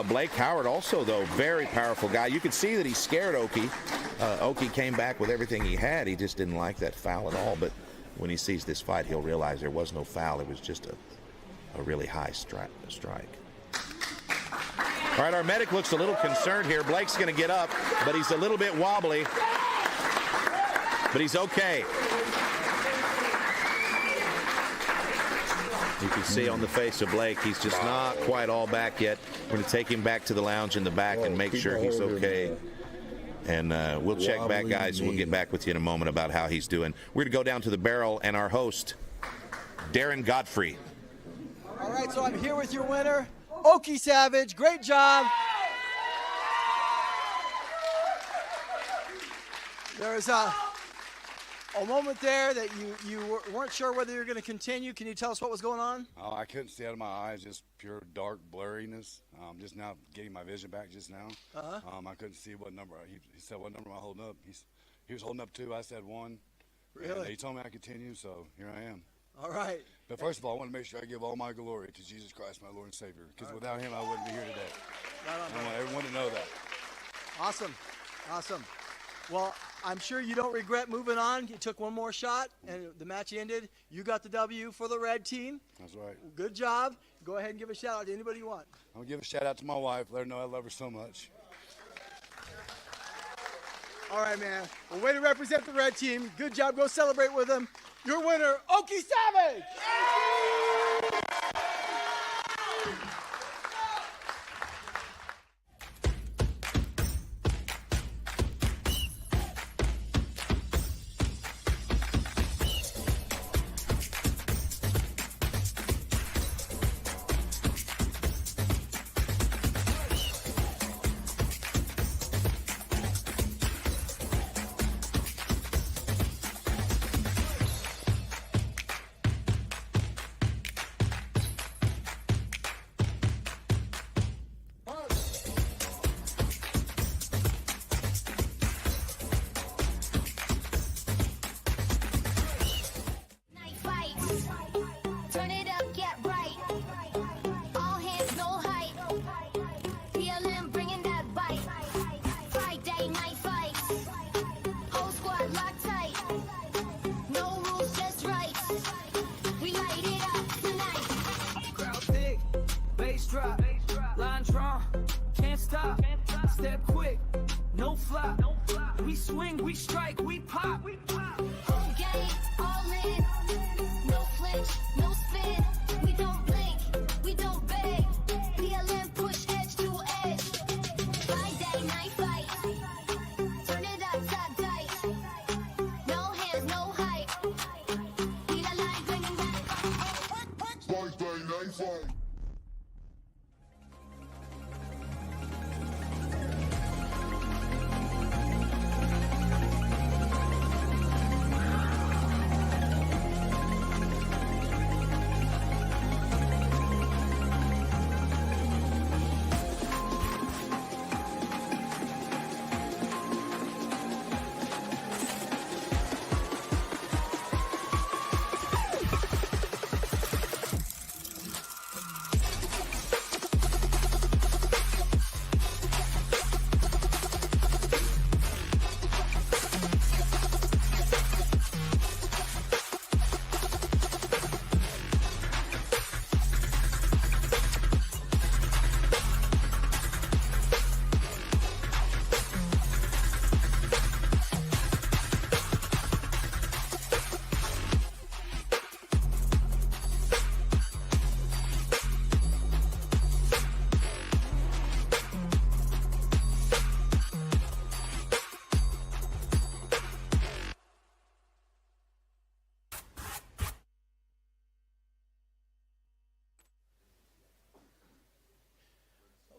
Blake Howard also, though, very powerful guy. You could see that he scared Oki. Oki came back with everything he had. He just didn't like that foul at all. But when he sees this fight, he'll realize there was no foul. It was just a really high strike. All right, our medic looks a little concerned here. Blake's going to get up, but he's a little bit wobbly. But he's okay. You can see on the face of Blake, he's just not quite all back yet. We're going to take him back to the lounge in the back and make sure he's okay. And we'll check back, guys. We'll get back with you in a moment about how he's doing. We're going to go down to the barrel and our host, Darren Godfrey. All right, so I'm here with your winner, Oki Savage. Great job. There was a moment there that you weren't sure whether you were going to continue. Can you tell us what was going on? Oh, I couldn't see out of my eyes, just pure dark blurriness. Just now getting my vision back just now. I couldn't see what number. He said, what number am I holding up? He was holding up 2. I said 1. Really? He told me I could continue, so here I am. All right. But first of all, I want to make sure I give all my glory to Jesus Christ, my Lord and Savior, because without him, I wouldn't be here today. Right on, I want everyone to know that. Awesome. Awesome. Well, I'm sure you don't regret moving on. You took one more shot, and the match ended. You got the W for the red team. That's right. Good job. Go ahead and give a shout out to anybody you want. I'm going to give a shout out to my wife. Let her know I love her so much. All right, man. Well, way to represent the red team. Good job. Go celebrate with them. Your winner, Oki Savage! Turn it up, get right. All hands, no height. PLN bringing that bite. Friday night fights. Whole squad locked tight. No rules, just right. We light it up tonight. Crowd thick, bass drop, line drawn, can't stop. Step quick, no flop. We swing, we strike, we pop. Whole game, all in. No flinch, no spin. We don't blink, we don't beg. PLN push edge to edge. Friday night fight. Turn it up, top tight. No hands, no height. Be the line bringing back. Friday night fight.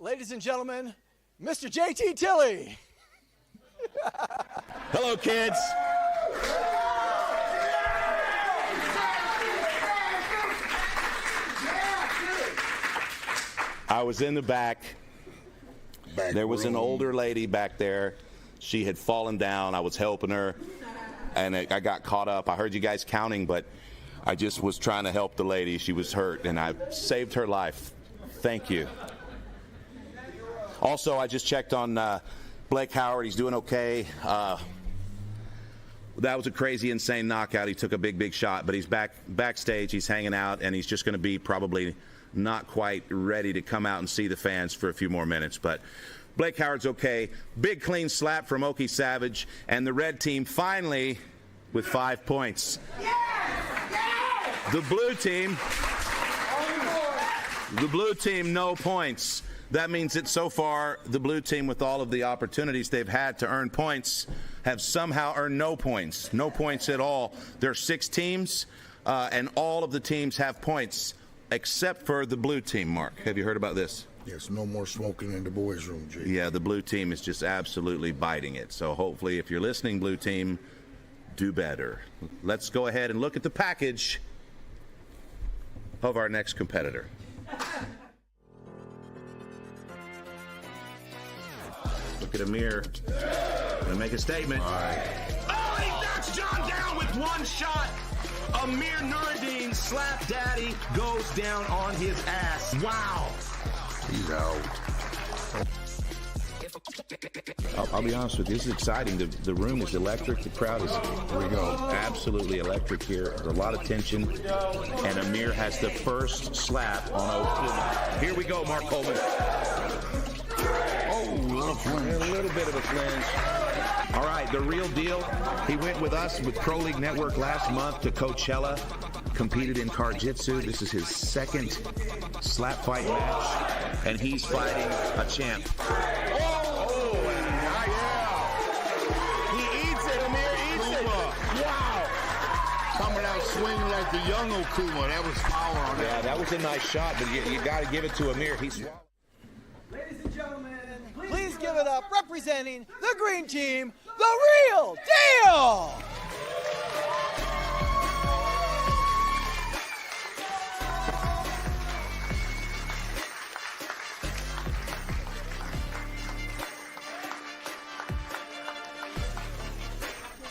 Ladies and gentlemen, Mr. JT Tilley. Hello, kids. I was in the back. There was an older lady back there. She had fallen down. I was helping her, and I got caught up. I heard you guys counting, but I just was trying to help the lady. She was hurt, and I saved her life. Thank you. Also, I just checked on Blake Howard. He's doing okay. That was a crazy, insane knockout. He took a big shot, but he's backstage. He's hanging out, and he's just going to be probably not quite ready to come out and see the fans for a few more minutes. But Blake Howard's okay. Big, clean slap from Okie Savage, and the red team finally with 5 points. The blue team, no points. That means that so far, the blue team, with all of the opportunities they've had to earn points, have somehow earned no points. No points at all. There are 6 teams, and all of the teams have points, except for the blue team, Mark. Have you heard about this? Yes, no more smoking in the boys' room, Jay. Yeah, the blue team is just absolutely biting it. So hopefully, if you're listening, blue team, do better. Let's go ahead and look at the package of our next competitor. Look at Amir. Gonna make a statement. Oh, he knocks John down with one shot. Amir Nuruddin, Slap Daddy, goes down on his ass. Wow. He's out. I'll be honest with you, this is exciting. The room is electric. The crowd is absolutely electric here. There's a lot of tension. And Amir has the first slap on Okuma. Here we go, Mark Coleman. Oh, a little bit of a flinch. All right, the real deal. He went with us with Pro League Network last month to Coachella, competed in Karjitsu. This is his second slap fight match, and he's fighting a champ. He eats it, Amir eats it. Wow. Coming out swinging like the young Okuma. That was power on that. Yeah, that was a nice shot, but you got to give it to Amir. He's Ladies and gentlemen, please give it up, representing the green team, the real deal!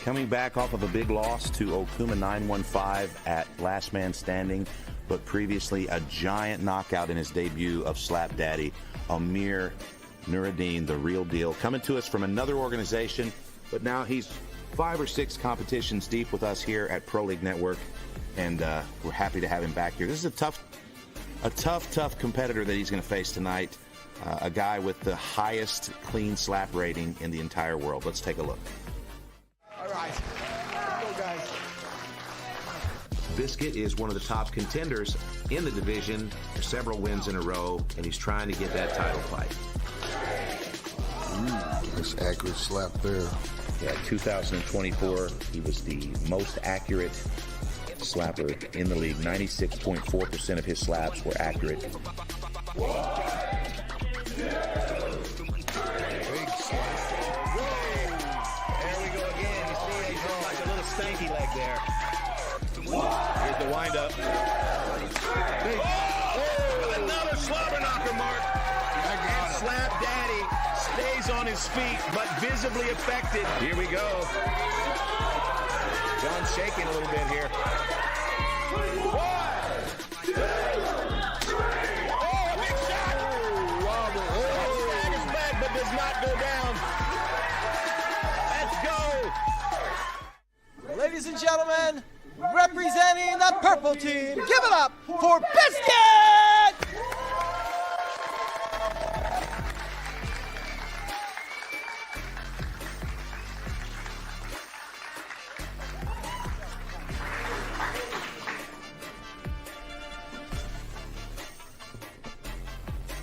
coming back off of a big loss to Okuma 915 at Last Man Standing, but previously a giant knockout in his debut of Slap Daddy, Amir Nuruddin, the real deal, coming to us from another organization, but now he's 5 or 6 competitions deep with us here at Pro League Network, and we're happy to have him back here. This is a tough competitor that he's going to face tonight, a guy with the highest clean slap rating in the entire world. Let's take a look. All right, let's go, guys. Biscuit is one of the top contenders in the division for several wins in a row, and he's trying to get that title fight. Nice accurate slap there. Yeah, 2024, he was the most accurate slapper in the league. 96.4% of his slaps were accurate. Big slap. There we go again. You see, he's got like a little stanky leg there. Here's the windup. Oh, another slobber knocker, Mark. And Slap Daddy stays on his feet, but visibly affected. Here we go. John's shaking a little bit here. 1, 2, 3. Oh, a big shot. Staggers back, but does not go down. Let's go. Ladies and gentlemen, representing the purple team, give it up for Biscuit!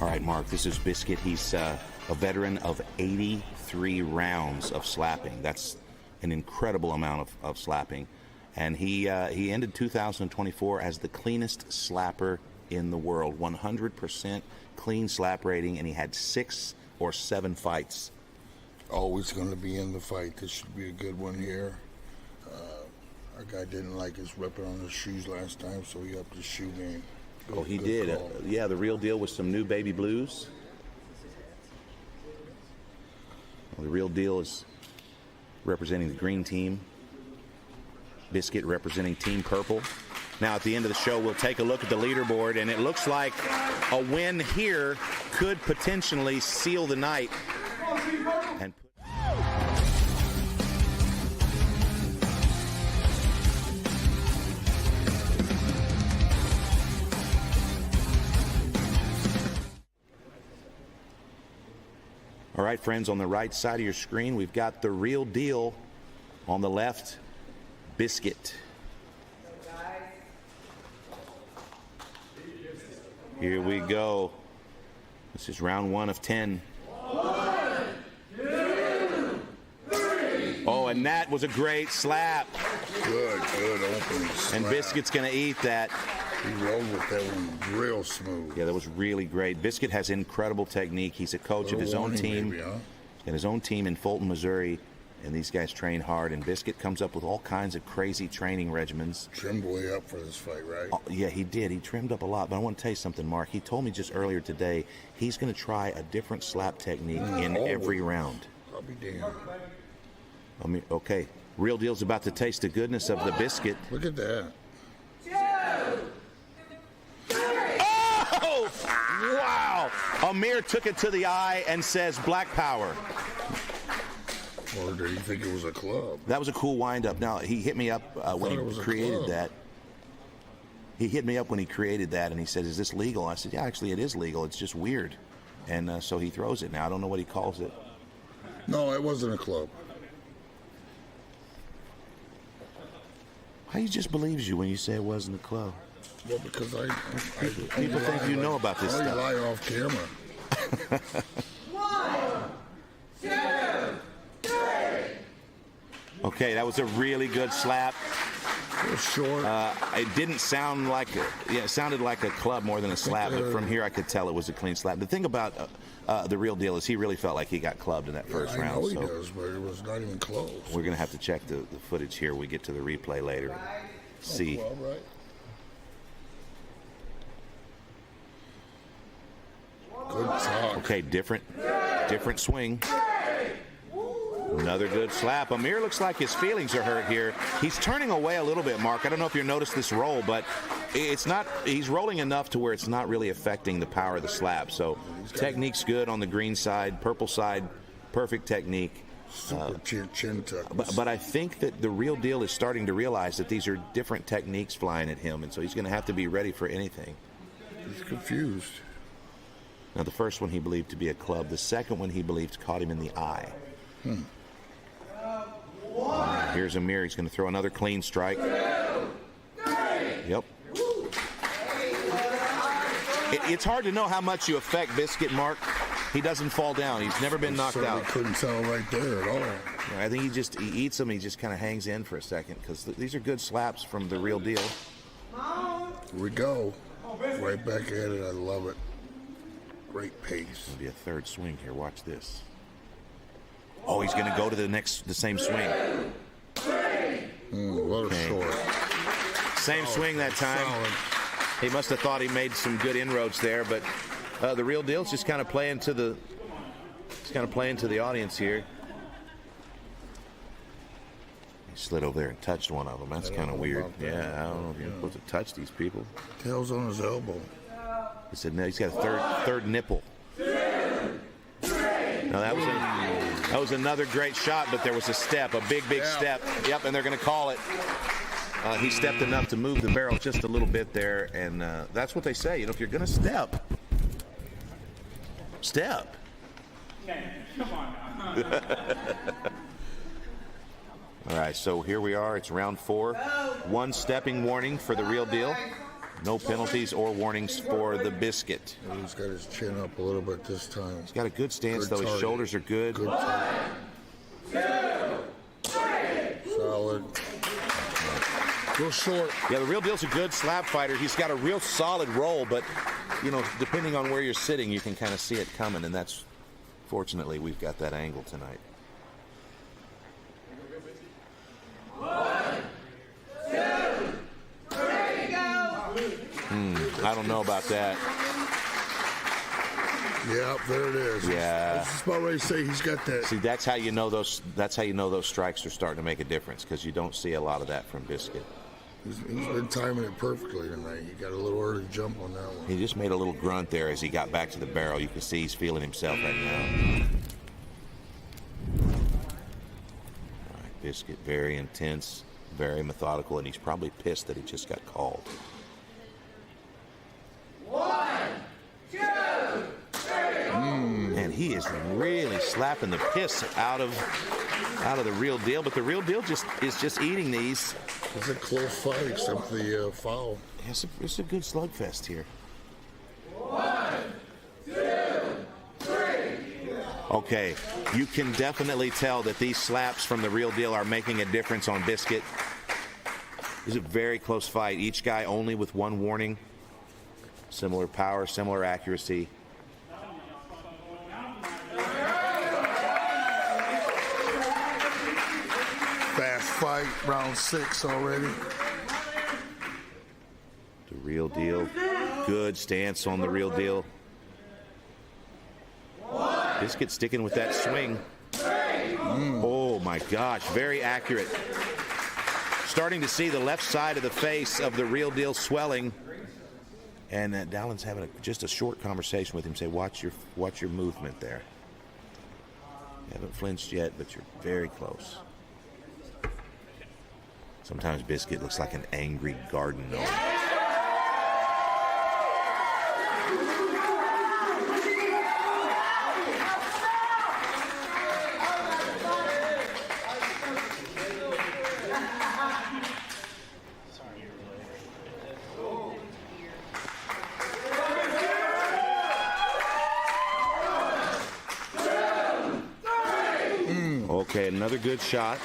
All right, Mark, this is Biscuit. He's a veteran of 83 rounds of slapping. That's an incredible amount of slapping. And he ended 2024 as the cleanest slapper in the world. 100% clean slap rating, and he had 6 or 7 fights. Always going to be in the fight. This should be a good one here. Our guy didn't like his ripping on his shoes last time, so he upped his shoe game. Oh, he did. Yeah, the real deal with some new baby blues. Well, the real deal is representing the green team. Biscuit representing Team Purple. Now, at the end of the show, we'll take a look at the leaderboard, and it looks like a win here could potentially seal the night. And all right, friends, on the right side of your screen, we've got the real deal. On the left, Biscuit. Here we go. This is round 1 of 10. 1, 2, 3. Oh, and that was a great slap. Good opening slap. And Biscuit's going to eat that. He rolled with that one real smooth. Yeah, that was really great. Biscuit has incredible technique. He's a coach of his own team. Maybe, huh? And his own team in Fulton, Missouri. And these guys train hard, and Biscuit comes up with all kinds of crazy training regimens. Trimmed way up for this fight, right? Oh, yeah, he did. He trimmed up a lot. But I want to tell you something, Mark. He told me just earlier today he's going to try a different slap technique in every round. I'll be damned. I mean, okay, real deal's about to taste the goodness of the Biscuit. Look at that. 2, 3. Oh! Wow! Amir took it to the eye and says black power. Or did he think it was a club? That was a cool wind-up. Now, he hit me up when he created that. He hit me up when he created that, and he said, is this legal? I said, yeah, actually, it is legal. It's just weird. And so he throws it now. I don't know what he calls it. No, it wasn't a club. How he just believes you when you say it wasn't a club? Well, because people think you know about this stuff. stuff. I lie off camera. 1, 2, 3. Okay, that was a really good slap. It was short. It didn't sound like it sounded like a club more than a slap, but from here I could tell it was a clean slap. The thing about the real deal is he really felt like he got clubbed in that first round. I know he does, but it was not even close. We're going to have to check the footage here. We get to the replay later. See. Well, right. Good talk. Okay, different swing. Another good slap. Amir looks like his feelings are hurt here. He's turning away a little bit, Mark. I don't know if you noticed this roll, but it's not. He's rolling enough to where it's not really affecting the power of the slap. So technique's good on the green side, purple side, perfect technique. Super chin tuck. But I think that the real deal is starting to realize that these are different techniques flying at him, and so he's going to have to be ready for anything. He's confused. Now, the first one he believed to be a club. The second one he believed caught him in the eye. Here's Amir. He's going to throw another clean strike. 2, 3. Yep. It's hard to know how much you affect Biscuit, Mark. He doesn't fall down. He's never been knocked out. Couldn't tell right there at all. I think he eats them. He just kind of hangs in for a second because these are good slaps from the real deal. Here we go. Right back at it. I love it. Great pace. There'll be a third swing here. Watch this. Oh, he's going to go to the same swing. 2, 3. A little short. Same swing that time. Solid. He must have thought he made some good inroads there, but the real deal's just kind of playing to the audience here. He slid over there and touched one of them. That's kind of weird. Yeah, I don't know if you're supposed to touch these people. Tail's on his elbow. He said no. He's got a third nipple. 2, 3. No, that was another great shot, but there was a step, a big step. Yep, and they're going to call it. He stepped enough to move the barrel just a little bit there, and that's what they say. You know, if you're going to step. Come on now. All right, so here we are. It's round 4. 1 stepping warning for the real deal. No penalties or warnings for the Biscuit. He's got his chin up a little bit this time. He's got a good stance, though. His shoulders are good. 1, 2, 3. Solid. Real short. Yeah, the Real Deal's a good slap fighter. He's got a real solid roll, but, you know, depending on where you're sitting, you can kind of see it coming, and that's, fortunately, we've got that angle tonight. 1, 2, 3, go! I don't know about that. Yeah, there it is. Yeah. I was just about ready to say he's got that. See, that's how you know those. That's how you know those strikes are starting to make a difference, because you don't see a lot of that from Biscuit. He's been timing it perfectly tonight. He got a little early jump on that one. He just made a little grunt there as he got back to the barrel. You can see he's feeling himself right now. All right, Biscuit, very intense, very methodical, and he's probably pissed that he just got called. 1, 2, 3. And he is really slapping the piss out of the Real Deal, but the Real Deal is just eating these. It's a close fight except the foul. It's a good slugfest here. 1, 2, 3. Okay, you can definitely tell that these slaps from the Real Deal are making a difference on Biscuit. It's a very close fight. Each guy only with one warning. Similar power, similar accuracy. Fast fight, round 6 already. The Real Deal. Good stance on the Real Deal. Biscuit sticking with that swing. Oh my gosh, very accurate. Starting to see the left side of the face of the Real Deal swelling. And Dallon's having just a short conversation with him. Say, watch your movement there. You haven't flinched yet, but you're very close. Sometimes Biscuit looks like an angry garden gnome. Okay, another good shot.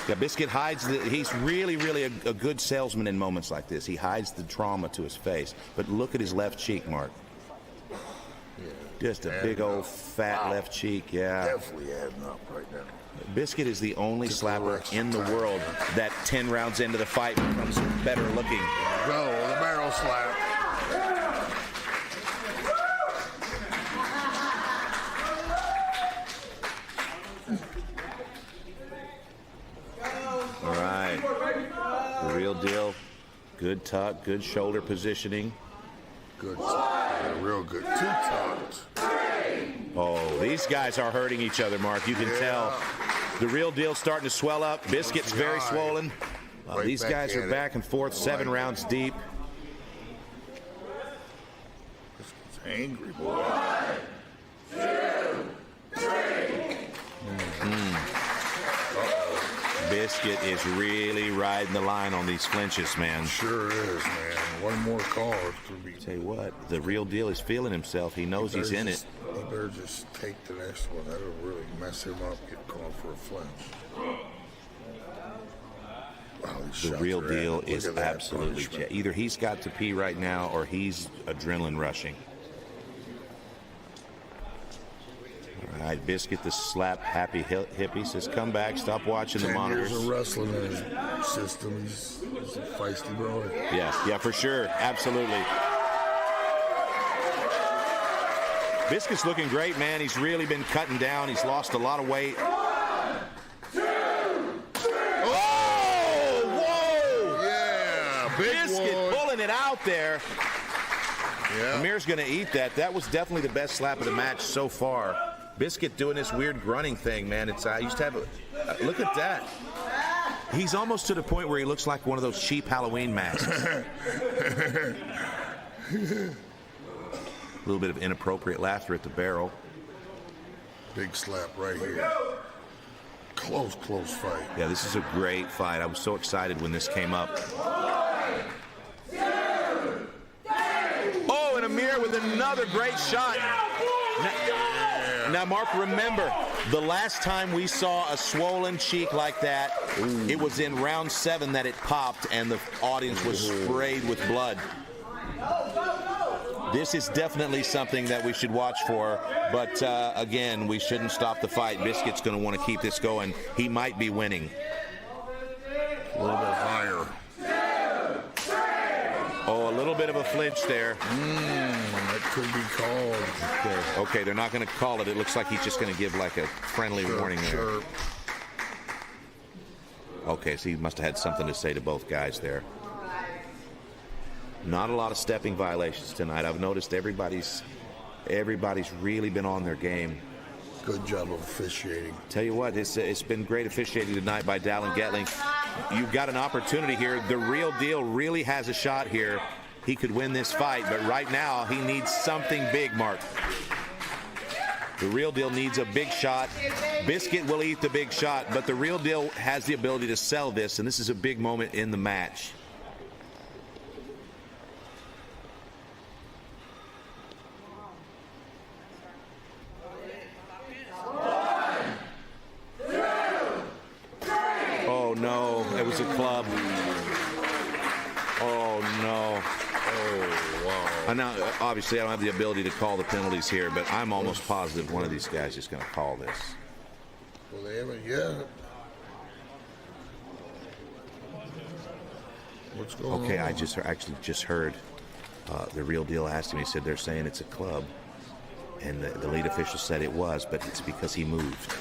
Yeah, Biscuit hides he's really a good salesman in moments like this. He hides the trauma to his face. But look at his left cheek, Mark. Just a big old fat left cheek, yeah. Definitely adding up right now. Biscuit is the only slapper in the world that 10 rounds into the fight becomes better looking. Go, the barrel slap. All right, the Real Deal. Good tuck, good shoulder positioning. Good, yeah, real good. 2 tucks. Oh, these guys are hurting each other, Mark. You can tell. The Real Deal's starting to swell up. Biscuit's very swollen. These guys are back and forth, 7 rounds deep. Biscuit's angry, boy. 1, 2, 3. Biscuit is really riding the line on these flinches, man. Sure is, man. One more call. Tell you what, the Real Deal is feeling himself. He knows he's in it. He better just take the next one. That'll really mess him up, get called for a flinch. Wow, The Real Deal is absolutely either he's got to pee right now or he's adrenaline rushing. All right, Biscuit, the slap happy hippie says, come back, stop watching the monitors. 10 years of wrestling in his system. He's a feisty brother. Yeah, for sure. Absolutely. Biscuit's looking great, man. He's really been cutting down. He's lost a lot of weight. 1, 2, 3. Oh, whoa! Yeah, big Biscuit one. pulling it out there. Yeah. Amir's going to eat that. That was definitely the best slap of the match so far. Biscuit doing this weird grunting thing, man. It's I used to have a look at that. He's almost to the point where he looks like one of those cheap Halloween masks. A little bit of inappropriate laughter at the barrel. Big slap right here. Close fight. Yeah, this is a great fight. I was so excited when this came up. 1, 2, 3. Oh, and Amir with another great shot. Now, Mark, remember, The last time we saw a swollen cheek like that, it was in round 7 that it popped and the audience was sprayed with blood. This is definitely something that we should watch for, but again, we shouldn't stop the fight. Biscuit's going to want to keep this going. He might be winning. A little bit higher. Oh, a little bit of a flinch there. That could be called. Okay, they're not going to call it. It looks like he's just going to give like a friendly warning there. Okay, so he must have had something to say to both guys there. Not a lot of stepping violations tonight. I've noticed everybody's really been on their game. Good job of officiating. Tell you what, it's been great officiating tonight by Dallin Getling. You've got an opportunity here. The Real Deal really has a shot here. He could win this fight, but right now he needs something big, Mark. The Real Deal needs a big shot. Biscuit will eat the big shot, but the Real Deal has the ability to sell this, and this is a big moment in the match. Oh no, it was a club. Oh no. Oh wow. Now, obviously, I don't have the ability to call the penalties here, but I'm almost positive one of these guys is going to call this. Well, they haven't yet. What's going on? Okay, I actually just heard the Real Deal asked him. He said they're saying it's a club, and the lead official said it was, but it's because he moved.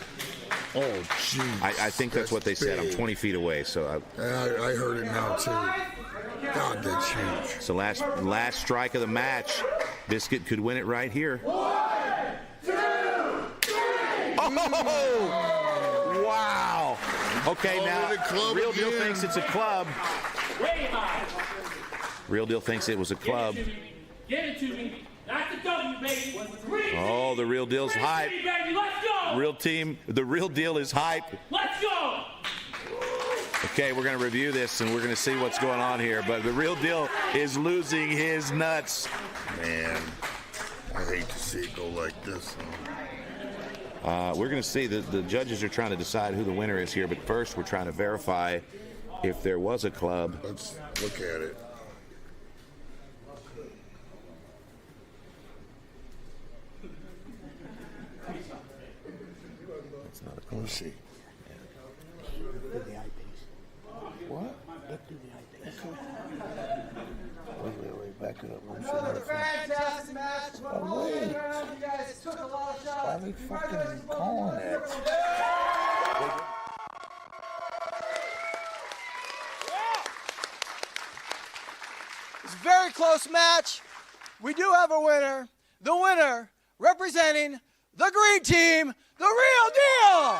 Oh, jeez. I think that's what they said. I'm 20 feet away, so I heard it now too. God, that's huge. So last strike of the match, Biscuit could win it right here. 1, 2, 3. Oh! Wow. Okay, now Real Deal thinks it's a club. Real Deal thinks it was a club. Give it to me. That's the W, baby. Oh, the Real Deal's hype. The Real Deal is hype. Let's go. Okay, we're going to review this and we're going to see what's going on here. But the Real Deal is losing his nuts. Man, I hate to see it go like this. We're going to see that the judges are trying to decide who the winner is here. But first, we're trying to verify if there was a club. Let's look at it. It's not a club. Let's see. What? Look through the eyepiece. Wait, back it up. Another fantastic match. Oh, wait. You guys took a lot of shots. Why are they fucking calling it? It's a very close match. We do have a winner. The winner, representing the green team, the Real Deal.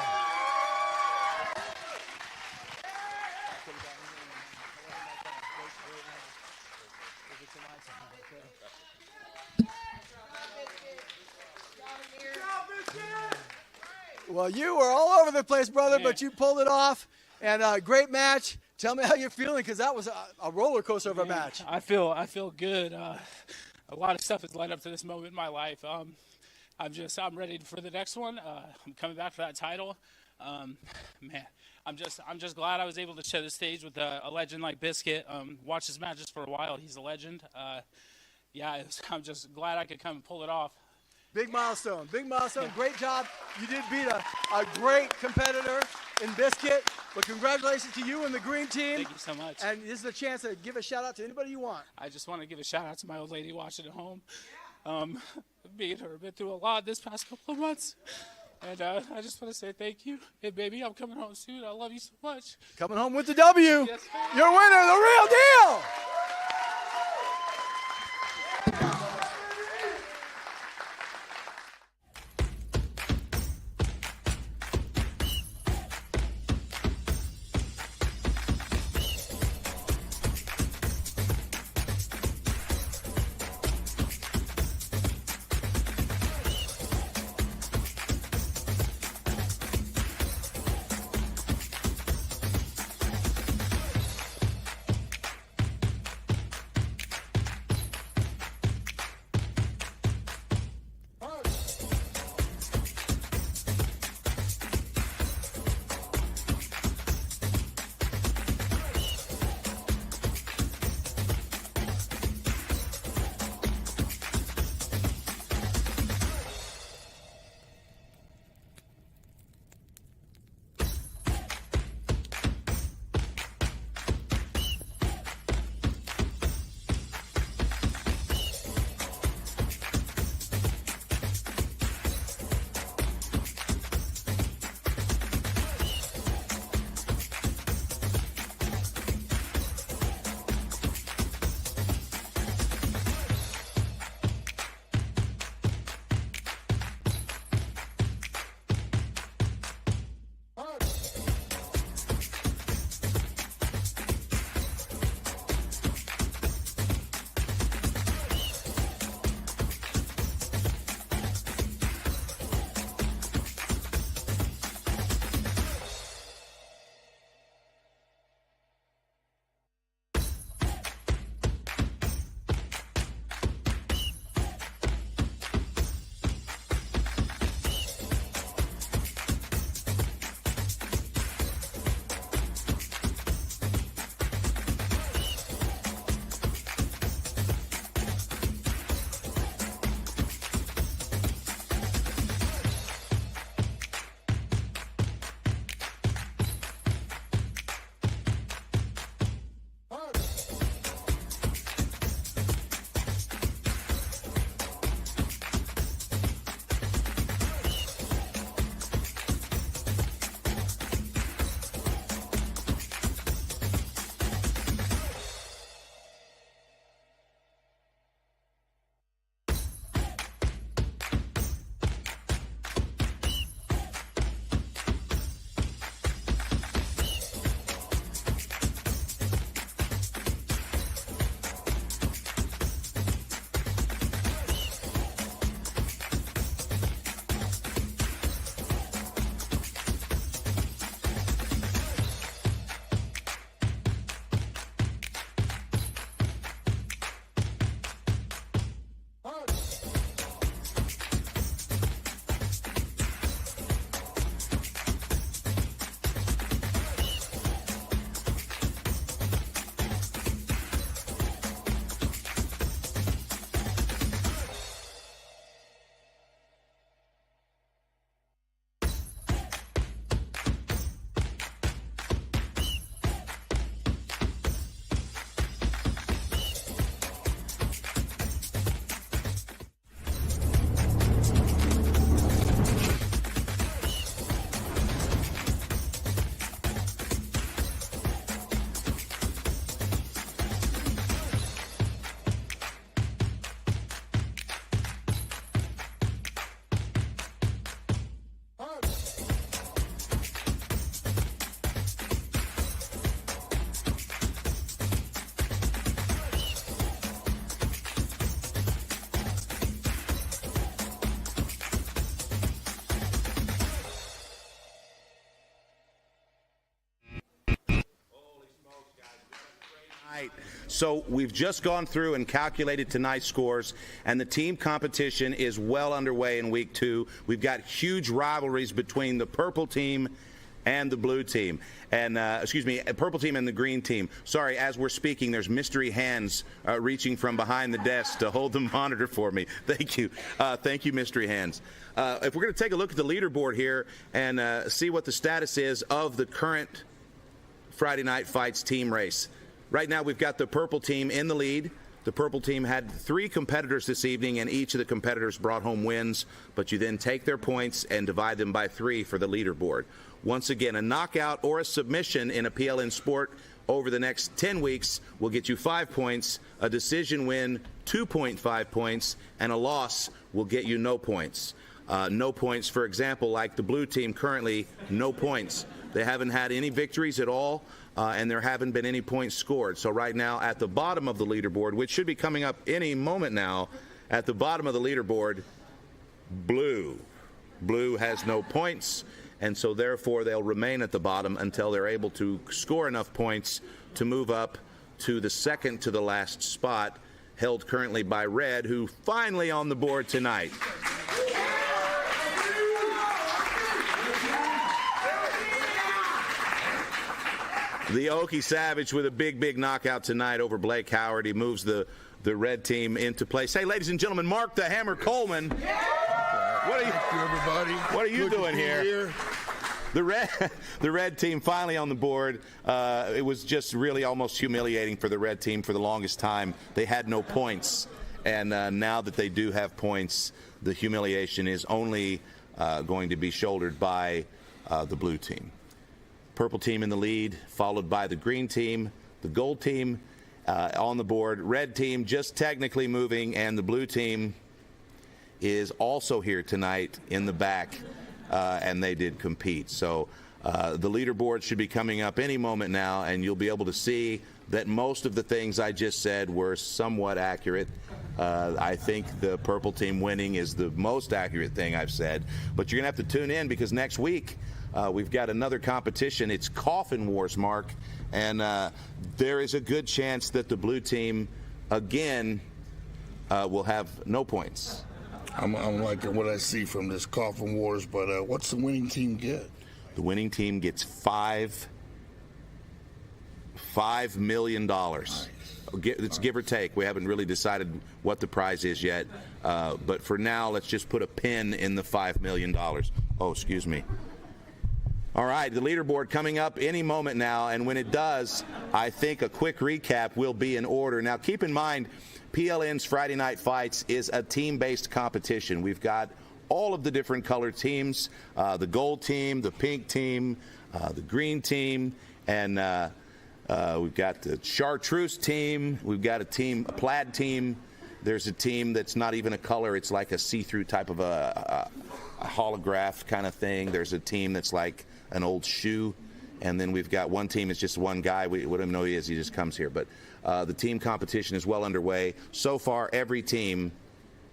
Well, you were all over the place, brother, but you pulled it off. And great match. Tell me how you're feeling, because that was a roller coaster of a match. I feel good. A lot of stuff has led up to this moment in my life. I'm ready for the next one. I'm coming back for that title. Man, I'm just glad I was able to share the stage with a legend like Biscuit. Watched his matches for a while. He's a legend. I'm just glad I could come and pull it off. Big milestone. Big milestone. Great job. You did beat a great competitor in Biscuit. But congratulations to you and the green team. Thank you so much. And this is a chance to give a shout out to anybody you want. I just want to give a shout out to my old lady watching at home. Being her, been through a lot this past couple of months. And I just want to say thank you. Hey, baby, I'm coming home soon. I love you so much. Coming home with the W. Yes, your winner, the Real Deal. So we've just gone through and calculated tonight's scores, and the team competition is well underway in week 2. We've got huge rivalries between the purple team and the blue team, and purple team and the green team. Sorry, as we're speaking, there's mystery hands reaching from behind the desk to hold the monitor for me. Thank you. Thank you, mystery hands. If we're going to take a look at the leaderboard here and see what the status is of the current Friday Night Fights team race. Right now, we've got the purple team in the lead. The purple team had 3 competitors this evening, and each of the competitors brought home wins, but you then take their points and divide them by 3 for the leaderboard. Once again, a knockout or a submission in a PLN sport over the next 10 weeks will get you 5 points, a decision win 2.5 points, and a loss will get you no points. No points, for example, like the blue team currently, no points. They haven't had any victories at all, and there haven't been any points scored. So right now at the bottom of the leaderboard, which should be coming up any moment now, at the bottom of the leaderboard, blue. Blue has no points, and so therefore they'll remain at the bottom until they're able to score enough points to move up to the second to the last spot, held currently by red, who finally on the board tonight. The Okie Savage with a big knockout tonight over Blake Howard. He moves the red team into place. Hey, ladies and gentlemen, Mark the Hammer Coleman. What are you doing here? The red team finally on the board. It was just really almost humiliating for the red team for the longest time. They had no points, and now that they do have points, the humiliation is only going to be shouldered by the blue team. Purple team in the lead, followed by the green team, the gold team on the board, red team just technically moving, and the blue team is also here tonight in the back, and they did compete. So the leaderboard should be coming up any moment now, and you'll be able to see that most of the things I just said were somewhat accurate. I think the purple team winning is the most accurate thing I've said, but you're going to have to tune in because next week we've got another competition. It's Coffin Wars, Mark, and there is a good chance that the blue team, again, will have no points. I'm liking what I see from this Coffin Wars, but what's the winning team get? The winning team gets $5 million. Nice. It's give or take. We haven't really decided what the prize is yet, but for now, let's just put a pin in the $5 million. Oh, excuse me. All right, the leaderboard coming up any moment now, and when it does, I think a quick recap will be in order. Now, keep in mind, PLN's Friday Night Fights is a team-based competition. We've got all of the different colored teams, the gold team, the pink team, the green team, and we've got the chartreuse team. We've got a plaid team. There's a team that's not even a color. It's like a see-through type of a holograph kind of thing. There's a team that's like an old shoe, and then we've got one team that's just one guy. We don't even know who he is. He just comes here. But the team competition is well underway. So far, every team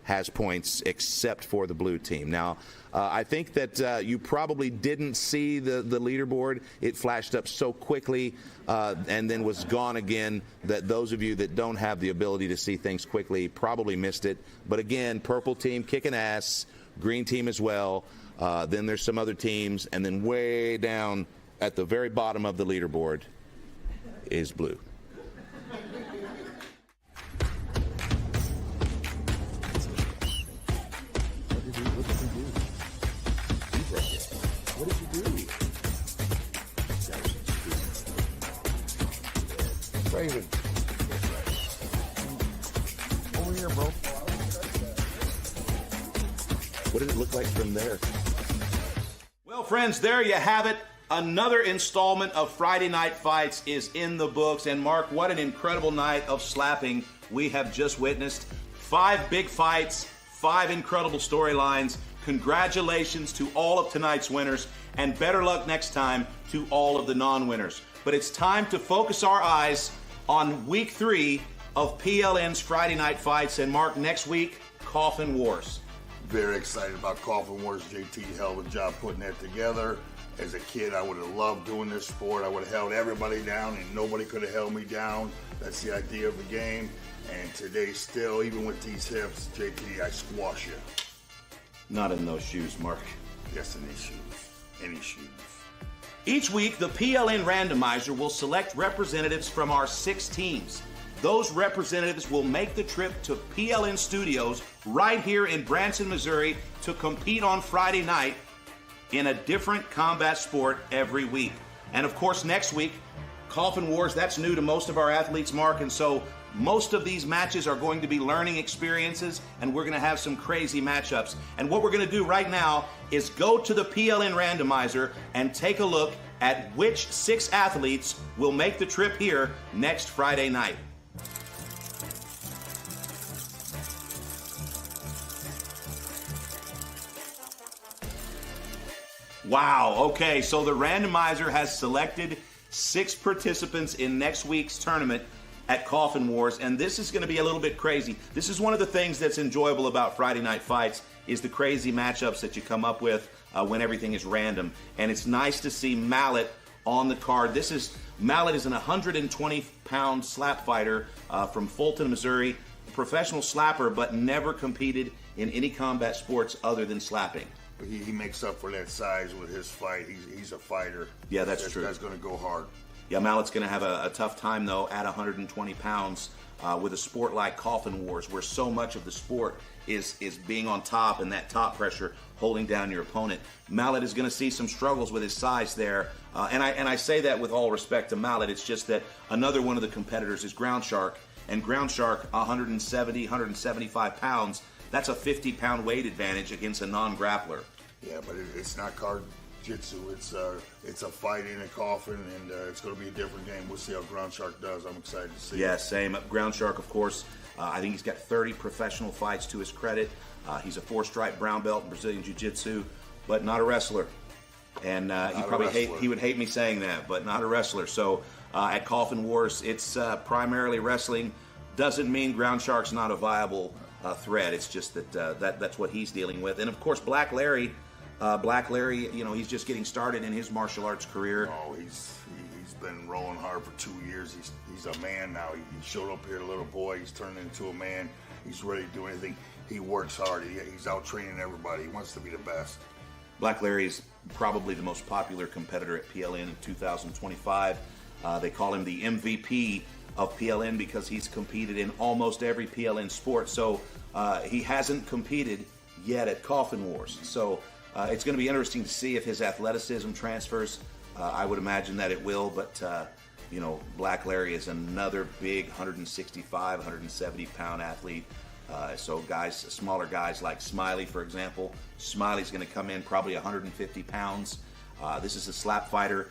has points except for the blue team. Now, I think that you probably didn't see the leaderboard. It flashed up so quickly and then was gone again that those of you that don't have the ability to see things quickly probably missed it. But again, purple team kicking ass, green team as well. Then there's some other teams, and then way down at the very bottom of the leaderboard is blue. What did you do? Raven. Over here, bro. What did it look like from there? Well, friends, there you have it. Another installment of Friday Night Fights is in the books. And Mark, what an incredible night of slapping we have just witnessed. 5 big fights, 5 incredible storylines. Congratulations to all of tonight's winners, and better luck next time to all of the non-winners. But it's time to focus our eyes on week 3 of PLN's Friday Night Fights. And Mark, next week, Coffin Wars. Very excited about Coffin Wars. JT, hell of a job putting that together. As a kid, I would have loved doing this sport. I would have held everybody down, and nobody could have held me down. That's the idea of the game. And today, still, even with these hips, JT, I squash you. Not in those shoes, Mark. Yes, in these shoes. Any shoes. Each week, the PLN randomizer will select representatives from our 6 teams. Those representatives will make the trip to PLN Studios right here in Branson, Missouri to compete on Friday night in a different combat sport every week. And of course, next week, Coffin Wars, that's new to most of our athletes, Mark, and so most of these matches are going to be learning experiences, and we're going to have some crazy matchups. And what we're going to do right now is go to the PLN randomizer and take a look at which 6 athletes will make the trip here next Friday night. Wow, okay, so the randomizer has selected 6 participants in next week's tournament at Coffin Wars, and this is going to be a little bit crazy. This is one of the things that's enjoyable about Friday Night Fights is the crazy matchups that you come up with when everything is random. And it's nice to see Mallet on the card. Mallet is an 120-pound slap fighter from Fulton, Missouri, professional slapper, but never competed in any combat sports other than slapping. He makes up for that size with his fight. He's a fighter. Yeah, that's true. This guy's going to go hard. Yeah, Mallet's going to have a tough time, though, at 120 pounds with a sport like Coffin Wars, where so much of the sport is being on top and that top pressure holding down your opponent. Mallet is going to see some struggles with his size there, and I say that with all respect to Mallet. It's just that another one of the competitors is Ground Shark, and Ground Shark, 170, 175 pounds, that's a 50-pound weight advantage against a non-grappler. Yeah, but it's not card jiu-jitsu. It's a fight in a coffin, and it's going to be a different game. We'll see how Ground Shark does. I'm excited to see. Yeah, same. Ground Shark, of course, I think he's got 30 professional fights to his credit. He's a 4-stripe brown belt in Brazilian jiu-jitsu, but not a wrestler. And he would hate me saying that, but not a wrestler. So at Coffin Wars, it's primarily wrestling. Doesn't mean Ground Shark's not a viable threat. It's just that that's what he's dealing with. And of course, Black Larry, he's just getting started in his martial arts career. Oh, he's been rolling hard for 2 years. He's a man now. He showed up here, a little boy. He's turned into a man. He's ready to do anything. He works hard. He's out training everybody. He wants to be the best. Black Larry is probably the most popular competitor at PLN in 2025. They call him the MVP of PLN because he's competed in almost every PLN sport. So he hasn't competed yet at Coffin Wars. So it's going to be interesting to see if his athleticism transfers. I would imagine that it will, but Black Larry is another big 165, 170 pound athlete. So smaller guys like Smiley, for example. Smiley's going to come in probably 150 pounds. This is a slap fighter.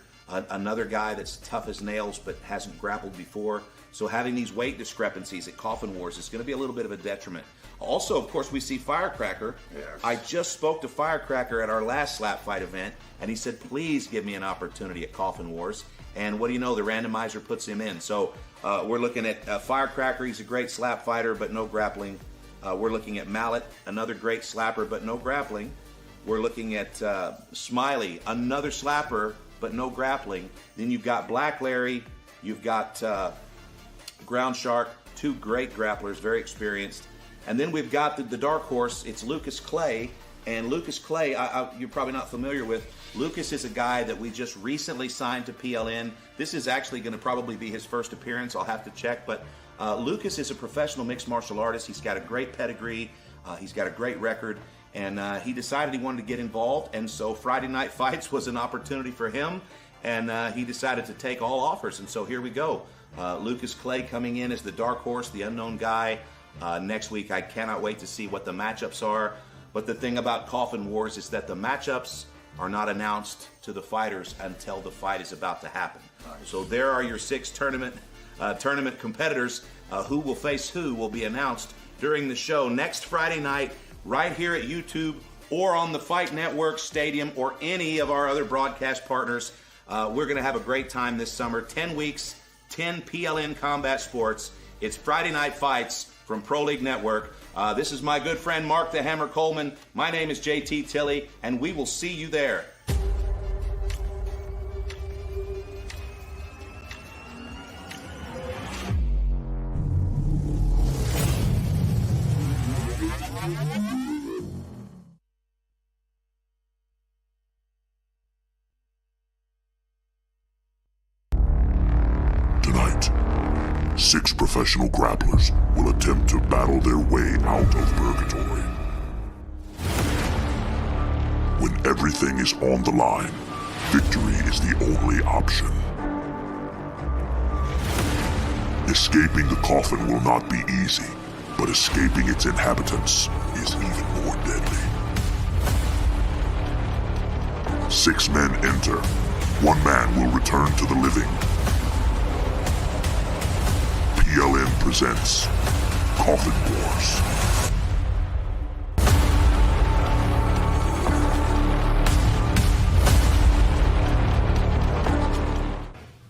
Another guy that's tough as nails but hasn't grappled before. So having these weight discrepancies at Coffin Wars is going to be a little bit of a detriment. Also, of course, we see Firecracker. Yes. I just spoke to Firecracker at our last slap fight event, and he said, please give me an opportunity at Coffin Wars. And what do you know? The randomizer puts him in. So we're looking at Firecracker. He's a great slap fighter, but no grappling. We're looking at Mallet, another great slapper, but no grappling. We're looking at Smiley, another slapper, but no grappling. Then you've got Black Larry. You've got Ground Shark, 2 great grapplers, very experienced. And then we've got the dark horse. It's Lucas Clay. And Lucas Clay, you're probably not familiar with. Lucas is a guy that we just recently signed to PLN. This is actually going to probably be his first appearance. I'll have to check. But Lucas is a professional mixed martial artist. He's got a great pedigree. He's got a great record. And he decided he wanted to get involved. And so Friday Night Fights was an opportunity for him. And he decided to take all offers. And so here we go. Lucas Clay coming in as the dark horse, the unknown guy. Next week, I cannot wait to see what the matchups are. But the thing about Coffin Wars is that the matchups are not announced to the fighters until the fight is about to happen. Nice. So there are your 6 tournament competitors. Who will face who will be announced during the show next Friday night, right here at YouTube or on the Fight Network, Stadium, or any of our other broadcast partners. We're going to have a great time this summer. 10 weeks, 10 PLN combat sports. It's Friday Night Fights from Pro League Network. This is my good friend Mark the Hammer Coleman. My name is JT Tilley, and we will see you there. 6 professional grapplers will attempt to battle their way out of purgatory. When everything is on the line, victory is the only option. Escaping the coffin will not be easy, but escaping its inhabitants is even more deadly. 6 men enter. 1 man will return to the living. PLN presents Coffin Wars.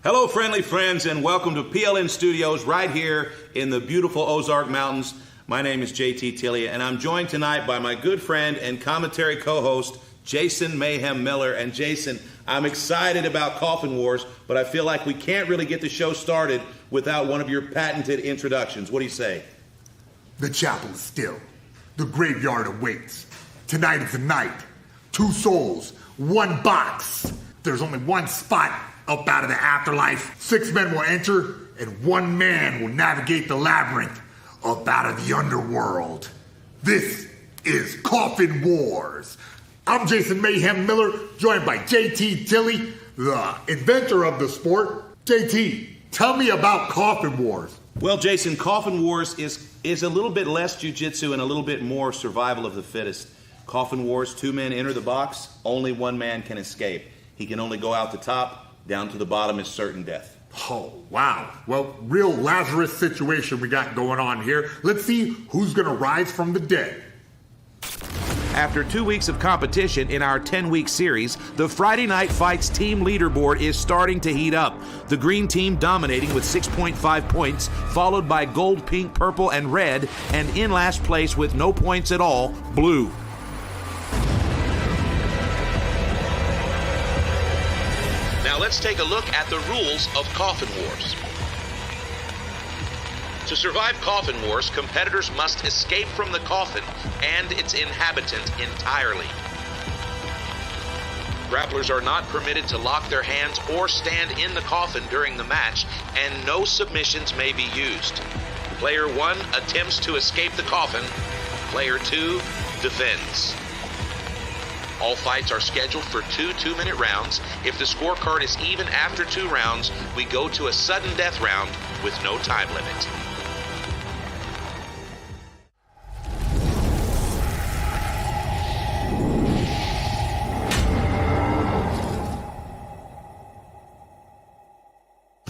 Hello, friendly friends, and welcome to PLN Studios right here in the beautiful Ozark Mountains. My name is JT Tilley, and I'm joined tonight by my good friend and commentary co-host, Jason Mayhem Miller. And Jason, I'm excited about Coffin Wars, but I feel like we can't really get the show started without one of your patented introductions. What do you say? The chapel is still. The graveyard awaits. Tonight is the night. 2 souls, 1 box. There's only 1 spot up out of the afterlife. 6 men will enter, and 1 man will navigate the labyrinth up out of the underworld. This is Coffin Wars. I'm Jason Mayhem Miller, joined by JT Tilley, the inventor of the sport. JT, tell me about Coffin Wars. Well, Jason, Coffin Wars is a little bit less jiu-jitsu and a little bit more survival of the fittest. Coffin Wars, 2 men enter the box, only 1 man can escape. He can only go out the top, down to the bottom is certain death. Oh, wow. Well, real Lazarus situation we got going on here. Let's see who's gonna rise from the dead. After 2 weeks of competition in our 10-week series, the Friday Night Fights team leaderboard is starting to heat up. The green team dominating with 6.5 points, followed by gold, pink, purple, and red, and in last place with no points at all, blue. Now let's take a look at the rules of Coffin Wars. To survive Coffin Wars, competitors must escape from the coffin and its inhabitant entirely. Grapplers are not permitted to lock their hands or stand in the coffin during the match, and no submissions may be used. Player 1 attempts to escape the coffin. Player 2 defends. All fights are scheduled for 2 2-minute rounds. If the scorecard is even after 2 rounds, we go to a sudden death round with no time limit.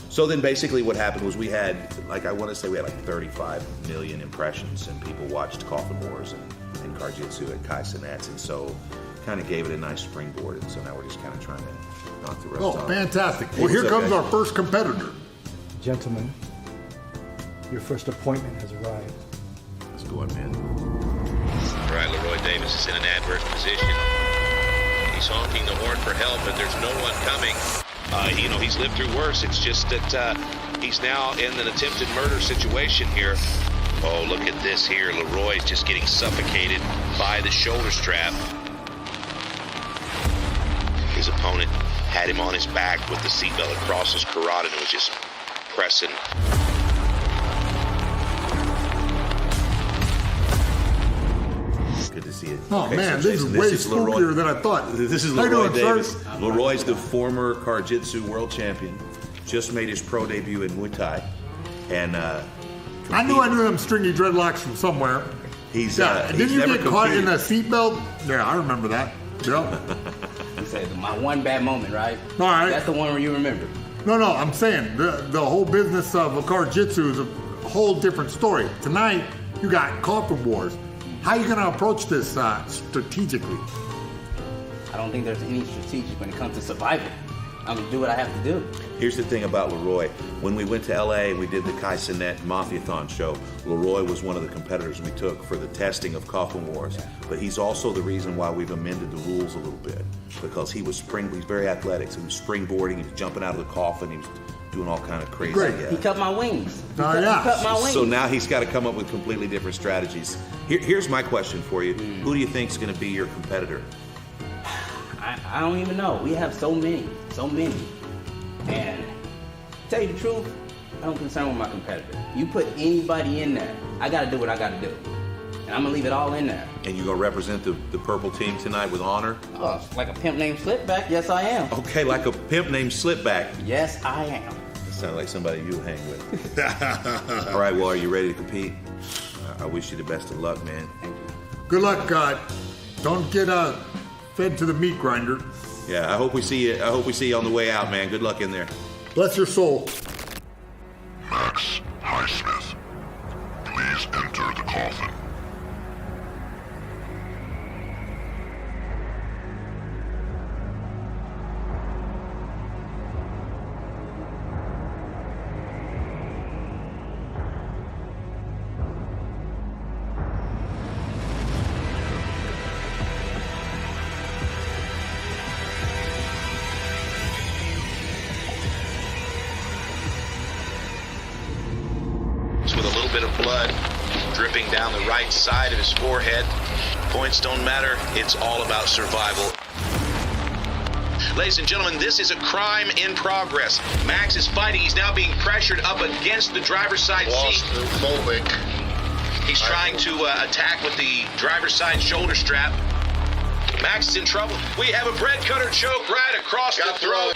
So then basically what happened was we had, I want to say we had 35 million impressions, and people watched Coffin Wars and Carjitsu at Kai Cenat's, and so kind of gave it a nice springboard, and so now we're just kind of trying to knock the rest off. Oh, fantastic. Well, here comes our first competitor. Gentlemen, your first appointment has arrived. Let's go on, man. All right, Leroy Davis is in an adverse position. He's honking the horn for help, but there's no one coming. He's lived through worse. It's just that he's now in an attempted murder situation here. Oh, look at this here. Leroy's just getting suffocated by the shoulder strap. His opponent had him on his back with the seatbelt across his carotid and was just pressing. Good to see you. Oh, okay, man, so this is way spookier than I thought. This is Leroy Davis. Leroy's the former Carjitsu world champion. Just made his pro debut in Muay Thai. And I knew them stringy dreadlocks from somewhere. He's didn't he's you never get caught in a seatbelt? Yeah, I remember that. Yeah. You said my one bad moment, right? All right. That's the one where you remember. No, I'm saying the whole business of a Carjitsu is a whole different story. Tonight, you got Coffin Wars. How are you going to approach this strategically? I don't think there's any strategic when it comes to survival. I'm going to do what I have to do. Here's the thing about Leroy. When we went to LA and we did the Kai Cenat Mafiathon show, Leroy was one of the competitors we took for the testing of Coffin Wars. But he's also the reason why we've amended the rules a little bit. Because he's very athletic. So he was springboarding, he was jumping out of the coffin, he was doing all kind of crazy. He cut my wings. He Oh, cut my wings. So now he's got to come up with completely different strategies. Here's my question for you. Who do you think is going to be your competitor? I don't even know. We have so many. And to tell you the truth, I don't concern with my competitor. You put anybody in there, I gotta do what I gotta do. And I'm gonna leave it all in there. And you gonna represent the purple team tonight with honor? Oh, like a pimp named Slipback? Yes, I am. Okay, like a pimp named Slipback. Yes, I am. That sounds like somebody you hang with. All right, well, are you ready to compete? I wish you the best of luck, man. Thank you. Good luck, don't get fed to the meat grinder. Yeah, I hope we see you. I hope we see you on the way out, man. Good luck in there. Bless your soul. Max Highsmith, please enter the coffin. With a little bit of blood dripping down the right side of his forehead. Points don't matter. It's all about survival. Ladies and gentlemen, this is a crime in progress. Max is fighting. He's now being pressured up against the driver's side seat. He's trying to attack with the driver's side shoulder strap. Max is in trouble. We have a bread cutter choke right across the throat.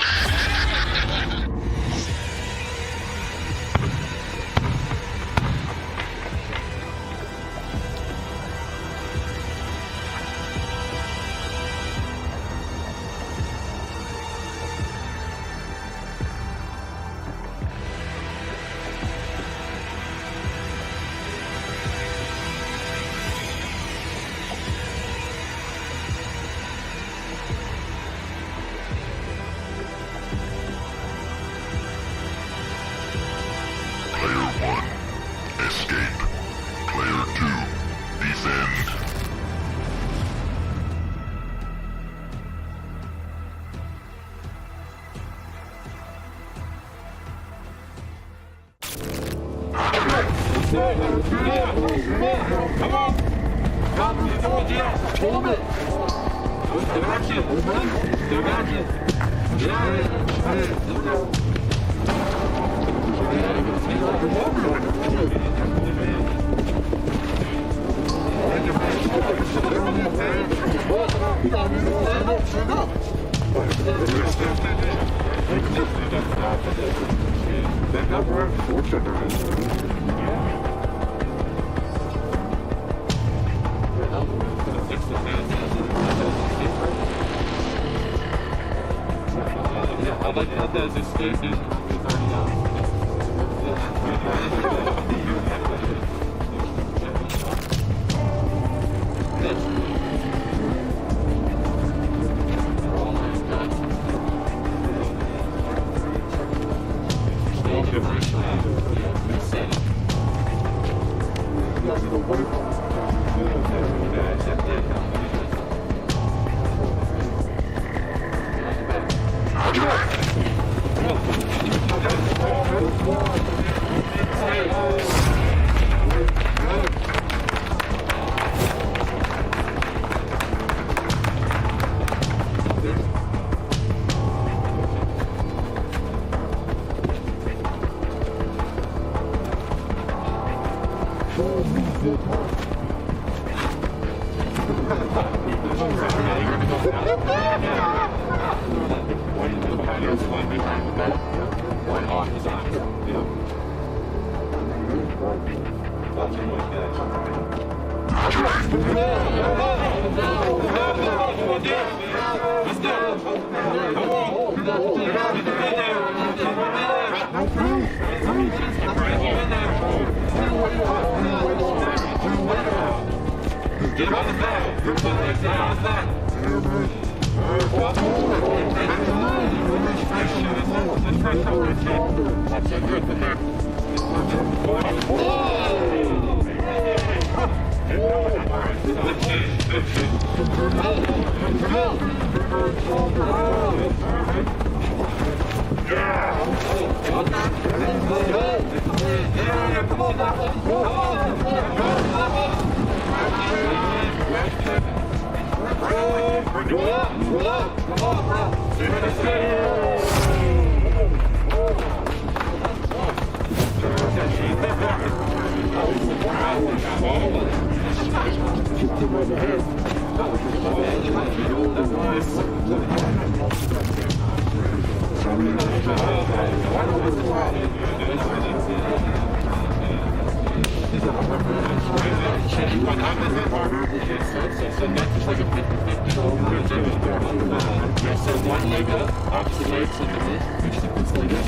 So next is like a 50-50. So we're going to do it there on the mat. Yeah, so one leg up, opposite leg, so this is 3 sequence like this.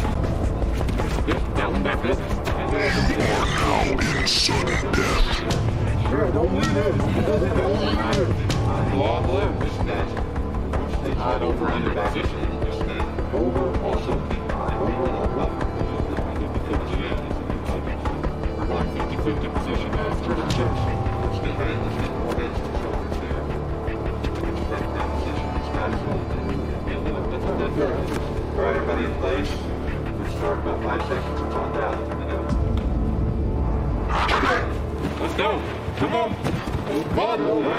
Yep, that one back up. And then Now in sudden death. sure, don't leave it. Don't leave it. Blow blue. Just that. Side over under position. Just that. Over, also. Over, up. We're going 50-50 position now. Turn the chest. Alright, everybody in place. We start about 5 seconds on down. Let's go. Come on. Come on.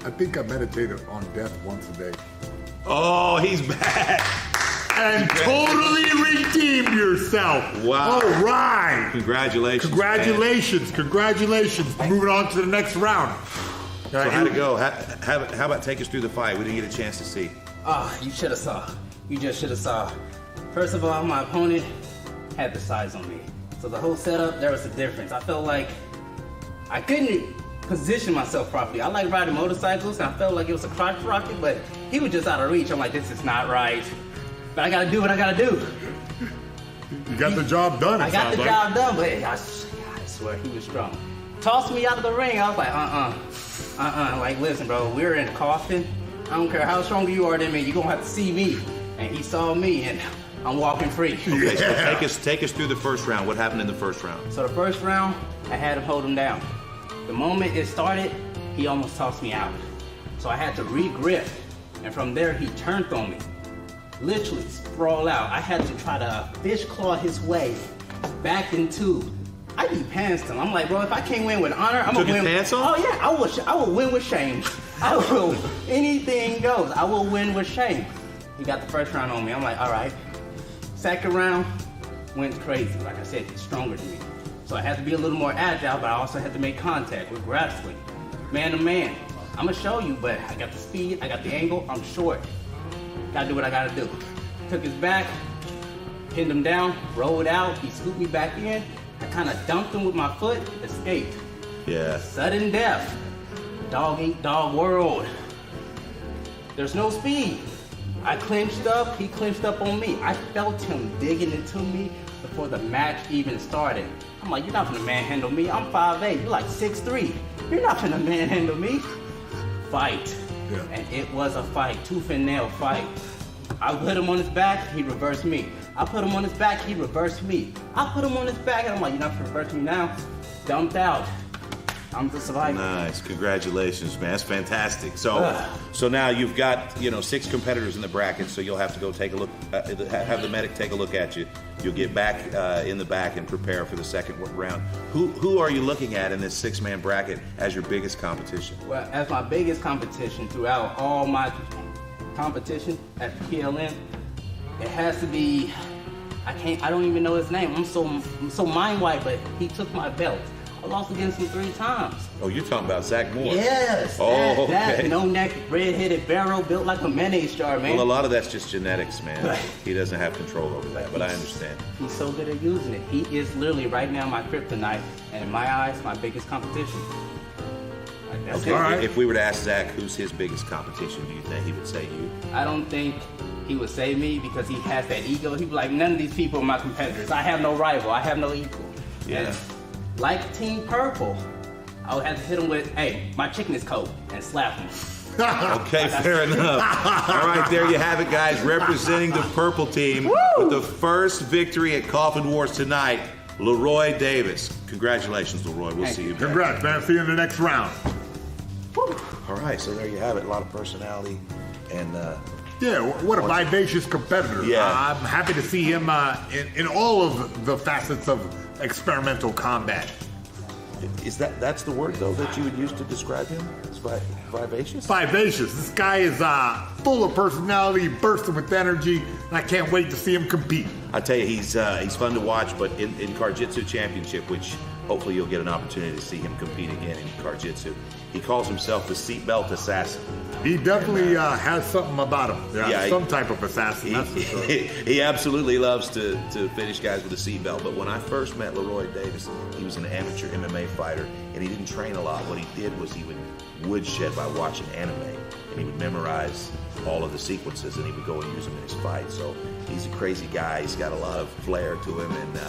I think I meditated on death once a day. Oh, he's back. And totally redeemed yourself. Wow. All right. Congratulations. Congratulations. Man. Congratulations. Moving on to the next round. So how'd it go? How about take us through the fight? We didn't get a chance to see. You should have saw. You just should have saw. First of all, my opponent had the size on me. So the whole setup, there was a difference. I felt like I couldn't position myself properly. I like riding motorcycles, and I felt like it was a crotch rocket, but he was just out of reach. I'm like, this is not right. But I gotta do what I gotta do. You got the job done. I got the job done, but I swear he was strong. Tossed me out of the ring. I was like, Like, listen, bro, we're in Coffin. I don't care how strong you are than me. You're gonna have to see me. And he saw me, and I'm walking free. Okay, so take us through the first round. What happened in the first round? So the first round, I had to hold him down. The moment it started, he almost tossed me out. So I had to re-grip, and from there he turned on me. Literally sprawl out. I had to try to fish claw his way back into. I de-pantsed him. I'm like, bro, if I can't win with honor, I'm gonna win. Pants on? Oh yeah, I will win with shame. I will. Anything goes. I will win with shame. He got the first round on me. I'm like, all right. Second round went crazy. Like I said, he's stronger than me. So I had to be a little more agile, but I also had to make contact with wrestling. Man to man. I'm gonna show you, but I got the speed, I got the angle, I'm short. Gotta do what I gotta do. Took his back, pinned him down, rolled out, he scooped me back in. I kinda dumped him with my foot, escaped. Yeah. Sudden death. Dog eat dog world. There's no speed. I clinched up, he clinched up on me. I felt him digging into me before the match even started. I'm like, you're not gonna manhandle me. I'm 5'8", you're like 6'3". You're not gonna manhandle me. Fight. Yeah. And it was a fight, tooth and nail fight. I put him on his back, he reversed me. I put him on his back, he reversed me. I put him on his back, and I'm like, you're not gonna reverse me now. Dumped out. I'm the survivor. Nice, congratulations, man. That's fantastic. So now you've got 6 competitors in the bracket. So you'll have to go take a look, have the medic take a look at you. You'll get back in the back and prepare for the second round. Who are you looking at in this 6-man bracket as your biggest competition? Well, as my biggest competition throughout all my competition at PLN, it has to be. I don't even know his name. I'm so mind wiped, but he took my belt. I lost against him 3 times. Oh, you're talking about Zach Moore? Yes. Oh, okay. That no-neck, red-headed barrel built like a mayonnaise jar, man. Well, a lot of that's just genetics, man. He doesn't have control over that, but I understand. He's so good at using it. He is literally right now my kryptonite, and in my eyes, my biggest competition. Okay, all right. If we were to ask Zach who's his biggest competition, do you think he would say you? I don't think he would say me because he has that ego. He'd be like, none of these people are my competitors. I have no rival. I have no equal. Yeah. And like Team Purple, I would have to hit him with, hey, my chicken is cold, and slap him. Okay, fair enough. All right, there you have it, guys. Representing the purple team with the first victory at Coffin Wars tonight, Leroy Davis. Congratulations, Leroy. We'll see you back. Congrats, man. See you in the next round. All right, so there you have it. A lot of personality and yeah, what a vivacious competitor. Yeah. I'm happy to see him in all of the facets of experimental combat. Is that's the word though that you would use to describe him? It's vivacious? Vivacious. This guy is full of personality, bursting with energy, and I can't wait to see him compete. I tell you, he's fun to watch, but in Carjitsu Championship, which hopefully you'll get an opportunity to see him compete again in Carjitsu, he calls himself the seatbelt assassin. He definitely has something about him. Yeah, some type of assassin, that's for sure. He absolutely loves to finish guys with a seatbelt. But when I first met Leroy Davis, he was an amateur MMA fighter, and he didn't train a lot. What he did was he would woodshed by watching anime, and he would memorize all of the sequences, and he would go and use them in his fight. So he's a crazy guy. He's got a lot of flair to him, and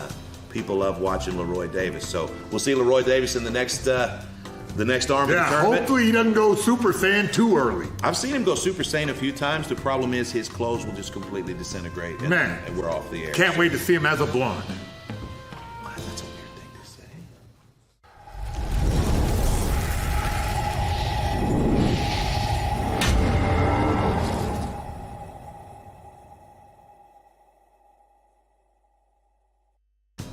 people love watching Leroy Davis. So we'll see Leroy Davis in the next arm of the tournament. Hopefully he doesn't go Super Saiyan too early. I've seen him go Super Saiyan a few times. The problem is his clothes will just completely disintegrate, and we're off the air. Can't wait to see him as a blonde. That's a weird thing to say.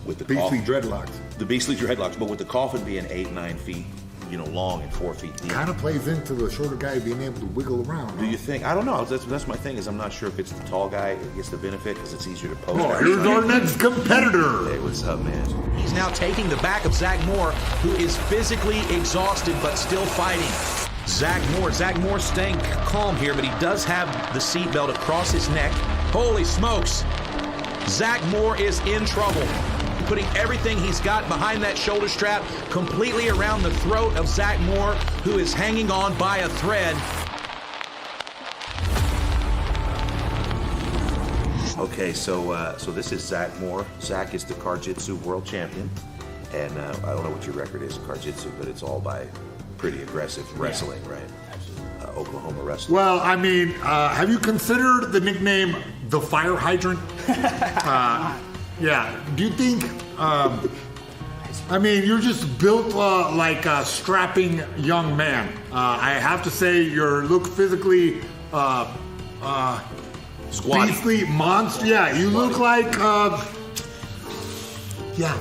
With the beastly dreadlocks. The beastly dreadlocks, but with the coffin being 8-9 feet, long and 4 feet deep. Kind of plays into the shorter guy being able to wiggle around. Do you think? I don't know. That's my thing. Is I'm not sure if it's the tall guy that gets the benefit because it's easier to post. Oh, here's our next competitor. Hey, what's up, man? He's now taking the back of Zach Moore, who is physically exhausted but still fighting. Zach Moore staying calm here, but he does have the seatbelt across his neck. Holy smokes! Zach Moore is in trouble. Putting everything he's got behind that shoulder strap completely around the throat of Zach Moore, who is hanging on by a thread. Okay, so this is Zach Moore. Zach is the Carjitsu world champion, and I don't know what your record is in Carjitsu, but it's all by pretty aggressive wrestling, right? Oklahoma wrestling. Well, I mean, have you considered the nickname the Fire Hydrant? Yeah. Do you think? I mean, you're just built like a strapping young man. I have to say, you look physically beastly monster. Yeah, you look like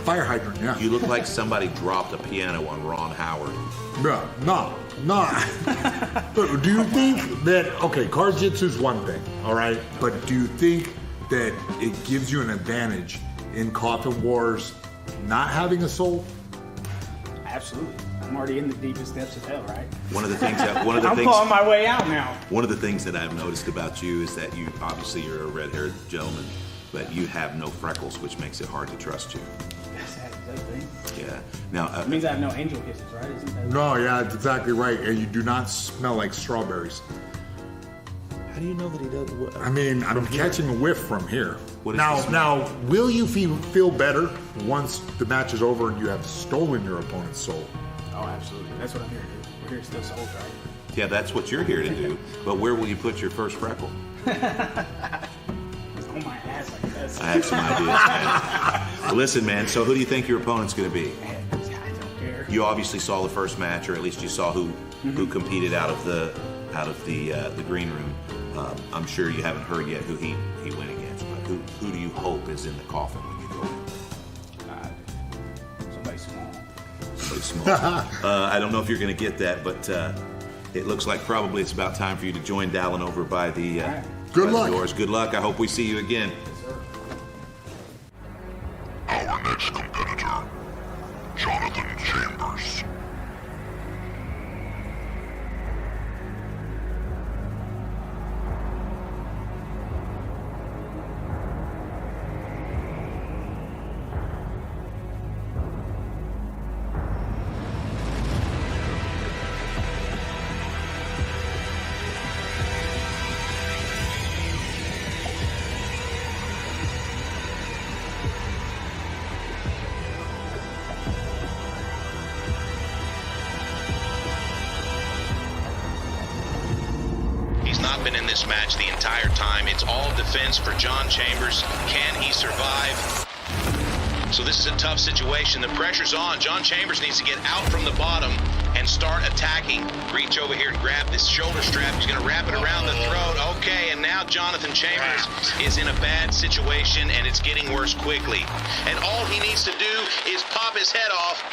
fire hydrant. Yeah. You look like somebody dropped a piano on Ron Howard. No. But do you think that Carjitsu's one thing, all right? But do you think that it gives you an advantage in Coffin Wars not having a soul? Absolutely. I'm already in the deepest depths of hell, right? I'm on my way out now. One of the things that I've noticed about you is that you're a red-haired gentleman, but you have no freckles, which makes it hard to trust you. That's that thing. Yeah. Now it means I have no angel kisses, right? Isn't that No, yeah, that's exactly right. And you do not smell like strawberries. How do you know that he does? I mean, I'm catching a whiff from here. What is this? Now, will you feel better once the match is over and you have stolen your opponent's soul? Oh, absolutely. That's what I'm here to do. We're here to steal souls, right? Yeah, that's what you're here to do. But where will you put your first freckle? It's on my ass, I guess. I have some ideas, man. Listen, man, so who do you think your opponent's going to be? Man, I don't care. You obviously saw the first match, or at least you saw who competed out of the green room. I'm sure you haven't heard yet who he went against, but who do you hope is in the coffin when you go in? Somebody small. Somebody small. I don't know if you're going to get that, but it looks like probably it's about time for you to join Dallin over by the Good luck. doors. Good luck. I hope we see you again. Our next competitor, Jonathan Chambers. been in this match the entire time. It's all defense for John Chambers. Can he survive? So this is a tough situation. The pressure's on. John Chambers needs to get out from the bottom and start attacking. Reach over here and grab this shoulder strap. He's going to wrap it around the throat. Okay, and now Jonathan Chambers is in a bad situation, and it's getting worse quickly. And all he needs to do is pop his head off.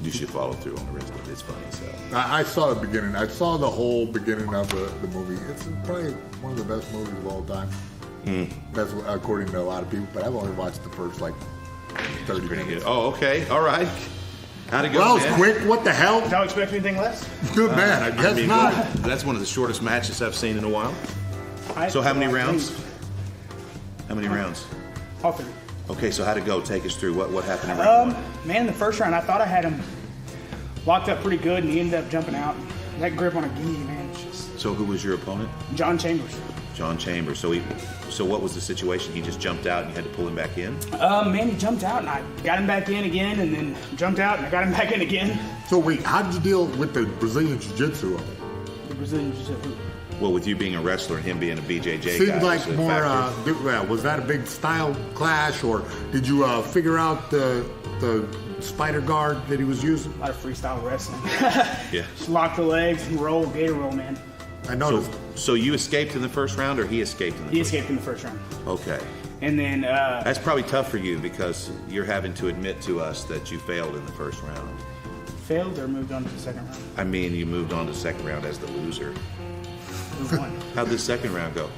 You should follow through on the rest of it. It's funny as hell. I saw the beginning. I saw the whole beginning of the movie. It's probably one of the best movies of all time. That's according to a lot of people, but I've only watched the first like 30 minutes. Good. Oh, okay. All right. How'd it go, Well, man? that was quick. What the hell? Don't expect anything less. Good man. I guess not. That's one of the shortest matches I've seen in a while. So how many rounds? How many rounds? All three. Okay, so how'd it go? Take us through what happened in round one. Man, in the first round, I thought I had him locked up pretty good, and he ended up jumping out. That grip on a gi, man, it's just... So who was your opponent? John Chambers. John Chambers. So what was the situation? He just jumped out and you had to pull him back in? Man, he jumped out, and I got him back in again, and then jumped out, and I got him back in again. So wait, how did you deal with the Brazilian Jiu-Jitsu? The Brazilian Jiu-Jitsu. Well, with you being a wrestler and him being a BJJ Seems guy, like was a more. factor. Was that a big style clash, or did you figure out the spider guard that he was using? A lot of freestyle wrestling. Yeah. Just lock the legs and roll, gator roll, man. I noticed. So you escaped in the first round, or he escaped in the He first escaped in the first round. Okay. And then That's probably tough for you because you're having to admit to us that you failed in the first round. failed or moved on to the second round. I mean, you moved on to second round as the loser. Who won? How'd the second round go?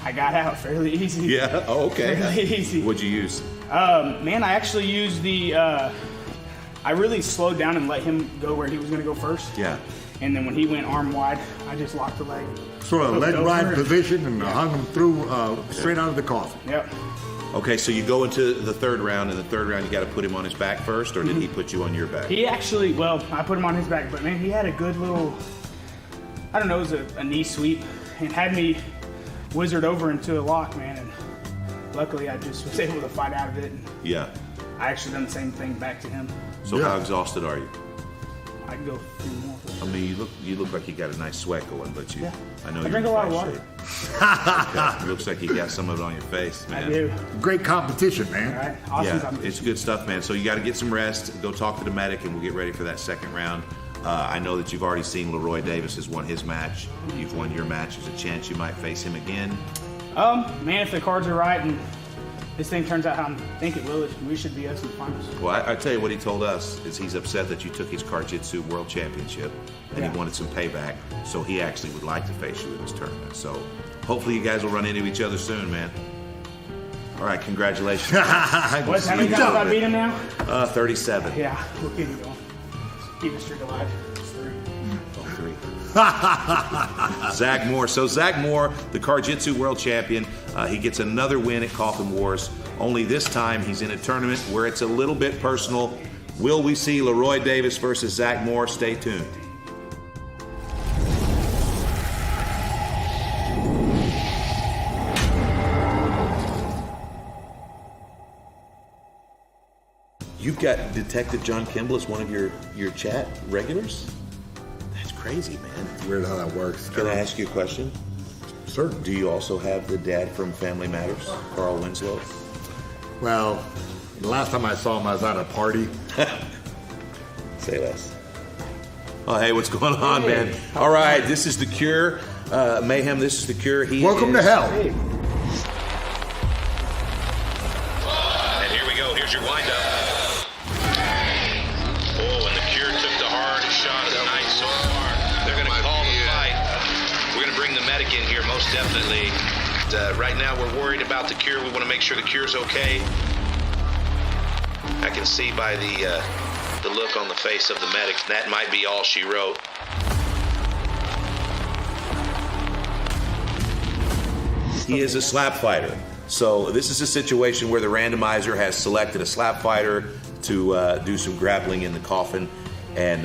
I got out fairly easy. Yeah. Oh, okay. Fairly easy. What'd you use? Man, I actually used the. I really slowed down and let him go where he was going to go first. Yeah. And then when he went arm wide, I just locked the leg. Sort of leg ride position and Yeah. hung him through straight out of the coffin. Yep. Okay, so you go into the third round. In the third round, you got to put him on his back first, or did he put you on your back? He actually, well, I put him on his back, but man, he had a good little, I don't know, it was a knee sweep and had me wizard over into a lock, man. And luckily, I just was able to fight out of it. And Yeah. I actually done the same thing back to him. So how exhausted are you? I can go a few more. I mean, you look like you got a nice sweat going, but you. Yeah. I know I you drink a lot of water. Okay. Looks like you got some of it on your face, man. I do. Great competition, man. All right. Awesome Yeah, competition. it's good stuff, man. So you got to get some rest. Go talk to the medic, and we'll get ready for that second round. I know that you've already seen Leroy Davis has won his match. You've won your match. There's a chance you might face him again. Man, if the cards are right and this thing turns out how I think it will, we should be us in the finals. Well, I tell you what he told us is he's upset that you took his Jiu-Jitsu World Championship, and Yeah. he wanted some payback. So he actually would like to face you in this tournament. So hopefully you guys will run into each other soon, man. All right, congratulations. What's how many times have I beat him now? 37. Yeah, we'll keep it going. Keep the streak alive. It's 3. Zach Moore. So Zach Moore, the Jiu-Jitsu World Champion, he gets another win at Coffin Wars. Only this time he's in a tournament where it's a little bit personal. Will we see Leroy Davis versus Zach Moore? Stay tuned. You've got Detective John Kimball as one of your chat regulars? That's crazy, man. It's weird how that works. Can I ask you a question? Sure. Do you also have the dad from Family Matters, Carl Winslow? Well, the last time I saw him, I was at a party. Say less. Oh, hey, what's going on, man? All right, this is The Cure. Mayhem, this is The Cure. Welcome to hell. And here we go. Here's your windup. Oh, and The Cure took the hardest shot of the night so far. They're going to call the fight. We're going to bring the medic in here, most definitely. Right now, we're worried about The Cure. We want to make sure The Cure's okay. I can see by the look on the face of the medic, that might be all she wrote. He is a slap fighter. So this is a situation where the randomizer has selected a slap fighter to do some grappling in the coffin. And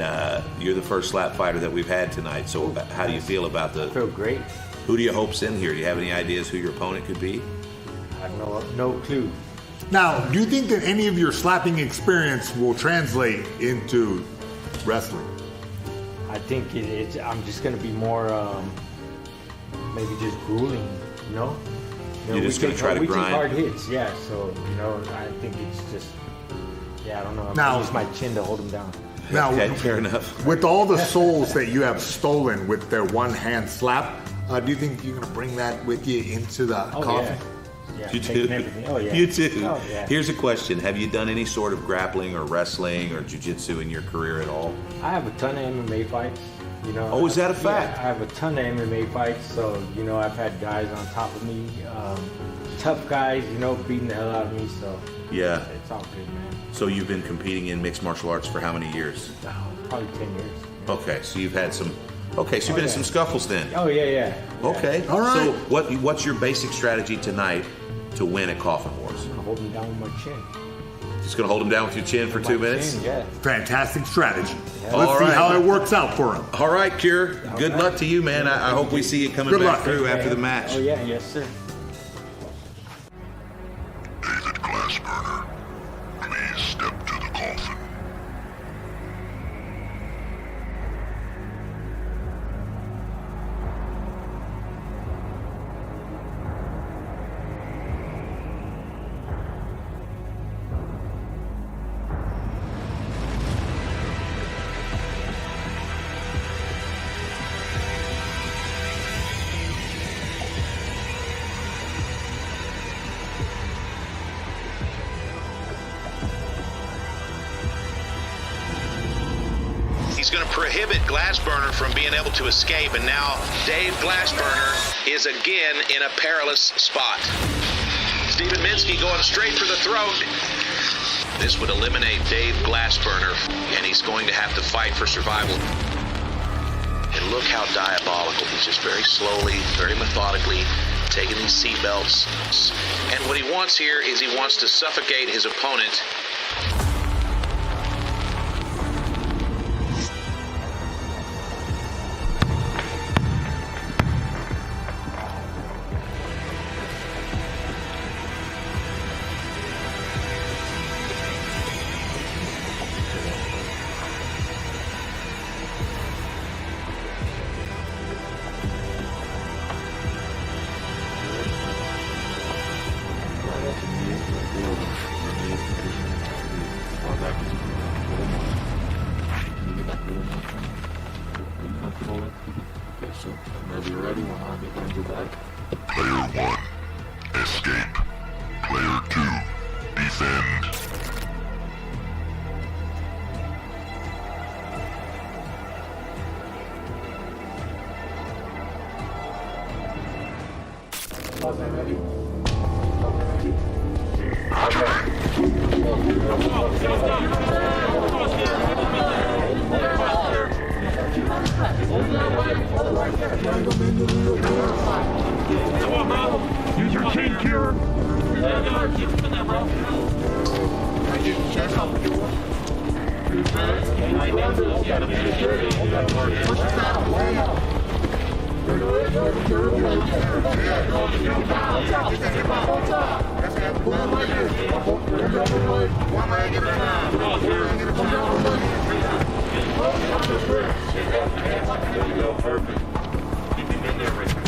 you're the first slap fighter that we've had tonight. So how do you feel about the... I feel great. Who do you hope's in here? Do you have any ideas who your opponent could be? I have no clue. Now, do you think that any of your slapping experience will translate into wrestling? I think I'm just going to be more, maybe just grueling, you know? You're just going to try to we grind? take hard hits, yeah. So, I think it's just, I don't know. I'm Now- going to use my chin to hold him down. Now, Okay, fair enough. With all the souls that you have stolen with their one-hand slap, do you think you're going to bring that with you into the coffin? Yeah, You taking do. everything. Oh, yeah. You do. Oh, yeah. Here's a question. Have you done any sort of grappling or wrestling or jiu-jitsu in your career at all? I have a ton of MMA fights, Oh, is that a fact? Yeah, I have a ton of MMA fights, so, I've had guys on top of me, tough guys, beating the hell out of me, so Yeah. it's all good, man. So you've been competing in mixed martial arts for how many years? Probably 10 years. Okay, so you've had some... Okay, so you've been in some scuffles then. Oh, yeah. Okay. All right. So what's your basic strategy tonight to win at Coffin Wars? I'm holding down with my chin. Just going to hold him down with your chin for 2 minutes? Chin, yeah. Fantastic strategy. Yeah. Let's All see right. how it works out for him. All right, Cure. Good luck to you, man. I hope we see you coming Good back luck. through after the match. Oh, yeah, yes, sir. David Glassburner, please step to the coffin. going to prohibit Glassburner from being able to escape, and now Dave Glassburner is again in a perilous spot. Steven Minsky going straight for the throat. This would eliminate Dave Glassburner, and he's going to have to fight for survival. And look how diabolical. He's just very slowly, very methodically taking these seatbelts. And what he wants here is he wants to suffocate his opponent. Player 1, escape. Player 2, defend. Use your kink here. Perfect. Keep him in there, Richard.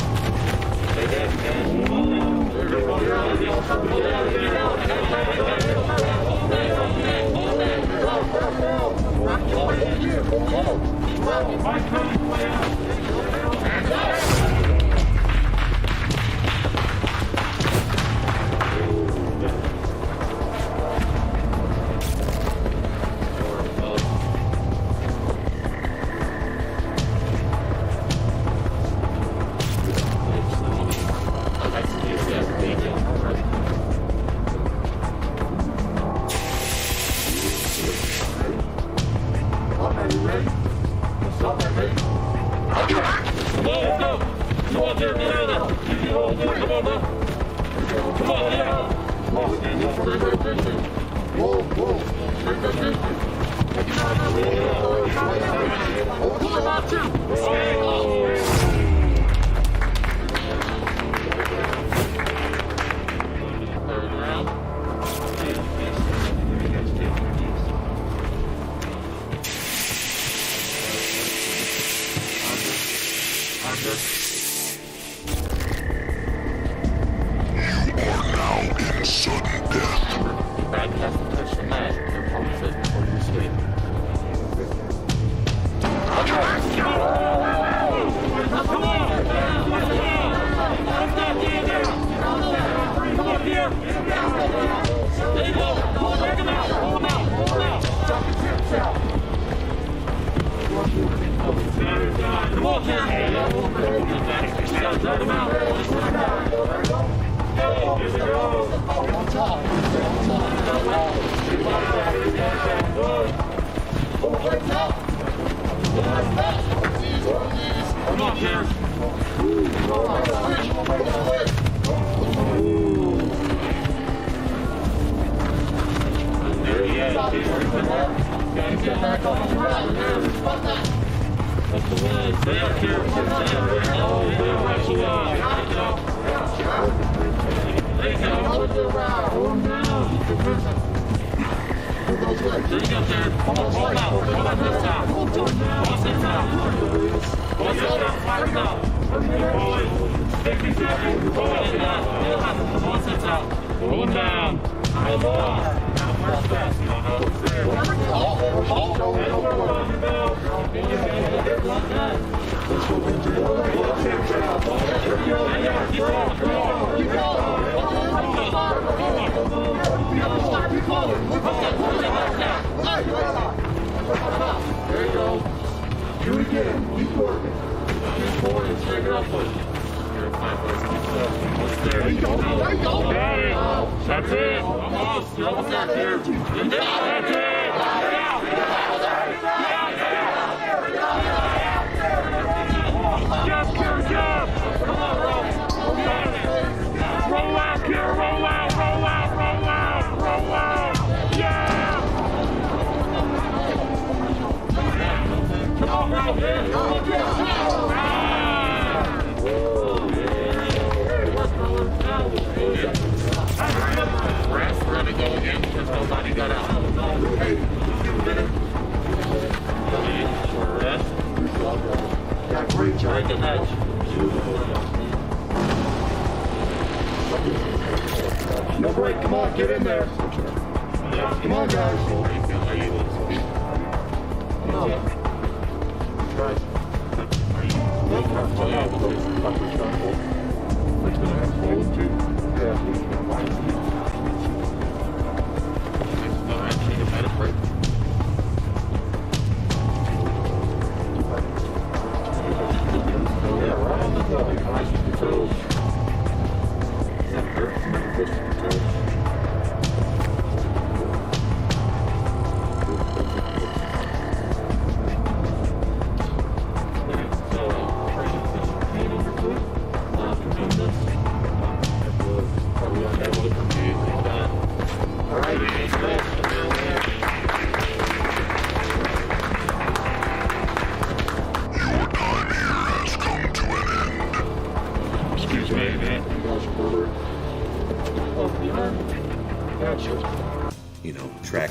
There you go. Do it again. Keep working. Keep forward and straighten it upwards. There you go. There you go. Got it. That's it. Almost. You're almost there, here. That's it. Just good job. Come on, roll. Roll out, Kira. Roll out. Roll out. Roll out. Roll out. Yeah. Come on, roll here. Come on, rest, ready to go again because nobody got out. Rest. Got great job. Break the match. No break, come on, get in there. Come on, guys. Come on.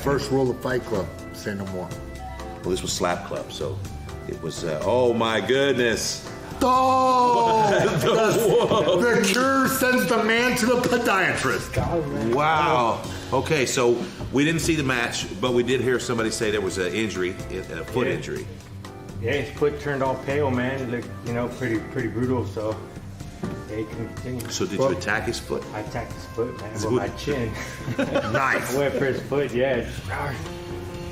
First rule of Fight Club, say no more. Well, this was Slap Club, so it was, oh my goodness. Oh! the cure sends the man to the podiatrist. Wow. Okay, so we didn't see the match, but we did hear somebody say there was an injury, a foot injury. Yeah, his foot turned all pale, man. It looked, you know, pretty brutal, so yeah, he couldn't continue. So did you attack his foot? I attacked his foot, man, with my chin. Nice. I went for his foot, yeah.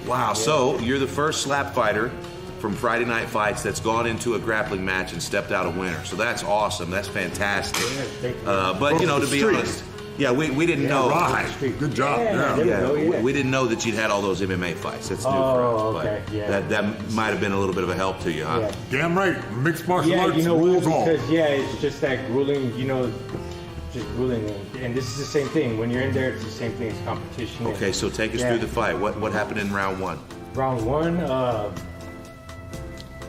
Wow, so you're the first slap fighter from Friday Night Fights that's gone into a grappling match and stepped out a winner. So that's awesome. That's fantastic. But, you know, to be honest, yeah, we didn't know. Right. Good job. We didn't know that you'd had all those MMA fights. That's new for us. But that might have been a little bit of a help to you, huh? Yeah. Damn right. Mixed martial arts you know, rules all. because, it's just that grueling, you know, just grueling. And this is the same thing. When you're in there, it's the same thing as competition. Okay, so take us through the fight. What happened in round one? Round one,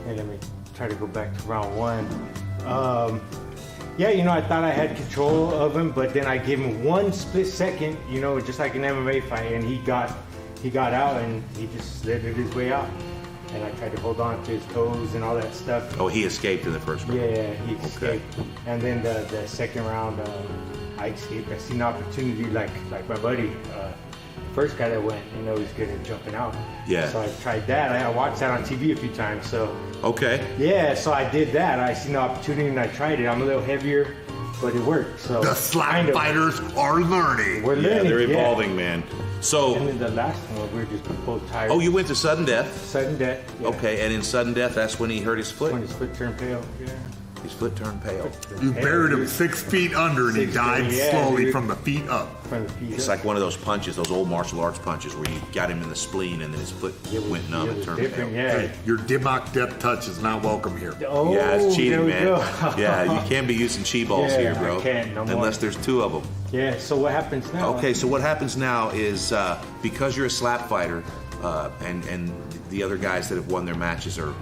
and let me try to go back to round one. Yeah, you know, I thought I had control of him, but then I gave him one split second, you know, just like an MMA fight, and he got out and he just slithered his way out. And I tried to hold on to his toes and all that stuff. Oh, he escaped in the first round. Yeah, he escaped. And then the second round, I escaped. I seen an opportunity like my buddy, first guy that went, you know, he's good at jumping out. Yeah. So I tried that. I watched that on TV a few times. So. Okay. Yeah, so I did that. I seen the opportunity and I tried it. I'm a little heavier, but it worked. So the slap fighters are learning. We're learning. Yeah, they're evolving, man. So. And then the last one, we were just both tired. Oh, you went to sudden death. Sudden death. Yeah. Okay, and in sudden death, that's when he hurt his foot. When his foot turned pale. Yeah. His foot turned pale. You buried him 6 feet under and he died slowly from the feet up. It's like one of those punches, those old martial arts punches where you got him in the spleen and then his foot went numb and turned pale. Hey, your Dimmock death touch is not welcome here. Oh, yeah, it's cheating, man. Go. Yeah, you can't be using chi balls here, bro. I can't, no more. Unless there's 2 of them. Yeah, so what happens now? Okay, so what happens now is because you're a slap fighter and the other guys that have won their matches are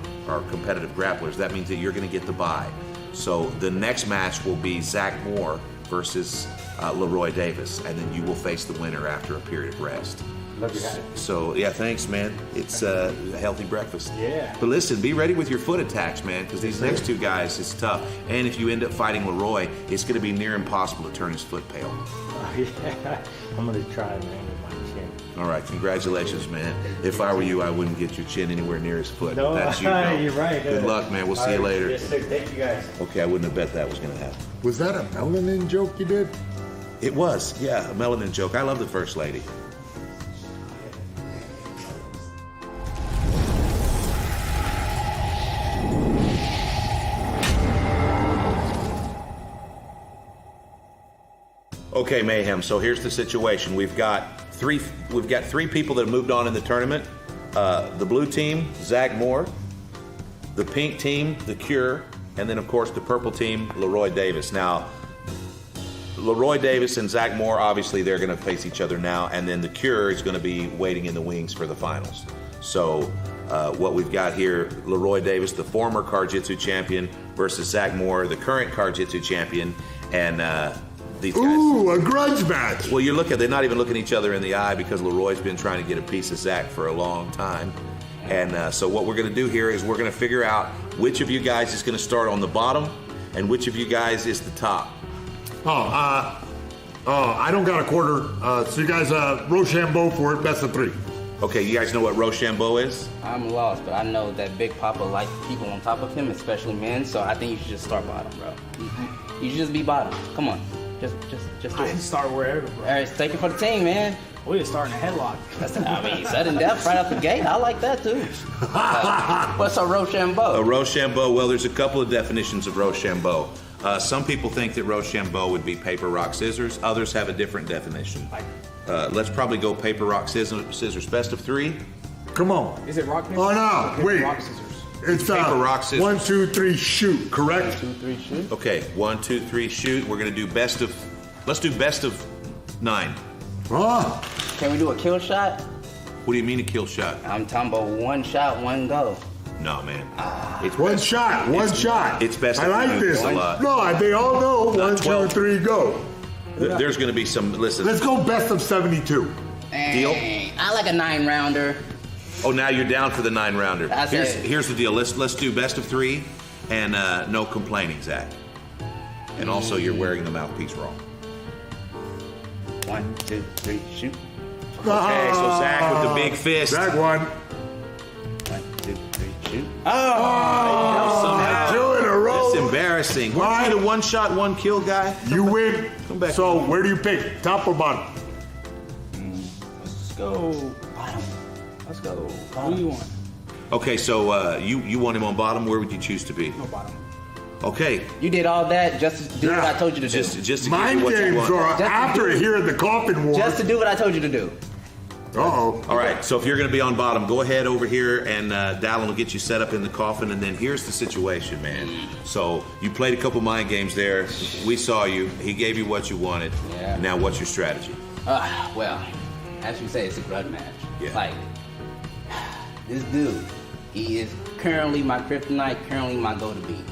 competitive grapplers, that means that you're going to get the bye. So the next match will be Zach Moore versus Leroy Davis, and then you will face the winner after a period of rest. Love you, guys. So, yeah, thanks, man. It's a healthy breakfast. Yeah. But listen, be ready with your foot attacks, man, because these next 2 guys, it's tough. And if you end up fighting Leroy, it's going to be near impossible to turn his foot pale. Yeah, I'm going to try, man, with my chin. All right, congratulations, man. If I were you, I wouldn't get your chin anywhere near his foot. No, that's you, you're right. Good luck, man. We'll see you later. Yes, sir. Thank you, guys. Okay, I wouldn't have bet that was going to happen. Was that a melanin joke you did? It was, yeah, a melanin joke. I love the First Lady. Okay, Mayhem. So here's the situation. We've got three people that have moved on in the tournament. The blue team, Zach Moore. The pink team, The Cure. And then, of course, the purple team, Leroy Davis. Now, Leroy Davis and Zach Moore, obviously, they're going to face each other now. And then The Cure is going to be waiting in the wings for the finals. So what we've got here, Leroy Davis, the former Car-Jitsu champion, versus Zach Moore, the current Car-Jitsu champion. And these guys... Ooh, a grudge match. Well, they're not even looking each other in the eye because Leroy's been trying to get a piece of Zach for a long time. And so what we're going to do here is we're going to figure out which of you guys is going to start on the bottom and which of you guys is the top. I don't got a quarter. So you guys, Rochambeau for it, best of 3. Okay, you guys know what Rochambeau is? I'm lost, but I know that Big Papa likes people on top of him, especially men, so I think you should just start bottom, bro. You should just be bottom. Come on. Just do I it. can start wherever, bro. All right, take it for the team, man. We just starting a headlock. Sudden death right out the gate. I like that, too. What's a Rochambeau? A Rochambeau, well, there's a couple of definitions of Rochambeau. Some people think that Rochambeau would be paper, rock, scissors. Others have a different definition. Let's probably go paper, rock, scissors. Best of 3? Come on. Is it rock, paper? Oh, no. Paper, Wait. rock, scissors. It's paper, rock, scissors. 1, 2, 3, shoot, correct? 1, 2, 3, shoot. Okay, 1, 2, 3, shoot. We're going to do let's do best of 9. Can we do a kill shot? What do you mean a kill shot? I'm talking about 1 shot, 1 go. No, man. It's one shot. It's best I of like 2. this. A lot. No, they all know 1, 2, 3, go. There's going to be some, listen. Let's go best of 72. Deal? I like a 9-rounder. Oh, now you're down for the 9-rounder. That's it. Here's the deal. Let's do best of 3 and no complaining, Zach. And also, you're wearing the mouthpiece wrong. 1, 2, 3, shoot. Okay, so Zach with the big fist. Zach won. 1, 2, 3, shoot. Somehow. 2 in a row. It's embarrassing. Weren't you the 1 shot, 1 kill guy? You win. Come back. So where do you pick? Top or bottom? Let's go bottom. Let's go bottom. Who do you want? Okay, so you want him on bottom. Where would you choose to be? No bottom. Okay. You did all that just to do what I told you to do. Just to give Mind you what you games want. are after hearing the Coffin Wars. Just to do what I told you to do. Uh-oh. All right, so if you're going to be on bottom, go ahead over here and Dallin will get you set up in the coffin. And then here's the situation, man. So you played a couple mind games there. We saw you. He gave you what you wanted. Yeah. Now what's your strategy? Well, as you say, it's a grudge match. Yeah. Like, this dude, he is currently my kryptonite, currently my go-to-beat.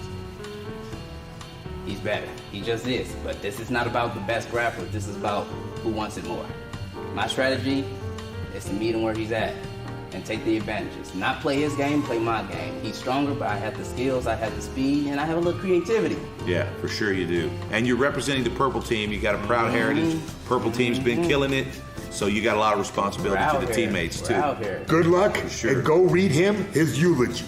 He's better. He just is. But this is not about the best grappler. This is about who wants it more. My strategy is to meet him where he's at and take the advantages. Not play his game, play my game. He's stronger, but I have the skills, I have the speed, and I have a little creativity. Yeah, for sure you do. And you're representing the purple team. You got a proud heritage. Purple team's been killing it. So you got a lot of responsibility to the teammates, too. Good luck, and go read him his eulogy.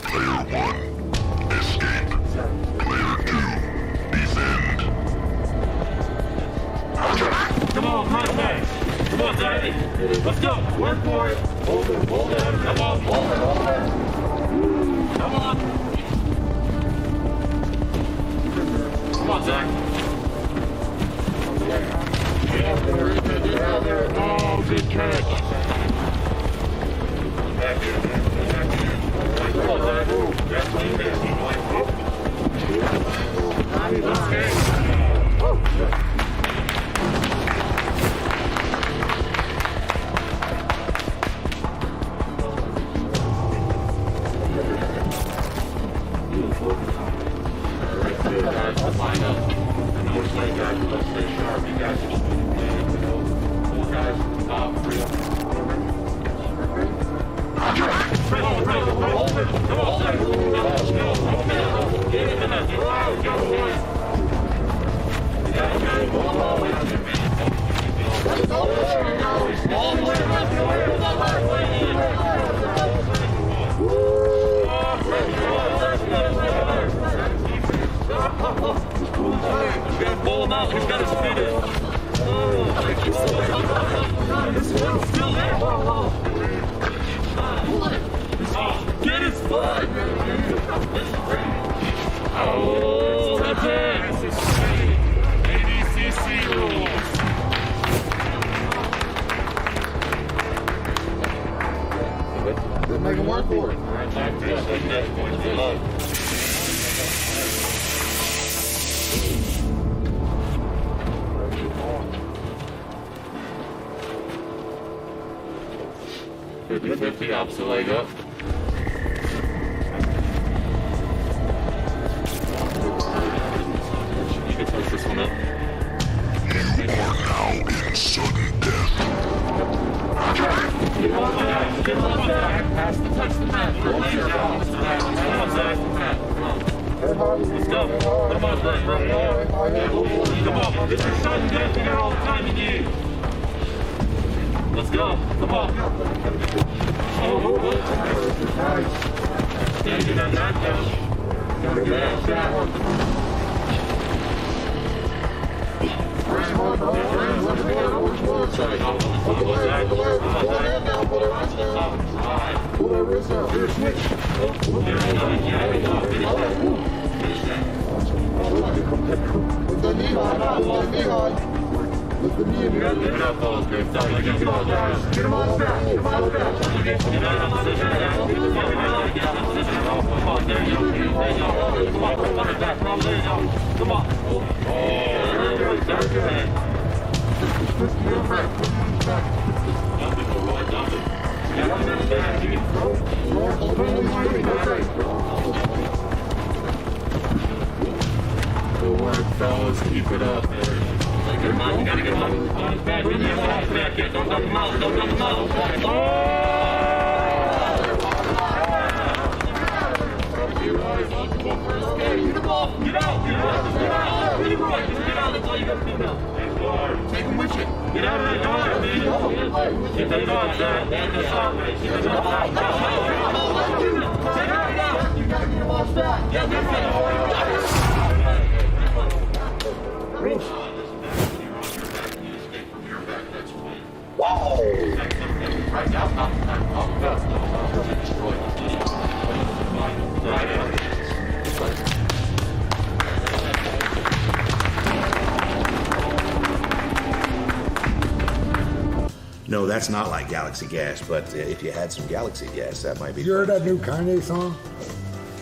Player 1, escape. Player 2, descend. Come on, contact. Come on, Daddy. Let's go. Work for it. Hold it. Come on, hold it. Come on. Come on, Zach. Get out there. Oh, good catch. Back in. Come on, Zach. That's what you did. Good boy. pull him out. We've got to speed it. Still there. Get his foot. Oh, that's it. ADCC rules. Make him work for it. Fifty opposite leg up. You can touch this one up. You are now in sudden death. Get on back. Pass the touch the mat. Lay down. Let's go. Come on, bro. Come on. This is sudden death. You got all the time you need. Let's go. Come on. Stand it on that down. Lift the knee in here. Get him on back. Get him on back. Get him on back. Get out of position. Get out of position. Come on, there you go. Come on, come on, back. Come on. Oh, very good. Very good. Just get him back. Dump it, Roy. Dump it. Get him back. Good work, fellas. Keep it up. Get him on, you gotta get him on his back. Bring him on his back. Don't dump him out. Don't dump him out. Oh! Get the ball. Get out. Get out. Get out. Get out. Get out. That's all you gotta do now. Take him with you. Get out of that guard, man. Get that guard, Zach. Get the shot, man. Get the shot. Take out now. You gotta get him on his back. Yeah, that's it. Reach. Right now, No, that's not like Galaxy Gas, but if you had some Galaxy Gas, that might be. You heard that new Carnage song?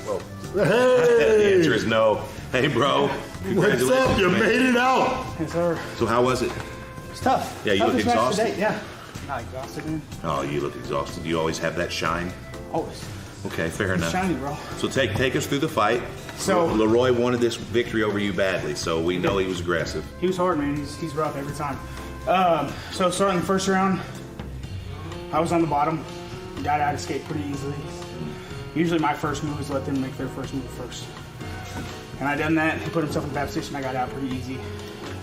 Well, hey! The answer is no. Hey, bro. What's up? You made it out. Yes, sir. So how was it? It's tough. Yeah, you look Toughest match to exhausted. date, yeah. Not exhausted, man. Oh, you look exhausted. You always have that shine. Always. Okay, fair enough. Shiny, bro. So take us through the fight. So Leroy wanted this victory over you badly, so we know he was aggressive. He was hard, man. He's rough every time. So starting the first round, I was on the bottom. Got out of skate pretty easily. Usually my first move is let them make their first move first. And I done that. He put himself in a bad position. I got out pretty easy.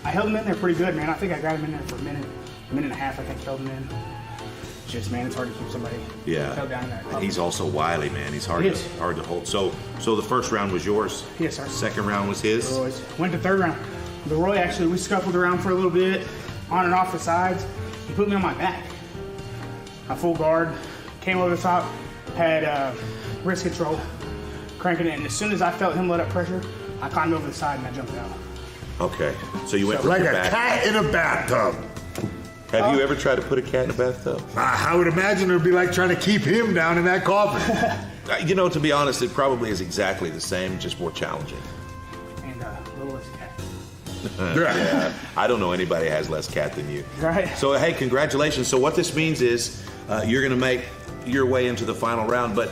I held him in there pretty good, man. I think I got him in there for a minute and a half. I think held him in. Just, man, it's hard to keep somebody held down in that. And he's also wily, man. He's hard to hold. So the first round was yours. Yes, sir. Second round was his. Leroy's. Went to third round. Leroy actually, we scuffled around for a little bit, on and off the sides. He put me on my back. I full guard, came over the top, had wrist control, cranking it, and as soon as I felt him let up pressure, I climbed over the side and I jumped out. Okay, so you went like from a your back. cat in a bathtub. Have you ever tried to put a cat in a bathtub? I would imagine it would be like trying to keep him down in that coffin. You know, to be honest, it probably is exactly the same, just more challenging. And little less cat. Yeah, I don't know anybody has less cat than you. Right. So, hey, congratulations. So what this means is you're going to make your way into the final round, but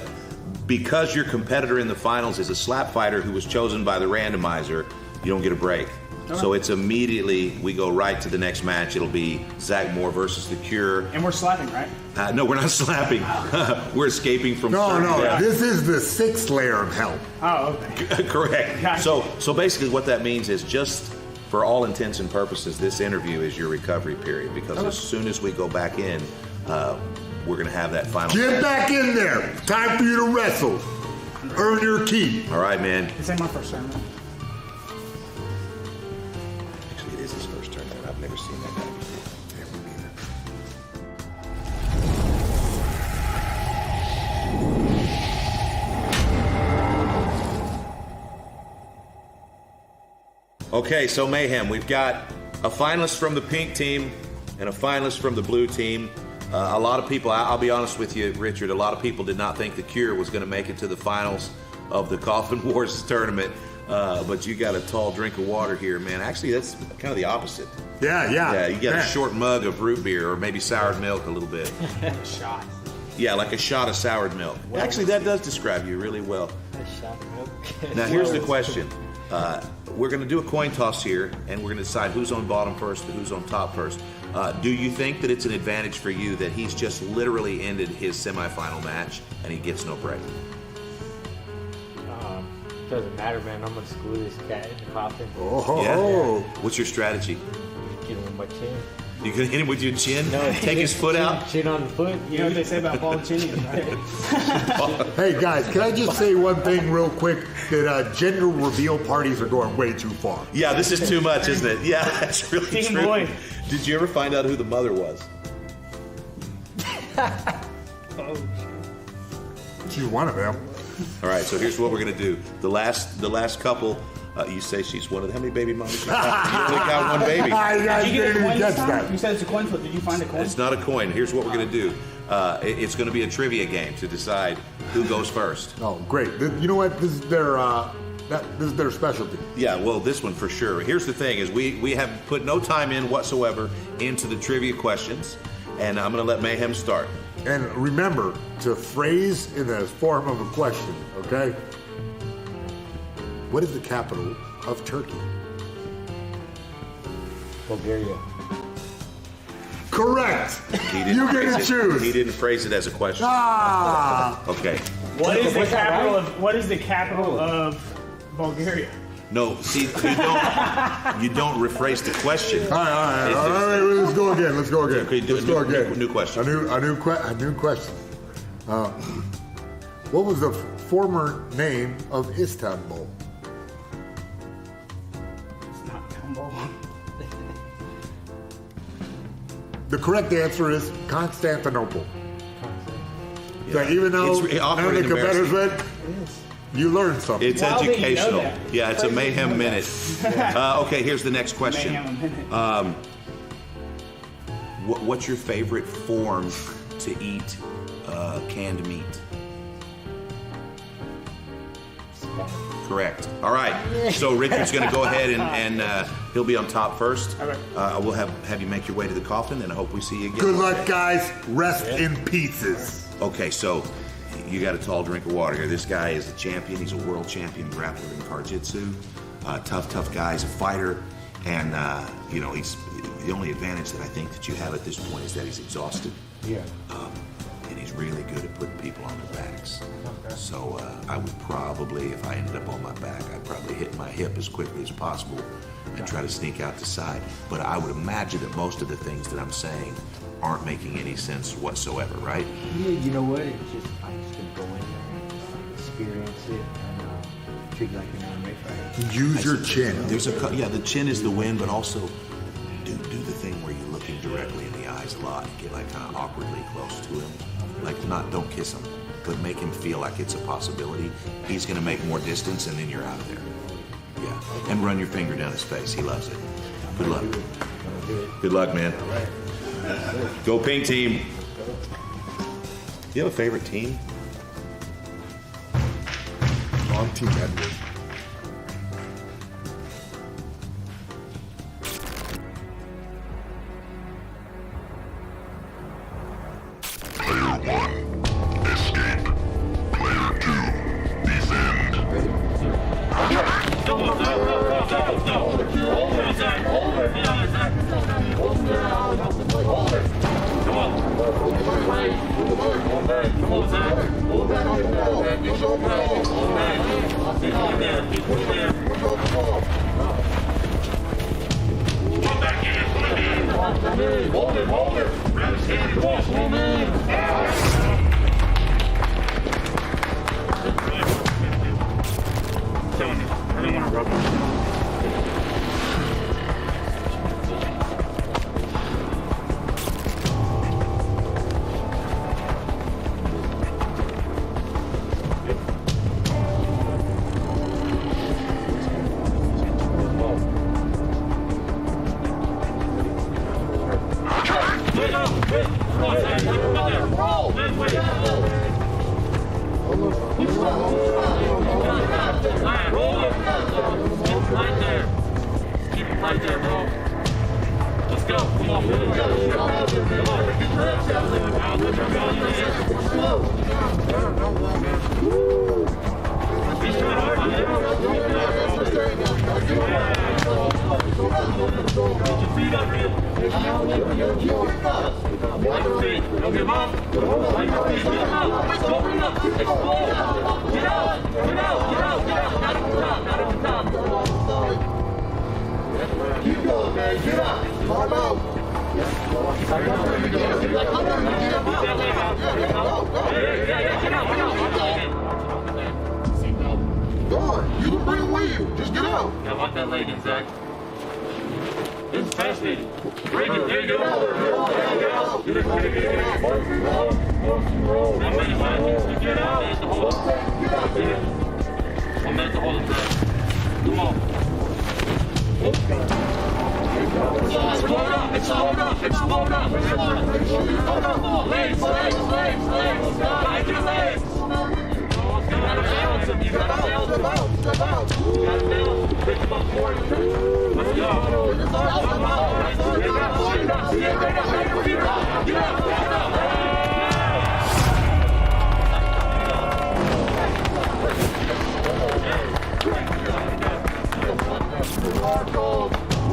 because your competitor in the finals is a slap fighter who was chosen by the randomizer, you don't get a break. Okay. So it's immediately, we go right to the next match. It'll be Zach Moore versus The Cure. And we're slapping, right? No, we're not slapping. We're escaping from No, certain death. this is the 6th layer of hell. Oh, okay. Correct. Gotcha. So basically what that means is just for all intents and purposes, this interview is your recovery period because as soon as we go back in, we're going to have that final. Get back in there. Time for you to wrestle. Earn your keep. All right, man. This ain't my first time, man. Okay, so Mayhem, we've got a finalist from the pink team and a finalist from the blue team. A lot of people, I'll be honest with you, Richard, a lot of people did not think The Cure was going to make it to the finals of the Coffin Wars tournament, but you got a tall drink of water here, man. Actually, that's kind of the opposite. Yeah, you got a short mug of root beer or maybe soured milk a little bit. Shot. Yeah, like a shot of soured milk. Actually, that does describe you really well. A shot of milk. Now, here's the question. We're going to do a coin toss here, and we're going to decide who's on bottom first and who's on top first. Do you think that it's an advantage for you that he's just literally ended his semifinal match and he gets no break? Doesn't matter, man. I'm gonna screw this cat in the coffin. Yeah. What's your strategy? Get him with my chin. You gonna hit him with your chin? No, Take his foot out? Chin on the foot. You know what they say about bald chinnies, right? Hey guys, can I just say one thing real quick? That gender reveal parties are going way too far. Yeah, this is too much, isn't it? Yeah, that's really Team true. boy. Did you ever find out who the mother was? She's one of them. All right, so here's what we're gonna do. The last couple. You say she's one of them. How many baby mamas you got? You only got one baby. Did you get a coin this time? You said it's a coin flip. Did you find a coin? It's not a coin. Here's what we're going to do. It's going to be a trivia game to decide who goes first. Oh, great. You know what? This is their specialty. Yeah, well, this one for sure. Here's the thing is we have put no time in whatsoever into the trivia questions, and I'm going to let Mayhem start. And remember to phrase in the form of a question, okay? What is the capital of Turkey? Bulgaria. Correct. You get to choose. He didn't phrase it as a question. Okay. What is the capital of Bulgaria? No, see, you don't rephrase the question. All right. Let's go again. Okay, let's go again. New question. A new question. What was the former name of Istanbul? The correct answer is Constantinople. So even though none of the competitors went, you learned something. It's educational. Yeah, it's a Mayhem minute. Okay, here's the next question. What's your favorite form to eat canned meat? Correct. All right. So Richard's going to go ahead and he'll be on top first. We'll have you make your way to the coffin, and I hope we see you again. Good luck, guys. Rest in pieces. Okay, so you got a tall drink of water here. This guy is the champion. He's a world champion grappler in Karjitsu. Tough guy. He's a fighter, and he's the only advantage that I think that you have at this point is that he's exhausted. Yeah. And he's really good at putting people on their backs. Okay. So I would probably, if I ended up on my back, I'd probably hit my hip as quickly as possible and try to sneak out the side. But I would imagine that most of the things that I'm saying aren't making any sense whatsoever, right? Yeah, you know what? I'm just gonna go in there and experience it and treat it like an anime fight. Use your chin. The chin is the win, but also do the thing where you're looking directly in the eyes a lot and get like kind of awkwardly close to him. Like don't kiss him, but make him feel like it's a possibility. He's gonna make more distance and then you're out of there. Yeah, and run your finger down his face. He loves it. Good luck. Good luck, man. Go pink team. You have a favorite team? On Team Edward. Don't give up. Like your feet, get up. Open up. Explode. Get out. Get out. Get out. Get out. Not at the top. Not at the top. Keep going, man. Get up. Climb out. Go on. You can bring it with you. Just get out. I want that leg in, Zach. This is fascinating. Break it. There you go. Get out. Get out. How many times? Get out. 1 minute to hold it, Zach. Come on. Explode up! Explode up! Explode up! Legs! Legs! Legs! Legs! Back your legs! You gotta balance them! You gotta balance them! You gotta balance them! Pick them up forward. Let's go! Get up! Get up! Get up! Get up!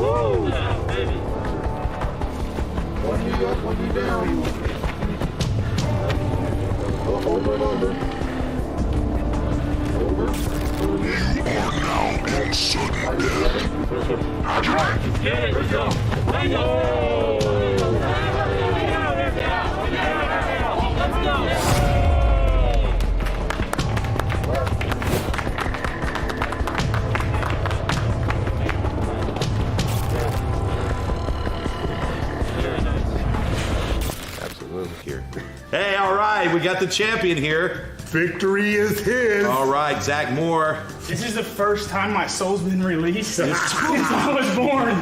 Woo! Yeah, baby. One knee up, one knee down. Over and over. You are now in sudden death. Get it, let's go. Let's go. Let's go. Here. Hey, all right, we got the champion here. Victory is his. All right, Zach Moore. This is the first time my soul's been released since I was born.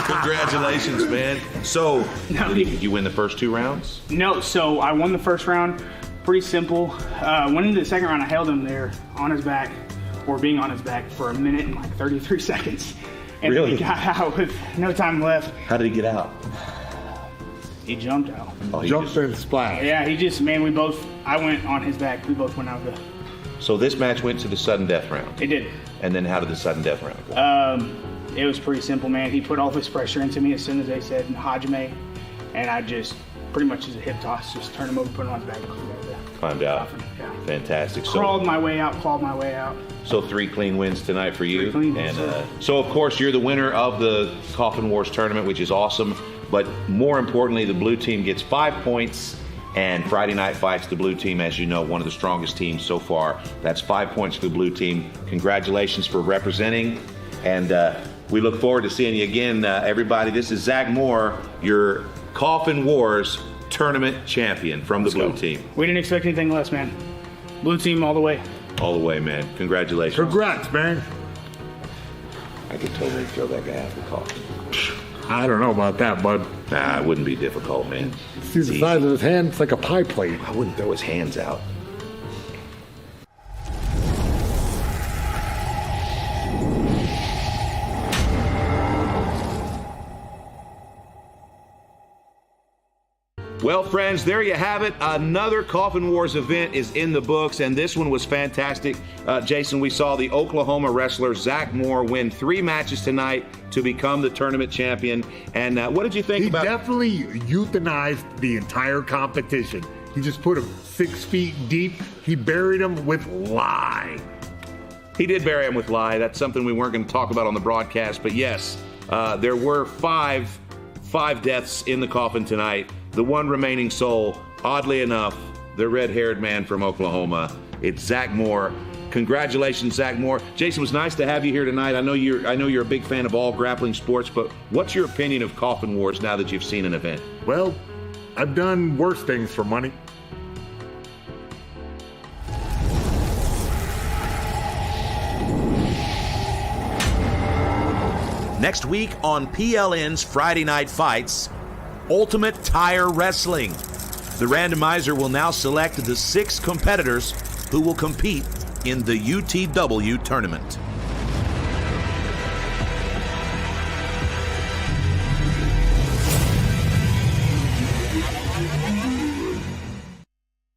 Congratulations, man. So, did you win the first 2 rounds? No, so I won the first round. Pretty simple. Went into the second round, I held him there on his back, or being on his back, for 1 minute and like 33 seconds. And Really? he got out with no time left. How did he get out? He jumped out. Oh, Jumped and splashed. Yeah, he just, man, I went on his back. We both went out the. So this match went to the sudden death round. It did. And then how did the sudden death round go? It was pretty simple, man. He put all this pressure into me as soon as they said Hajime, and I just pretty much as a hip toss, just turned him over, put him on his back. Climbed out. Yeah. Fantastic. Crawled my way out, clawed my way out. So 3 clean wins tonight for you. 3 clean wins, And so of course you're the winner of the Coffin Wars tournament, which is awesome. But more importantly, the blue team gets 5 points, and Friday Night Fights, the blue team, as you know, one of the strongest teams so far. That's 5 points for the blue team. Congratulations for representing, and we look forward to seeing you again, everybody. This is Zach Moore, your Coffin Wars tournament champion from the blue team. We didn't expect anything less, man. Blue team all the way. All the way, man. Congratulations. Congrats, man. I could totally throw that guy out the coffin. I don't know about that, bud. Nah, it wouldn't be difficult, man. See the size of his hand? It's like a pie plate. I wouldn't throw his hands out. Well, friends, there you have it. Another Coffin Wars event is in the books, and this one was fantastic. Jason, we saw the Oklahoma wrestler Zach Moore win 3 matches tonight to become the tournament champion. And what did you think about? He definitely euthanized the entire competition. He just put him 6 feet deep. He buried him with lie. He did bury him with lie. That's something we weren't going to talk about on the broadcast. But yes, there were five deaths in the coffin tonight. The one remaining soul, oddly enough, the red-haired man from Oklahoma. It's Zach Moore. Congratulations, Zach Moore. Jason, it was nice to have you here tonight. I know you're a big fan of all grappling sports, but what's your opinion of Coffin Wars now that you've seen an event? Well, I've done worse things for money. Next week on PLN's Friday Night Fights, Ultimate Tire Wrestling. The randomizer will now select the 6 competitors who will compete in the UTW tournament.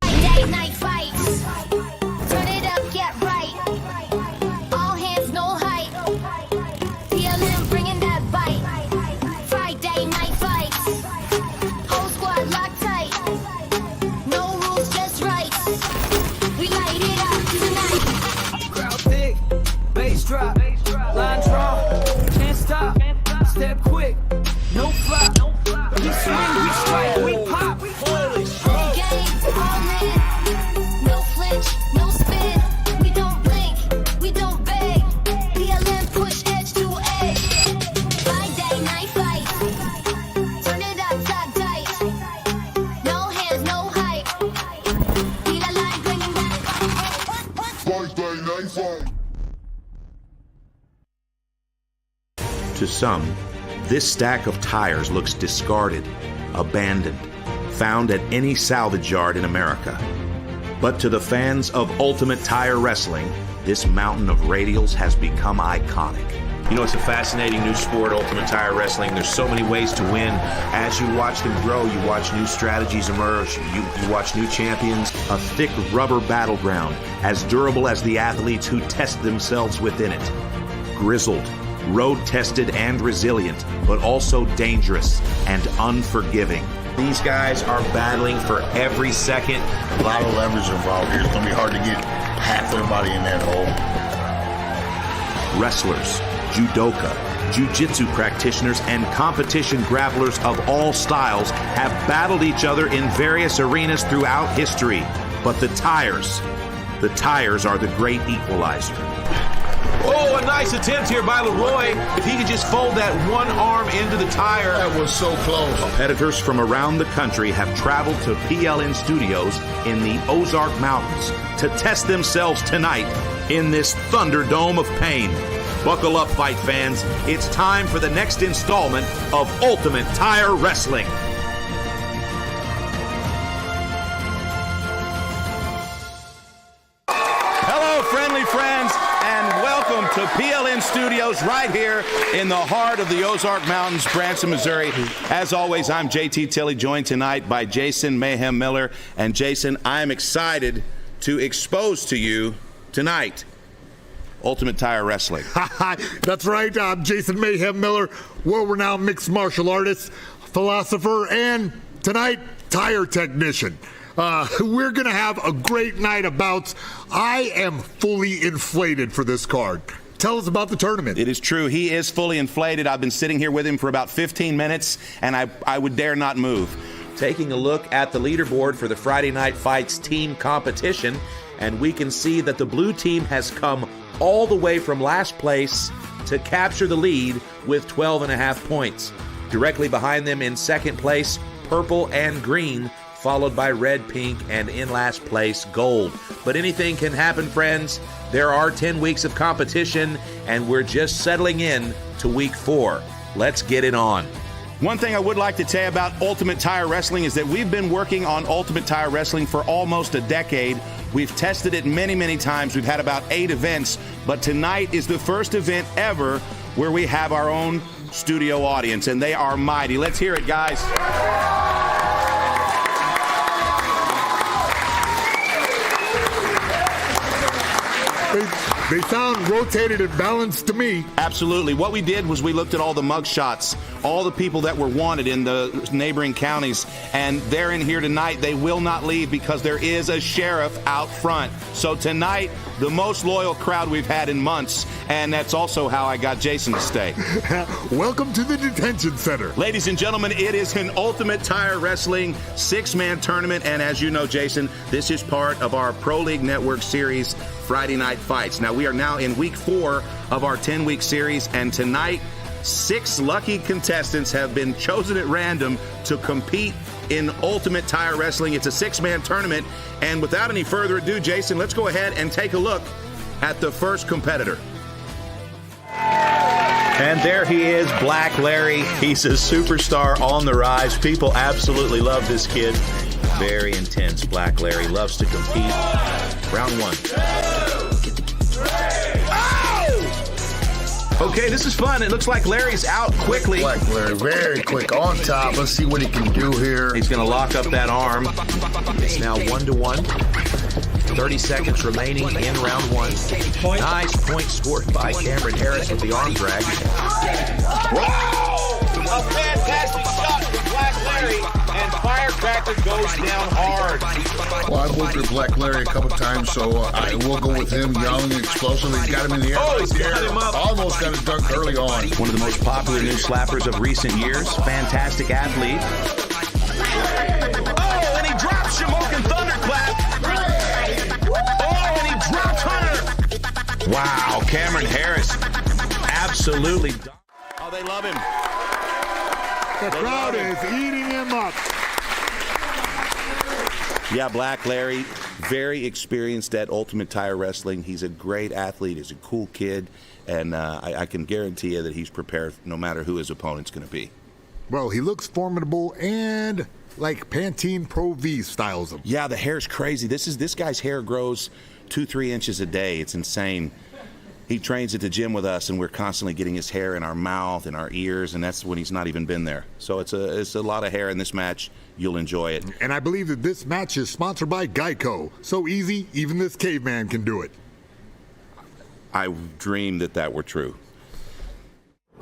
Friday night fights. Turn it up, get right. All hands drop, line draw, can't stop, step quick, no flop. We swing, we strike, we pop. Holy Whole game, all in. No flinch, no spin. We don't blink, we don't beg. PLN push edge to edge. Fight day, night fight. Turn it up, top tight. No hands, no hype. Feel alive, bringing back. Fight day, night fight. To some, this stack of tires looks discarded, abandoned, found at any salvage yard in America. But to the fans of Ultimate Tire Wrestling, this mountain of radials has become iconic. You know, it's a fascinating new sport, Ultimate Tire Wrestling. There's so many ways to win. As you watch them grow, you watch new strategies emerge. You watch new champions. A thick rubber battleground, as durable as the athletes who test themselves within it. Grizzled, road-tested and resilient, but also dangerous and unforgiving. These guys are battling for every second. A lot of leverage involved here. It's going to be hard to get half their body in that hole. Wrestlers, judoka, jiu-jitsu practitioners, and competition grapplers of all styles have battled each other in various arenas throughout history. But the tires are the great equalizer. Oh, a nice attempt here by Leroy. If he could just fold that one arm into the tire. That was so close. Competitors from around the country have traveled to PLN studios in the Ozark Mountains to test themselves tonight in this Thunderdome of pain. Buckle up, fight fans. It's time for the next installment of Ultimate Tire Wrestling. Hello, friendly friends, and welcome to PLN Studios right here in the heart of the Ozark Mountains, Branson, Missouri. As always, I'm JT Tilley, joined tonight by Jason Mayhem Miller. And Jason, I'm excited to expose to you tonight Ultimate Tire Wrestling. That's right. I'm Jason Mayhem Miller, world-renowned mixed martial artist, philosopher, and tonight, tire technician. We're going to have a great night of bouts. I am fully inflated for this card. Tell us about the tournament. It is true. He is fully inflated. I've been sitting here with him for about 15 minutes, and I would dare not move. Taking a look at the leaderboard for the Friday Night Fights team competition, and we can see that the blue team has come all the way from last place to capture the lead with 12.5 points. Directly behind them in second place, purple and green, followed by red, pink, and in last place, gold. But anything can happen, friends. There are 10 weeks of competition, and we're just settling in to week 4. Let's get it on. One thing I would like to tell you about Ultimate Tire Wrestling is that we've been working on Ultimate Tire Wrestling for almost a decade. We've tested it many, many times. We've had about 8 events, but tonight is the first event ever where we have our own studio audience, and they are mighty. Let's hear it, guys. They sound rotated and balanced to me. Absolutely. What we did was we looked at all the mug shots, all the people that were wanted in the neighboring counties, and they're in here tonight. They will not leave because there is a sheriff out front. So tonight, the most loyal crowd we've had in months, and that's also how I got Jason to stay. Welcome to the detention center. Ladies and gentlemen, it is an Ultimate Tire Wrestling 6-man tournament, and as you know, Jason, this is part of our Pro League Network series, Friday Night Fights. Now, we are now in week 4 of our 10-week series, and tonight, 6 lucky contestants have been chosen at random to compete in Ultimate Tire Wrestling. It's a 6-man tournament, and without any further ado, Jason, let's go ahead and take a look at the first competitor. And there he is, Black Larry. He's a superstar on the rise. People absolutely love this kid. Very intense. Black Larry loves to compete. Round 1. Okay, this is fun. It looks like Larry's out quickly. Black Larry, very quick on top. Let's see what he can do here. He's going to lock up that arm. It's now 1-1. 30 seconds remaining in round 1. Nice point scored by Cameron Harris with the arm drag. Whoa! A fantastic shot from Black Larry. and Firecracker goes down hard. Well, I've worked with Black Larry a couple times, so I will go with him. Young, explosive. He got him in the air. Oh, right he's there. got him up. Almost got it dunked early on. One of the most popular new slappers of recent years. Fantastic athlete. Oh, and he drops Shamokin Thunderclap. Oh, and he drops Hunter. Wow, Cameron Harris. Absolutely. Oh, they love him. The crowd is eating him up. Yeah, Black Larry, very experienced at Ultimate Tire Wrestling. He's a great athlete. He's a cool kid. And I can guarantee you that he's prepared no matter who his opponent's going to be. Well, he looks formidable and like Pantene Pro V styles him. Yeah, the hair's crazy. This guy's hair grows 2-3 inches a day. It's insane. He trains at the gym with us, and we're constantly getting his hair in our mouth and our ears, and that's when he's not even been there. So it's a lot of hair in this match. You'll enjoy it. And I believe that this match is sponsored by Geico. So easy, even this caveman can do it. I dreamed that were true.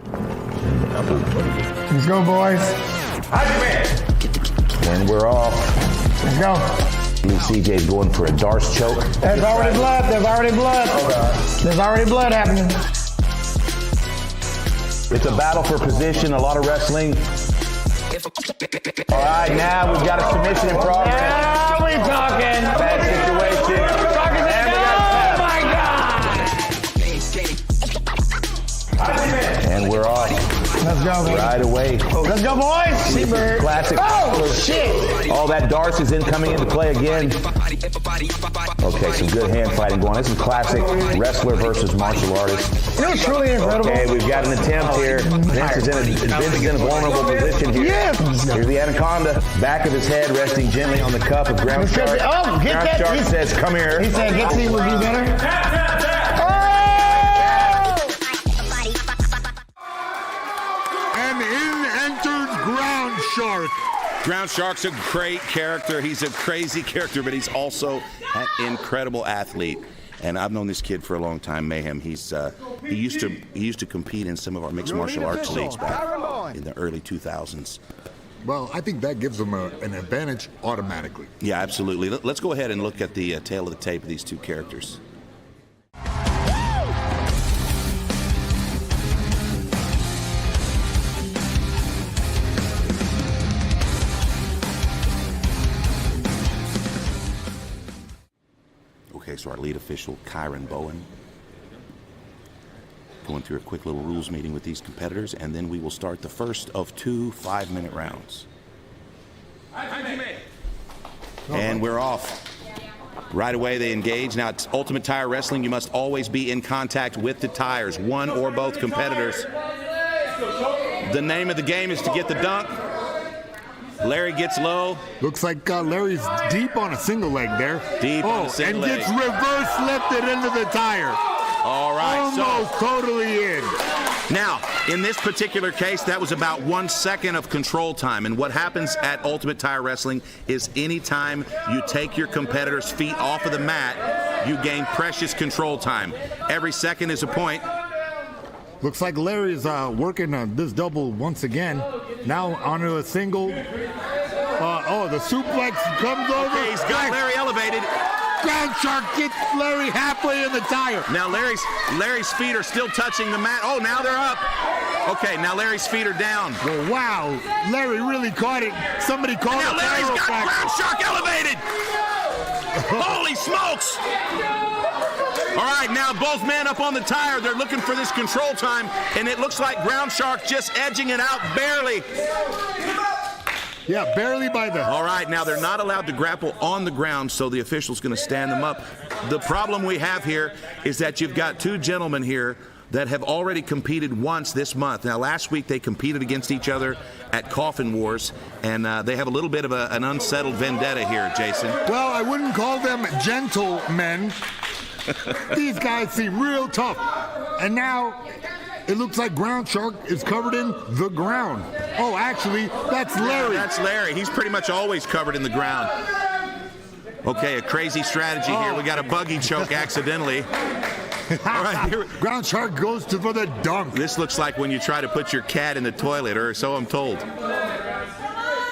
Let's go, boys. And we're off. Let's go. CJay going for a Darce choke. There's already blood. There's already blood. There's already blood happening. It's a battle for position, a lot of wrestling. All right, now we've got a submission in progress. Now we talking. Bad situation. And we're off. Let's go, baby. Right away. Let's go, boys. Seabird. Classic. Oh, shit. All that Darce is coming into play again. Okay, some good hand fighting going on. This is classic wrestler versus martial artist. It was truly incredible. Okay, we've got an attempt here. Vince is in a vulnerable position here. Yes. Here's the Anaconda. Back of his head resting gently on the cup of Ground Shark. Oh, get Ground that. Shark says, come here. He said, get to you would be better. And in enters Ground Shark. Ground Shark's a great character. He's a crazy character, but he's also an incredible athlete. And I've known this kid for a long time, Mayhem. He used to compete in some of our mixed martial arts leagues back in the early 2000s. Well, I think that gives them an advantage automatically. Yeah, absolutely. Let's go ahead and look at the tail of the tape of these two characters. Okay, so our lead official, Kyron Bowen, going through a quick little rules meeting with these competitors, and then we will start the first of 2 5-minute rounds. And we're off. Right away, they engage. Now, it's Ultimate Tire Wrestling. You must always be in contact with the tires, one or both competitors. The name of the game is to get the dunk. Larry gets low. Looks like Larry's deep on a single leg there. Deep on a single leg. And gets reverse lifted into the tire. All right. Almost totally in. Now, in this particular case, that was about 1 second of control time. And what happens at Ultimate Tire Wrestling is anytime you take your competitor's feet off of the mat, you gain precious control time. Every second is a point. Looks like Larry's working on this double once again. Now onto a single. The suplex comes over. Okay, he's got Larry elevated. Ground Shark gets Larry halfway in the tire. Now Larry's feet are still touching the mat. Oh, now they're up. Okay, now Larry's feet are down. Well, wow, Larry really caught it. Somebody called it. Now Larry's got Ground Shark elevated. Holy smokes! All right, now both men up on the tire. They're looking for this control time, and it looks like Ground Shark just edging it out barely. Yeah, barely by the... All right, now they're not allowed to grapple on the ground, so the official's going to stand them up. The problem we have here is that you've got two gentlemen here that have already competed once this month. Now, last week they competed against each other at Coffin Wars, and they have a little bit of an unsettled vendetta here, Jason. Well, I wouldn't call them gentlemen. These guys seem real tough. And now it looks like Ground Shark is covered in the ground. Oh, actually, that's Larry. Yeah, that's Larry. He's pretty much always covered in the ground. Okay, a crazy strategy here. We got a buggy choke accidentally. All right, here. Ground Shark goes for the dunk. This looks like when you try to put your cat in the toilet, or so I'm told.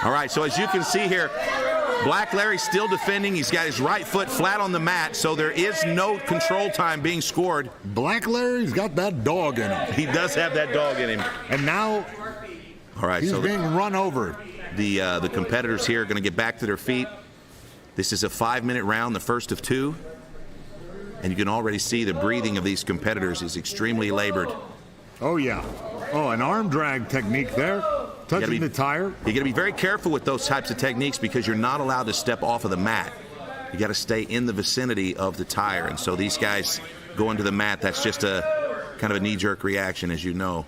All right, so as you can see here, Black Larry's still defending. He's got his right foot flat on the mat, so there is no control time being scored. Black Larry's got that dog in him. He does have that dog in him. And now all right, he's so being run over. The competitors here are going to get back to their feet. This is a 5-minute round, the first of 2. And you can already see the breathing of these competitors is extremely labored. Oh, yeah. Oh, an arm drag technique there. Touching the tire. You got to be very careful with those types of techniques because you're not allowed to step off of the mat. You got to stay in the vicinity of the tire. And so these guys going to the mat, that's just a kind of a knee-jerk reaction, as you know.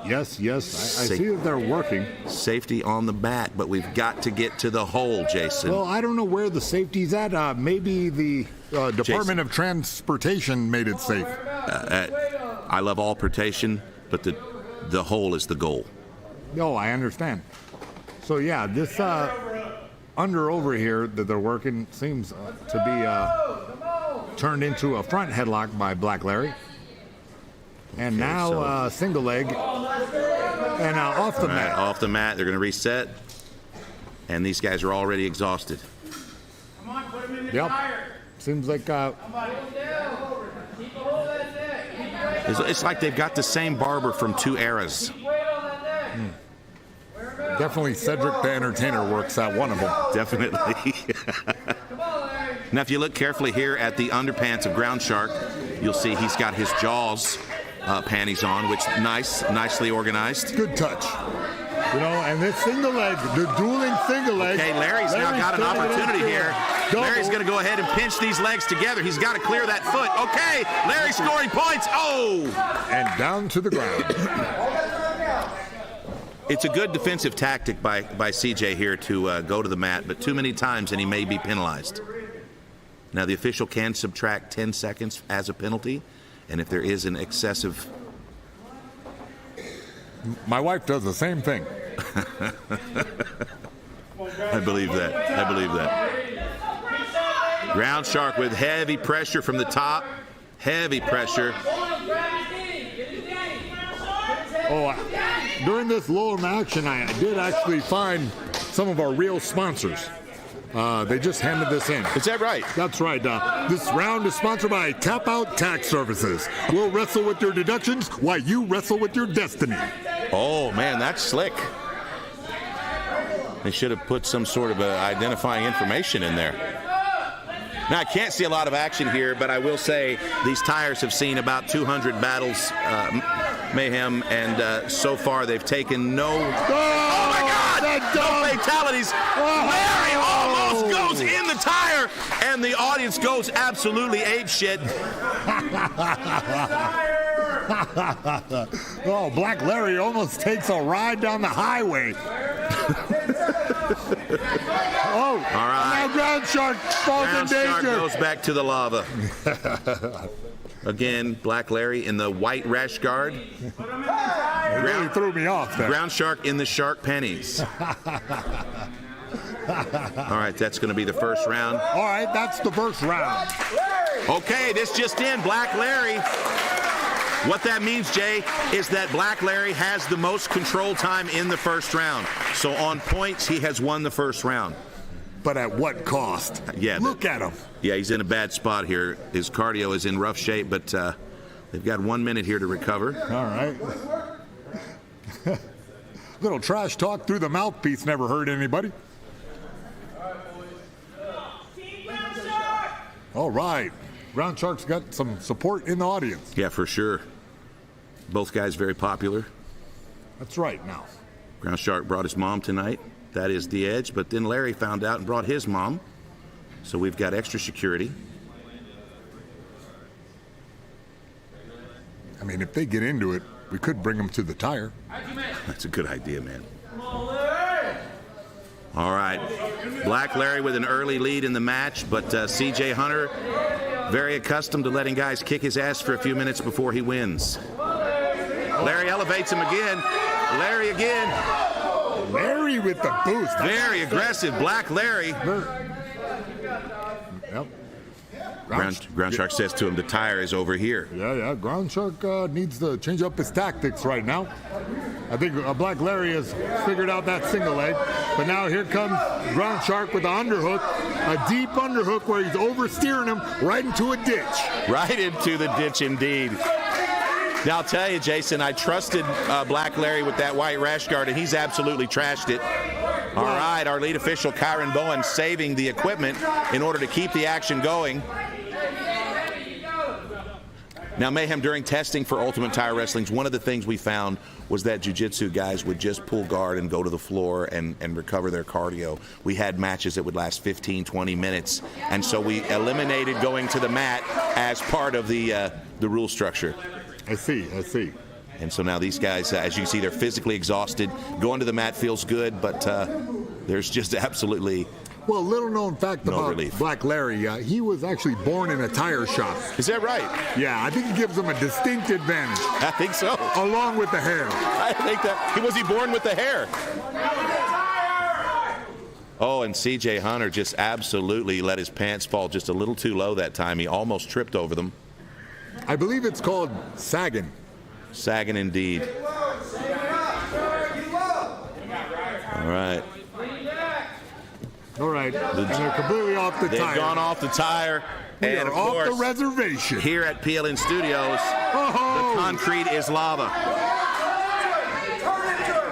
Yes, yes. I see that they're working. Safety on the mat, but we've got to get to the hole, Jason. Well, I don't know where the safety's at. Maybe the Department of Transportation made it safe. I love all portation, but the hole is the goal. No, I understand. So, yeah, this over here that they're working seems to be turned into a front headlock by Black Larry. And okay, now single leg and off the mat. Off the mat. They're going to reset. And these guys are already exhausted. Come on, put him in the yep. tire. Seems like it's like they've got the same barber from 2 eras. Definitely Cedric the Entertainer works at one of them. Definitely. Now, if you look carefully here at the underpants of Ground Shark, you'll see he's got his Jaws panties on, which nicely organized. Good touch. You know, and this single leg, the dueling single leg. Okay, Larry's now got an opportunity here. Larry's going to go ahead and pinch these legs together. He's got to clear that foot. Okay, Larry's scoring points. Oh! And down to the ground. It's a good defensive tactic by CJay here to go to the mat, but too many times and he may be penalized. Now, the official can subtract 10 seconds as a penalty, and if there is an excessive... My wife does the same thing. I believe that. I believe that. Ground Shark with heavy pressure from the top. Heavy pressure. Oh, during this lower action, I did actually find some of our real sponsors. They just handed this in. Is that right? That's right. This round is sponsored by Tap Out Tax Services. We'll wrestle with your deductions while you wrestle with your destiny. Oh, man, that's slick. They should have put some sort of identifying information in there. Now, I can't see a lot of action here, but I will say these tires have seen about 200 battles, mayhem, and so far they've taken no... Oh, my God! No fatalities. Larry almost goes in the tire, and the audience goes absolutely apeshit. Oh, Black Larry almost takes a ride down the highway. Oh, all right. Now Ground Shark falls in danger. Ground Shark goes back to the lava. Again, Black Larry in the white rash guard. It really threw me off there. Ground Shark in the shark pennies. All right, that's going to be the first round. All right, that's the first round. Okay, this just in, Black Larry. What that means, Jay, is that Black Larry has the most control time in the first round. So on points, he has won the first round. But at what cost? Yeah. Look at him. Yeah, he's in a bad spot here. His cardio is in rough shape, but they've got 1 minute here to recover. All right. Little trash talk through the mouthpiece never hurt anybody. All right. Ground Shark's got some support in the audience. Yeah, for sure. Both guys very popular. That's right now. Ground Shark brought his mom tonight. That is the edge. But then Larry found out and brought his mom. So we've got extra security. I mean, if they get into it, we could bring them to the tire. That's a good idea, man. All right. Black Larry with an early lead in the match, but CJay Hunter very accustomed to letting guys kick his ass for a few minutes before he wins. Larry elevates him again. Larry again. Larry with the boost. Very aggressive. Black Larry. Yep. Ground Shark says to him, the tire is over here. Yeah. Ground Shark needs to change up his tactics right now. I think Black Larry has figured out that single leg. But now here comes Ground Shark with the underhook, a deep underhook where he's oversteering him right into a ditch. Right into the ditch, indeed. Now, I'll tell you, Jason, I trusted Black Larry with that white rash guard, and he's absolutely trashed it. All right, our lead official, Kyron Bowen, saving the equipment in order to keep the action going. Now, Mayhem, during testing for Ultimate Tire Wrestling, one of the things we found was that jiu-jitsu guys would just pull guard and go to the floor and recover their cardio. We had matches that would last 15, 20 minutes, and so we eliminated going to the mat as part of the rule structure. I see. And so now these guys, as you can see, they're physically exhausted. Going to the mat feels good, but there's just absolutely Well, little known fact about Black Larry, he was actually born in a tire shop. Is that right? Yeah, I think it gives him a distinct advantage. I think so. Along with the hair. I think that. Was he born with the hair? Oh, and CJ Hunter just absolutely let his pants fall just a little too low that time. He almost tripped over them. I believe it's called sagging. Sagging indeed. All right. All right. And they're completely off the They've tire. They've gone off the tire. We and are of off course, the reservation. Here at PLN Studios, the concrete is lava.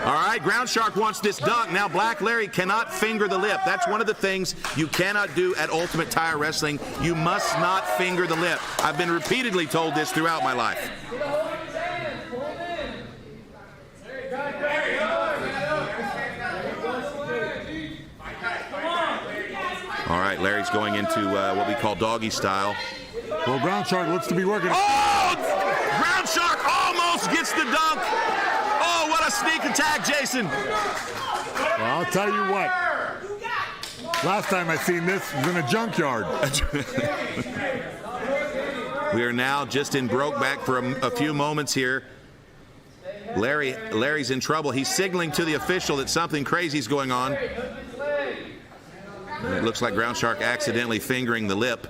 All right, Ground Shark wants this dunk. Now, Black Larry cannot finger the lip. That's one of the things you cannot do at Ultimate Tire Wrestling. You must not finger the lip. I've been repeatedly told this throughout my life. All right, Larry's going into what we call doggy style. Well, Ground Shark looks to be working. Oh! Ground Shark almost gets the dunk. Oh, what a sneak attack, Jason. Well, I'll tell you what. Last time I seen this was in a junkyard. We are now just in Brokeback for a few moments here. Larry's in trouble. He's signaling to the official that something crazy is going on. And it looks like Ground Shark accidentally fingering the lip.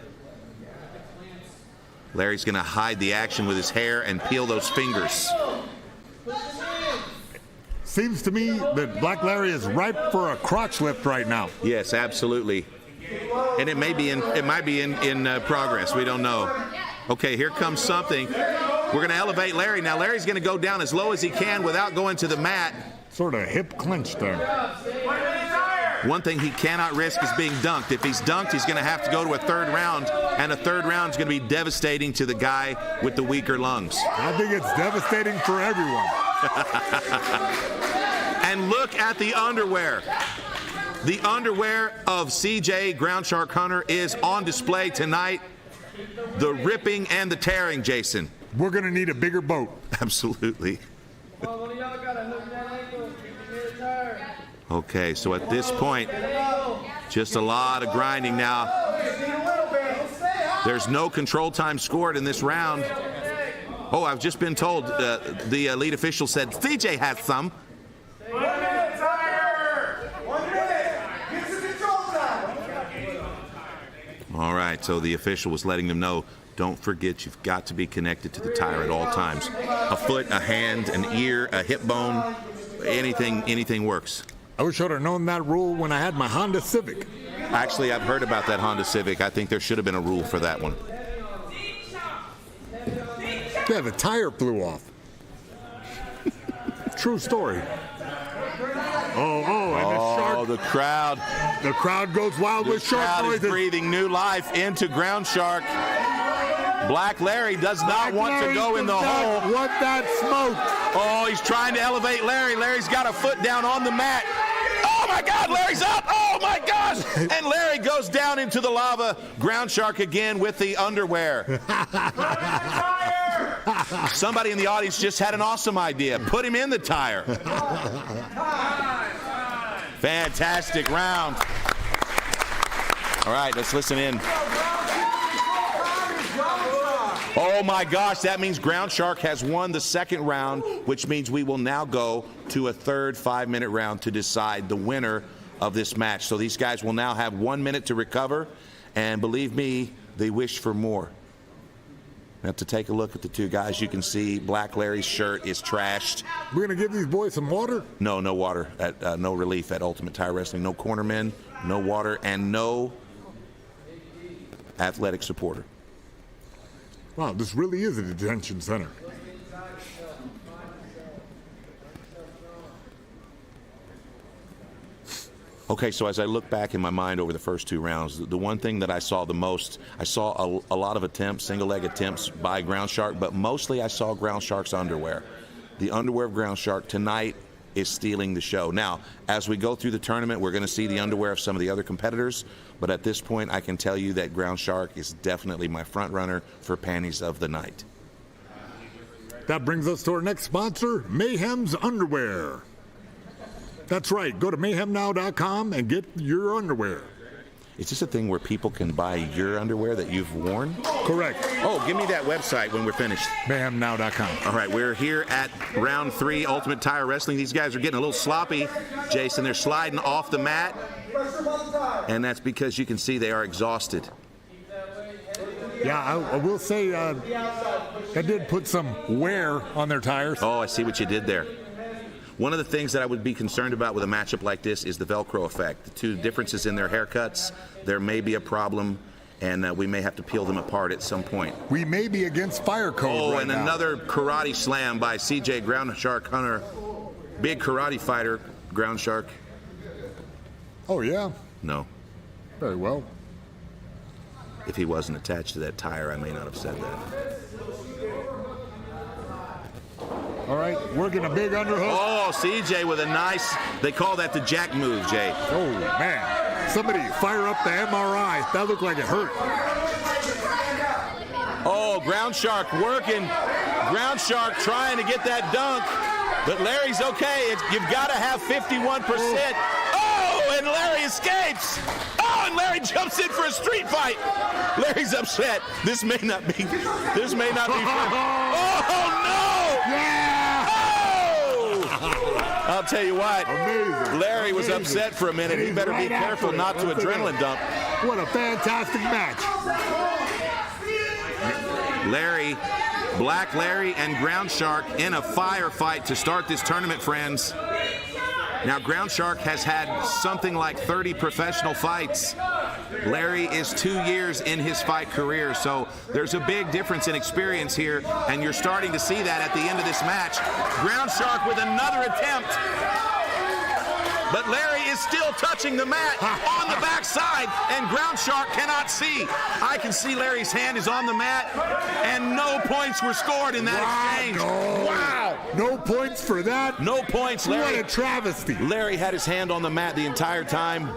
Larry's going to hide the action with his hair and peel those fingers. Seems to me that Black Larry is ripe for a crotch lift right now. Yes, absolutely. And it might be in progress. We don't know. Okay, here comes something. We're going to elevate Larry. Now, Larry's going to go down as low as he can without going to the mat. Sort of hip clench there. One thing he cannot risk is being dunked. If he's dunked, he's going to have to go to a third round, and a third round is going to be devastating to the guy with the weaker lungs. I think it's devastating for everyone. And look at the underwear. The underwear of CJay Ground Shark Hunter is on display tonight. The ripping and the tearing, Jason. We're going to need a bigger boat. Absolutely. Okay, so at this point, just a lot of grinding now. There's no control time scored in this round. Oh, I've just been told the lead official said CJay has some. 1 minute, tire! 1 minute! Get some control time! All right, so the official was letting them know, don't forget you've got to be connected to the tire at all times. A foot, a hand, an ear, a hip bone, anything works. I wish I would have known that rule when I had my Honda Civic. Actually, I've heard about that Honda Civic. I think there should have been a rule for that one. Yeah, the tire flew off. True story. And the shark. The crowd. The crowd goes wild with shark noises. The crowd is breathing new life into Ground Shark. Black Larry does not want to go in the hole. Want that smoke. Oh, he's trying to elevate Larry. Larry's got a foot down on the mat. Oh, my God, Larry's up. Oh, my gosh. And Larry goes down into the lava. Ground Shark again with the underwear. Somebody in the audience just had an awesome idea. Put him in the tire. Fantastic round. All right, let's listen in. Oh my gosh, that means Ground Shark has won the second round, which means we will now go to a third 5-minute round to decide the winner of this match. So these guys will now have 1 minute to recover, and believe me, they wish for more. Now, to take a look at the two guys, you can see Black Larry's shirt is trashed. We're going to give these boys some water? No water. No relief at Ultimate Tire Wrestling. No cornermen, no water, and no athletic supporter. Wow, this really is a detention center. Okay, so as I look back in my mind over the first two rounds, the one thing that I saw the most, I saw a lot of attempts, single-leg attempts by Ground Shark, but mostly I saw Ground Shark's underwear. The underwear of Ground Shark tonight is stealing the show. Now, as we go through the tournament, we're going to see the underwear of some of the other competitors, but at this point, I can tell you that Ground Shark is definitely my front runner for panties of the night. That brings us to our next sponsor, Mayhem's Underwear. That's right. Go to mayhemnow.com and get your underwear. Is this a thing where people can buy your underwear that you've worn? Correct. Oh, give me that website when we're finished. Mayhemnow.com. All right, we're here at round 3, Ultimate Tire Wrestling. These guys are getting a little sloppy, Jason. They're sliding off the mat, and that's because you can see they are exhausted. Yeah, I will say that did put some wear on their tires. Oh, I see what you did there. One of the things that I would be concerned about with a matchup like this is the Velcro effect. The two differences in their haircuts, there may be a problem, and we may have to peel them apart at some point. We may be against fire code and another karate slam by CJay Ground Shark Hunter. Big karate fighter, Ground Shark. Oh, yeah? No. Very well. If he wasn't attached to that tire, I may not have said that. All right, working a big underhook. Oh, CJay with a nice, they call that the jack move, Jay. Oh, man. Somebody fire up the MRI. That looked like it hurt. Oh, Ground Shark working. Ground Shark trying to get that dunk. But Larry's okay. You've got to have 51%. Oh, and Larry escapes. Oh, and Larry jumps in for a street fight. Larry's upset. This may not be. Oh, no. Yeah. I'll tell you what, amazing. Larry was upset for a minute. He better be careful not to adrenaline dump. What a fantastic match. Larry, Black Larry and Ground Shark in a firefight to start this tournament, friends. Now, Ground Shark has had something like 30 professional fights. Larry is 2 years in his fight career, so there's a big difference in experience here, and you're starting to see that at the end of this match. Ground Shark with another attempt, but Larry is still touching the mat on the backside, and Ground Shark cannot see. I can see Larry's hand is on the mat, and no points were scored in that exchange. No. Wow! No points for that? No points, Larry. What a travesty. Larry had his hand on the mat the entire time.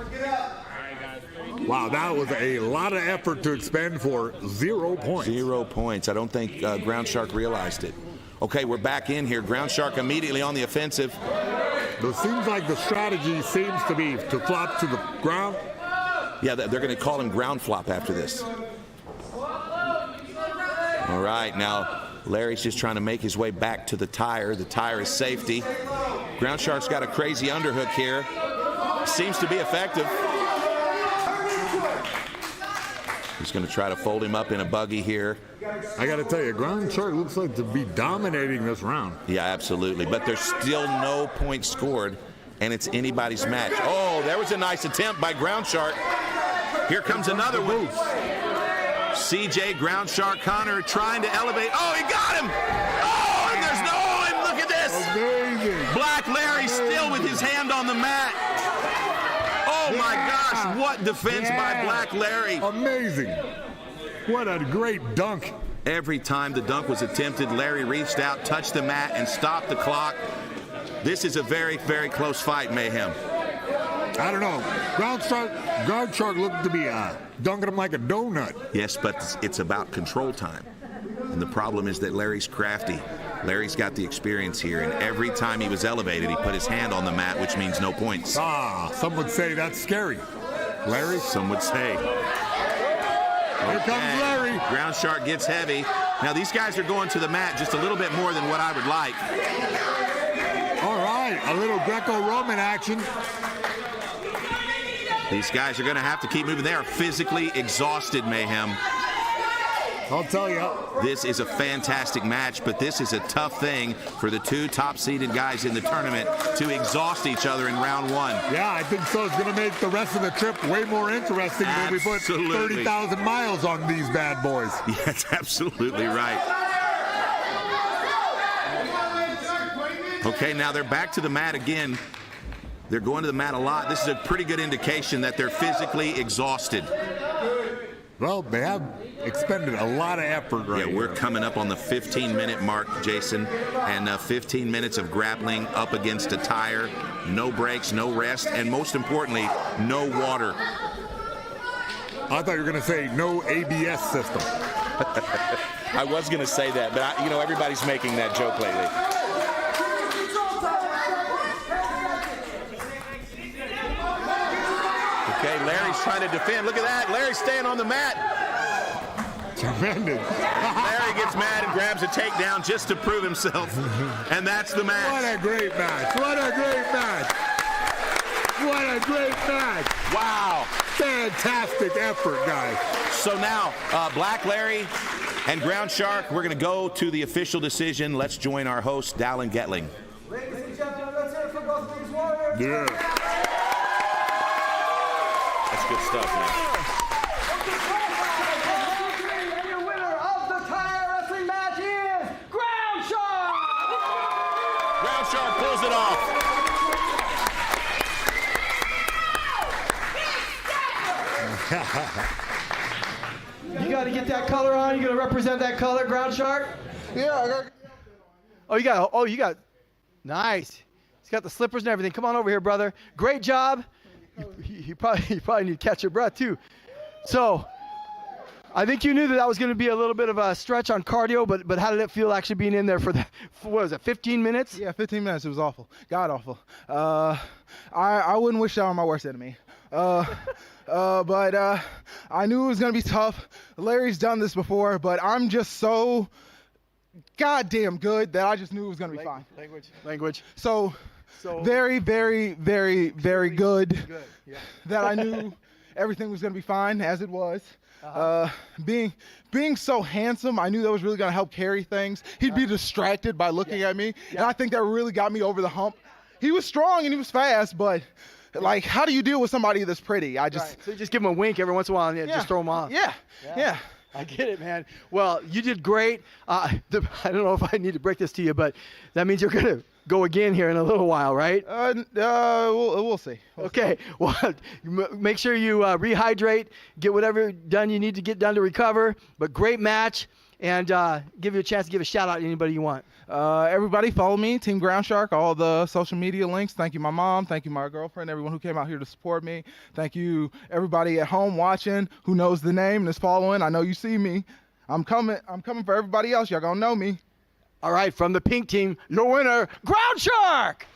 Wow, that was a lot of effort to expend for 0 points. 0 points. I don't think Ground Shark realized it. Okay, we're back in here. Ground Shark immediately on the offensive. It seems like the strategy seems to be to flop to the ground. Yeah, they're going to call him ground flop after this. All right, now Larry's just trying to make his way back to the tire. The tire is safety. Ground Shark's got a crazy underhook here. Seems to be effective. He's going to try to fold him up in a buggy here. I got to tell you, Ground Shark looks like to be dominating this round. Yeah, absolutely. But there's still no points scored, and it's anybody's match. Oh, there was a nice attempt by Ground Shark. Here comes another one. CJay Ground Shark Hunter trying to elevate. Oh, he got him! Oh, and there's no, and look at this! Amazing. Black Larry still with his hand on the mat. Oh my gosh, what defense by Black Larry. Amazing. What a great dunk. Every time the dunk was attempted, Larry reached out, touched the mat, and stopped the clock. This is a very, very close fight, Mayhem. I don't know. Ground Shark looked to be dunking him like a donut. Yes, but it's about control time. And the problem is that Larry's crafty. Larry's got the experience here, and every time he was elevated, he put his hand on the mat, which means no points. Ah, some would say that's scary. Larry? Some would say. Here comes Larry. Ground Shark gets heavy. Now, these guys are going to the mat just a little bit more than what I would like. All right, a little Greco-Roman action. These guys are going to have to keep moving. They are physically exhausted, Mayhem. I'll tell you. This is a fantastic match, but this is a tough thing for the two top-seeded guys in the tournament to exhaust each other in round one. Yeah, I think so. It's going to make the rest of the trip way more interesting when we put 30,000 miles on these bad boys. Yeah, that's absolutely right. Okay, now they're back to the mat again. They're going to the mat a lot. This is a pretty good indication that they're physically exhausted. Well, they have expended a lot of effort right here. We're coming up on the 15-minute mark, Jason, and 15 minutes of grappling up against a tire. No breaks, no rest, and most importantly, no water. I thought you were going to say no ABS system. I was going to say that, but everybody's making that joke lately. Okay, Larry's trying to defend. Look at that. Larry's staying on the mat. Tremendous. Larry gets mad and grabs a takedown just to prove himself. And that's the match. What a great match. What a great match. What a great match. Wow. Fantastic effort, guys. So now, Black Larry and Ground Shark, we're going to go to the official decision. Let's join our host, Dallin Getling. Ladies and gentlemen, let's hear it for both of these warriors. Yeah. That's good stuff, man. And your winner of the tire wrestling match is Ground Shark! Ground Shark pulls it off. You got to get that color on. You going to represent that color, Ground Shark? Yeah, I got. You got. Nice. He's got the slippers and everything. Come on over here, brother. Great job. You probably need to catch your breath too. So, I think you knew that was going to be a little bit of a stretch on cardio, but how did it feel actually being in there for what was it, 15 minutes? Yeah, 15 minutes. It was awful. God awful. I wouldn't wish that on my worst enemy. But I knew it was going to be tough. Larry's done this before, but I'm just so goddamn good that I just knew it was going to be fine. Language. So very, very, very, very good. Yeah. That I knew everything was going to be fine, as it was. Being so handsome, I knew that was really going to help carry things. He'd be distracted by looking at me, and I think that really got me over the hump. He was strong and he was fast, but like, how do you deal with somebody that's pretty? So you just give him a wink every once in a while and just throw him off. Yeah. I get it, man. Well, you did great. I don't know if I need to break this to you, but that means you're going to go again here in a little while, right? We'll see. Okay. Well, make sure you rehydrate, get whatever done you need to get done to recover. But great match, and give you a chance to give a shout out to anybody you want. Everybody follow me, Team Ground Shark, all the social media links. Thank you, my mom. Thank you, my girlfriend, everyone who came out here to support me. Thank you, everybody at home watching who knows the name and is following. I know you see me. I'm coming for everybody else. Y'all gonna know me. All right, from the pink team, your winner, Ground Shark!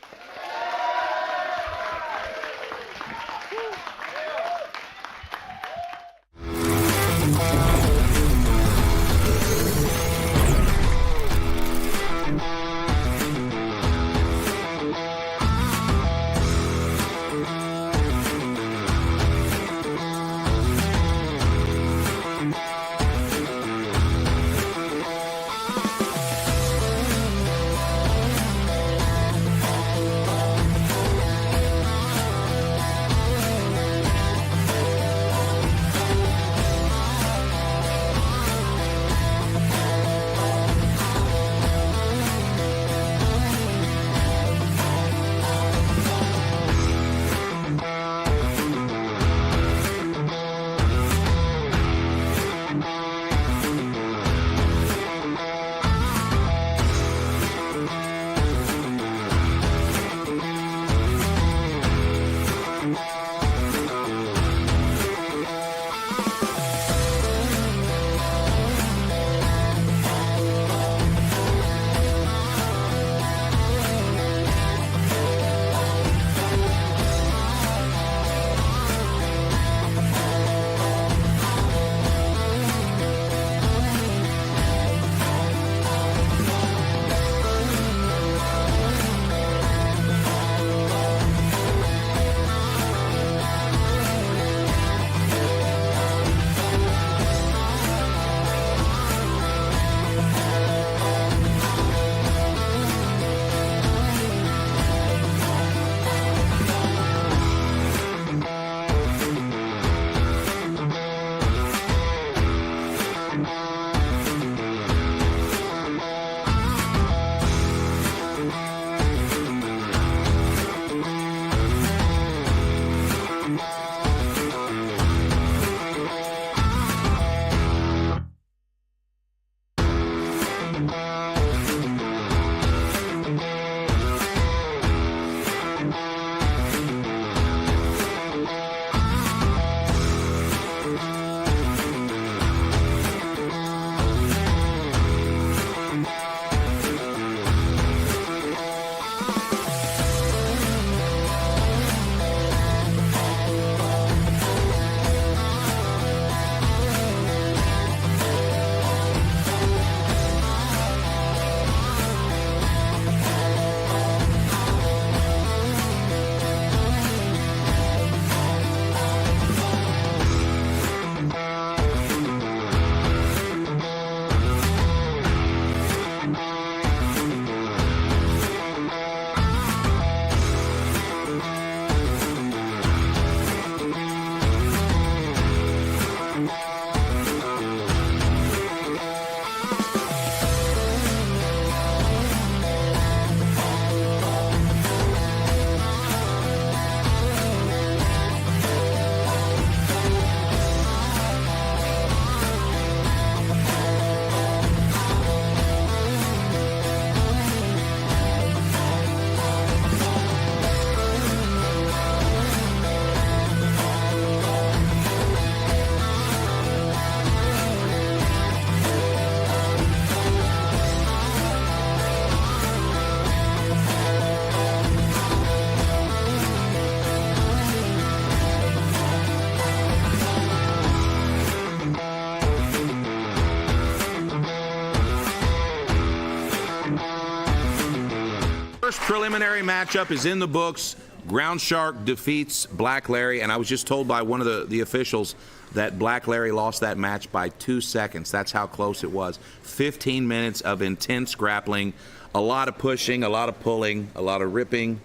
First preliminary matchup is in the books. Ground Shark defeats Black Larry, and I was just told by one of the officials that Black Larry lost that match by 2 seconds. That's how close it was. 15 minutes of intense grappling, a lot of pushing, a lot of pulling, a lot of ripping,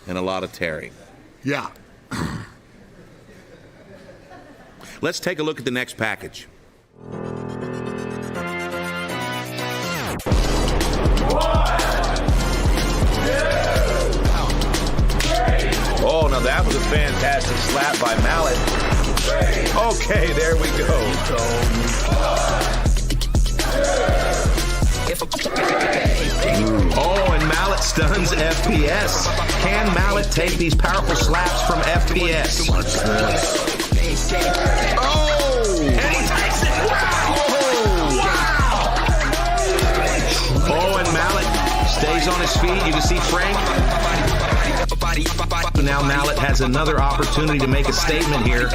and a lot of tearing. Yeah. Let's take a look at the next package. Oh, now that was a fantastic slap by Mallet. Okay, there we go. Oh, and Mallet stuns FPS. Can Mallet take these powerful slaps from FPS? Oh! And he takes it! Wow! Oh, and Mallet stays on his feet. You can see Frank. Now Mallet has another opportunity to make a statement here.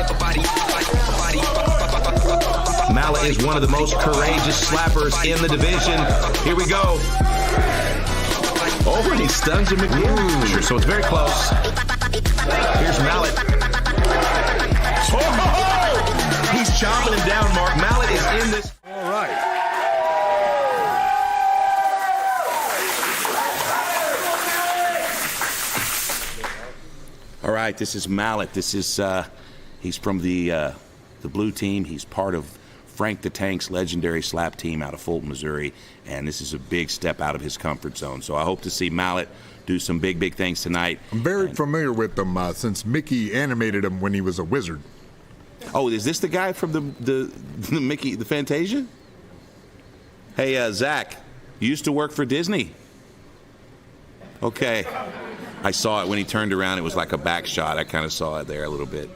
Mallet is one of the most courageous slappers in the division. Here we go. Oh, and he stuns him again. So it's very close. Here's Mallet. Oh, he's chopping him down, Mark. Mallet is in this. All right. All right, this is Mallet. This is he's from the blue team. He's part of Frank the Tank's legendary slap team out of Fulton, Missouri, and this is a big step out of his comfort zone. So I hope to see Mallet do some big things tonight. I'm very familiar with him since Mickey animated him when he was a wizard. Oh, is this the guy from the Mickey, the Fantasia? Hey, Zach, you used to work for Disney? Okay. I saw it when he turned around. It was like a back shot. I kind of saw it there a little bit.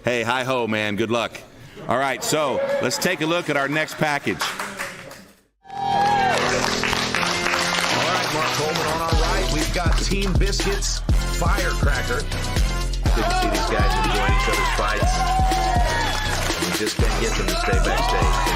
Hey, hi-ho, man. Good luck. All right, so let's take a look at our next package. All right, Mark Coleman on our right. We've got Team Biscuits, Firecracker. Good to see these guys enjoying each other's fights. We just can't get them to stay backstage.